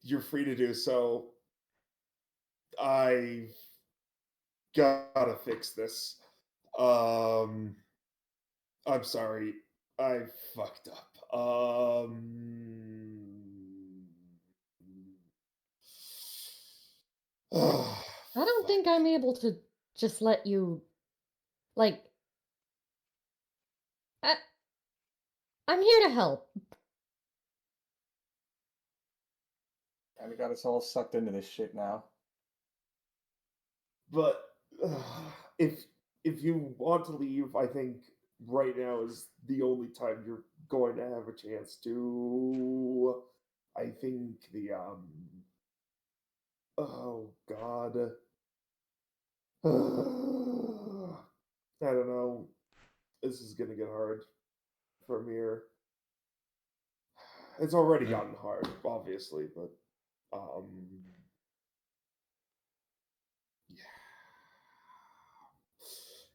you're free to do so. I've gotta fix this. I'm sorry. I fucked up. I don't think I'm able to just let you, like, I'm here to help. And we got us all sucked into this shit now. But if you want to leave, I think right now is the only time you're going to have a chance to. I think the oh god. I don't know. This is gonna get hard from here. It's already gotten hard, obviously, but yeah.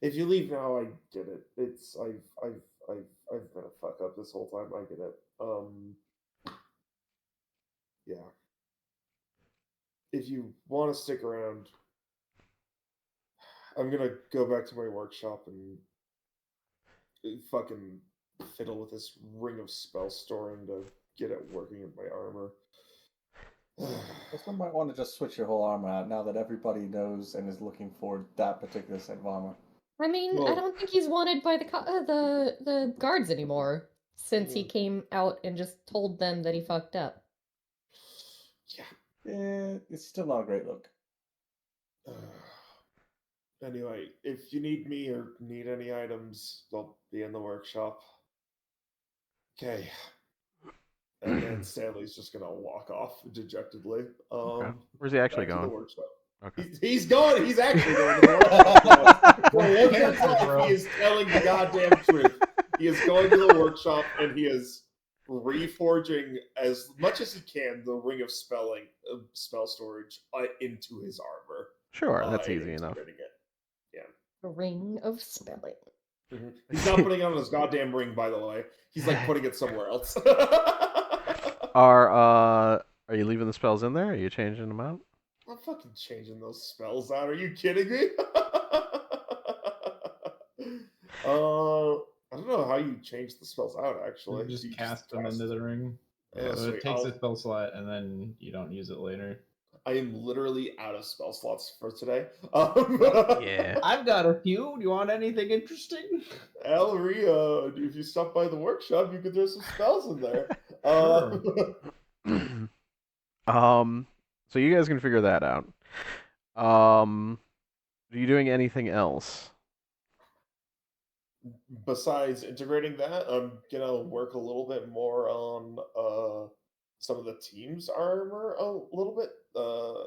If you leave now, I get it. It's I've been a fuck up this whole time. I get it. Yeah. If you want to stick around, I'm gonna go back to my workshop and fucking fiddle with this ring of spell storing to get it working in my armor. Someone might want to just switch your whole armor out now that everybody knows and is looking for that particular set of armor. I mean, I don't think he's wanted by the guards anymore since he came out and just told them that he fucked up. Yeah, it's still not a great look. Anyway, if you need me or need any items, they'll be in the workshop. Okay. And then Stanley's just gonna walk off dejectedly. Okay. Where's he actually back to going? the workshop. Okay. He's going. He's actually going to the workshop. For once in his life, he is telling the goddamn truth. He is going to the workshop and he is reforging as much as he can the ring of spell storage into his armor. Sure, that's and easy enough. integrating it. Yeah. The ring of spelling. Mm-hmm. He's not putting it on his goddamn ring, by the way. He's like putting it somewhere else. Are you leaving the spells in there? Are you changing them out? I'm fucking changing those spells out. Are you kidding me? I don't know how you change the spells out. Actually, You just cast them into the ring. Yeah, So it takes a spell slot, and then you don't use it later. I am literally out of spell slots for today. Yeah. I've got a few. Do you want anything interesting? Ellery, if you stop by the workshop, you could throw some spells in there. Sure. So you guys can figure that out. Are you doing anything else? Besides integrating that, I'm gonna work a little bit more on some of the team's armor a little bit.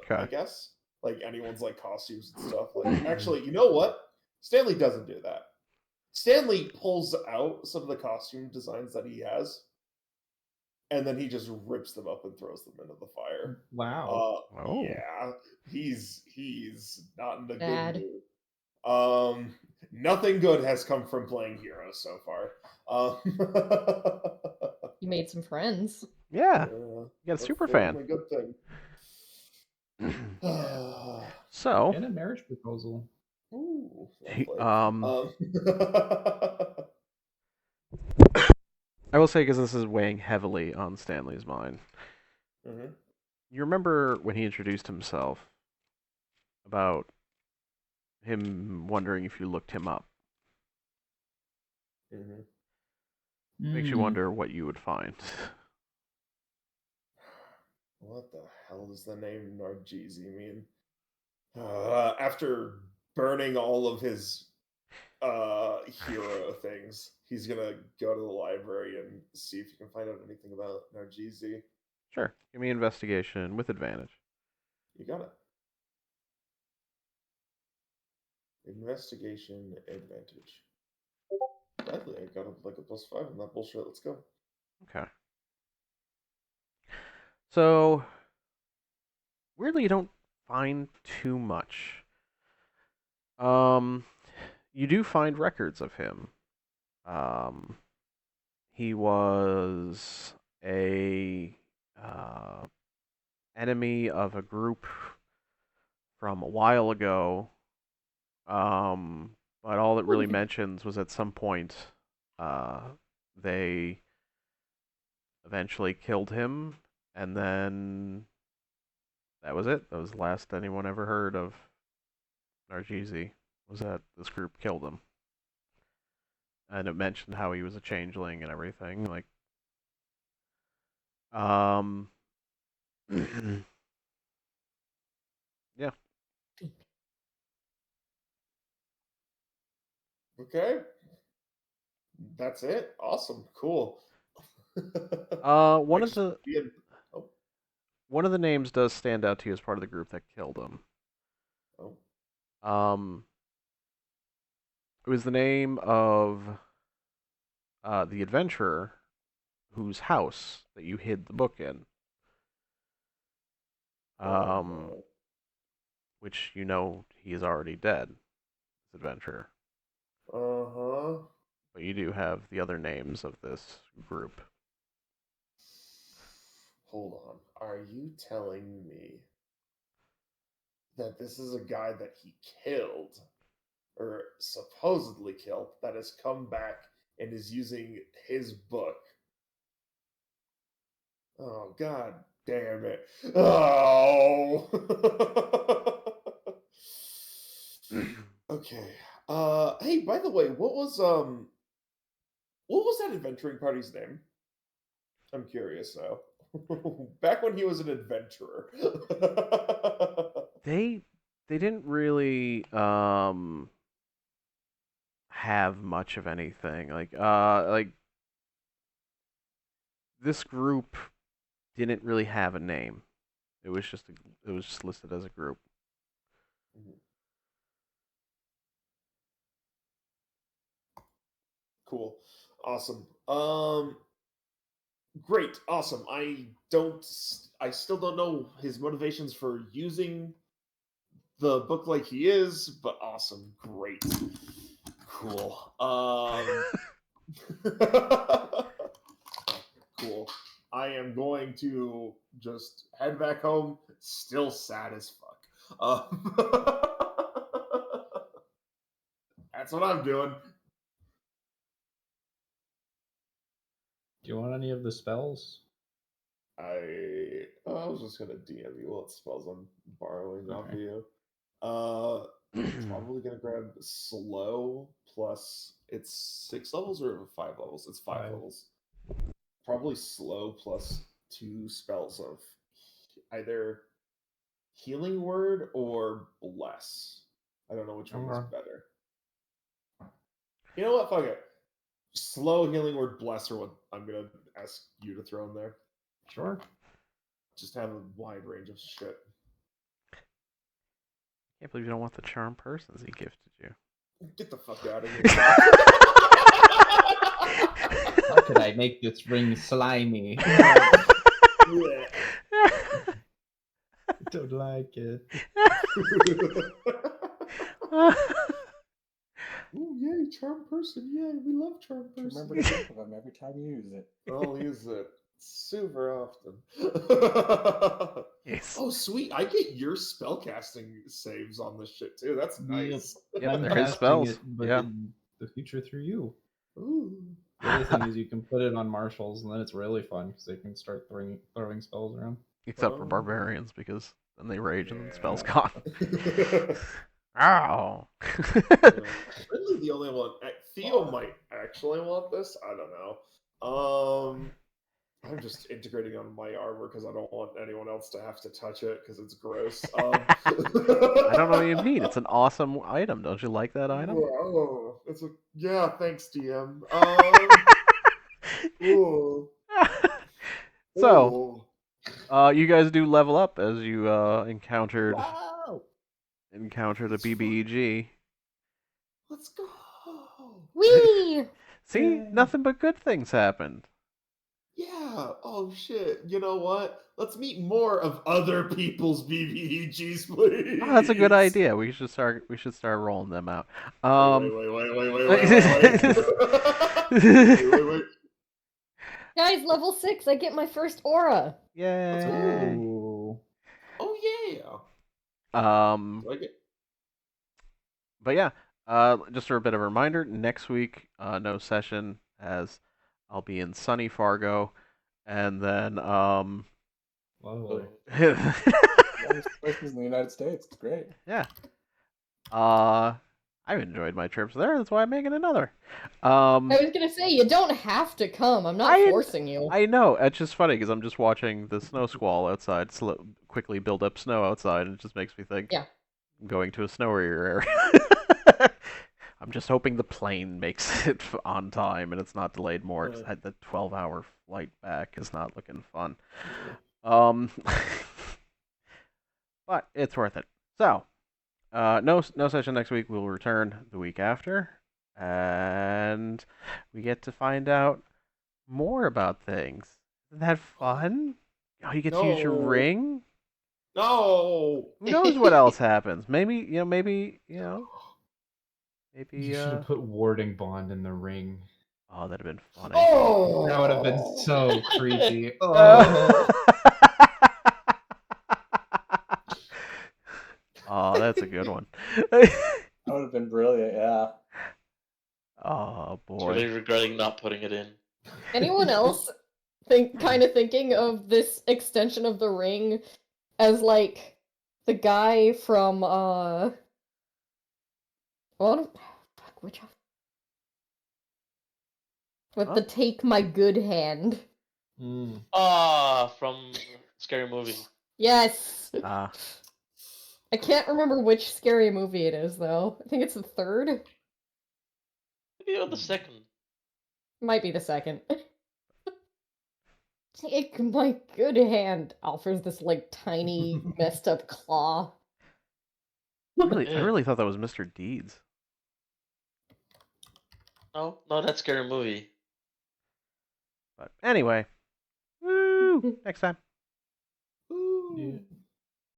I guess like anyone's like costumes and stuff. Like actually, you know what? Stanley doesn't do that. Stanley pulls out some of the costume designs that he has, and then he just rips them up and throws them into the fire. Wow. Yeah, he's not in a Bad. good mood. Nothing good has come from playing Heroes so far. You made some friends. Yeah, you got a super fan. A good thing. So, And a marriage proposal. Ooh, I will say, because this is weighing heavily on Stanley's mind. Mm-hmm. You remember when he introduced himself about him wondering if you looked him up? Mm-hmm. Makes you wonder what you would find. What the hell does the name Nargizi mean? After burning all of his hero things, he's gonna go to the library and see if he can find out anything about Nargizi. Sure. Give me investigation with advantage. You got it. Investigation advantage. Gladly, I got like a +5 on that bullshit. Let's go. Okay. So, weirdly, you don't find too much. You do find records of him. He was a enemy of a group from a while ago. But all it really mentions was at some point, they eventually killed him, and then that was it. That was the last anyone ever heard of Nargizi, was that this group killed him. And it mentioned how he was a changeling and everything. Like, yeah. Okay. That's it. Awesome. Cool. One of the Oh, one of the names does stand out to you as part of the group that killed him. oh. It was the name of the adventurer whose house that you hid the book in. Which you know he is already dead, this adventurer. Uh-huh. But you do have the other names of this group. Hold on. Are you telling me that this is a guy that he killed, or supposedly killed, that has come back and is using his book? Oh, god damn it. Oh! Okay. Hey, by the way, what was that adventuring party's name? I'm curious now. Back when he was an adventurer. They didn't really have much of anything. Like this group didn't really have a name. It was just listed as a group. Cool. Awesome. Great. Awesome. I still don't know his motivations for using the book like he is, but awesome. Great. Cool. Cool. I am going to just head back home, still sad as fuck. That's what I'm doing. Do you want any of the spells? I was just gonna DM you what spells I'm borrowing off of Okay. you. Probably gonna grab slow plus it's 6 levels or 5 levels? It's 5 5. levels. Probably slow plus 2 spells of either healing word or bless. I don't know which one was better. You know what? Fuck it. Slow healing word bless or what I'm gonna ask you to throw in there. Sure. Just have a wide range of shit. Can't believe you don't want the charm persons he gifted you. Get the fuck out of here. How could I make this ring slimy? Don't like it. Oh yay, charm person! Yay, we love charm person. Remember to think of them every time you use it. I'll use it super often. Yes. Oh sweet, I get your spellcasting saves on this shit too. That's nice. Yeah, I'm they're his casting spells. it, but Yeah. in the future through you. Ooh. The other thing is you can put it on marshals, and then it's really fun because they can start throwing spells around. Except for barbarians, because then they rage and the spell's Yeah. gone. Ow! Really, the only one. Theo might actually want this. I don't know. I'm just integrating on my armor because I don't want anyone else to have to touch it because it's gross. I don't know what you mean. It's an awesome item. Don't you like that item? Oh, yeah. Thanks, DM. Ooh. So, you guys do level up as you encountered a BBEG. Let's go. Whee! See, Yay. nothing but good things happened. Yeah. Oh shit. You know what? Let's meet more of other people's BBEGs, please. Oh, that's a good idea. We should start rolling them out. Wait. Wait. Guys, level 6, I get my first aura. Let's go. Yay. Ooh. Oh yeah. Like it. But yeah, just for a bit of a reminder, next week, no session, as I'll be in sunny Fargo, and then Lovely. Youngest places in the United States. It's great. yeah, I've enjoyed my trips there. That's why I'm making another. I was gonna say, you don't have to come. I'm not I- forcing you. I know it's just funny because I'm just watching the snow squall outside quickly build up snow outside, and it just makes me think. Yeah. I'm going to a snowier area. I'm just hoping the plane makes it on time and it's not delayed more because the 12-hour flight back is not looking fun. But it's worth it. So, no session next week. We'll return the week after, and we get to find out more about things. Isn't that fun? Oh, you get to use your No. ring. No. Who knows what else happens? Maybe You should have put warding bond in the ring. Oh, that'd have been funny. Oh! That would have been so creepy. Oh. Oh, that's a good one. That would have been brilliant. Yeah. Oh Really boy. regretting not putting it in. Anyone else thinking of this extension of the ring as like the guy from which with the take my good hand. Mm. From Scary Movie. Yes. Ah. I can't remember which scary movie it is though. I think it's the third. Maybe on the second. Might be the second. Take my good hand offers this like tiny messed up claw. I really thought that was Mr. Deeds. No, that's Scary Movie. But anyway. Woo! Next time. Ooh. Yeah.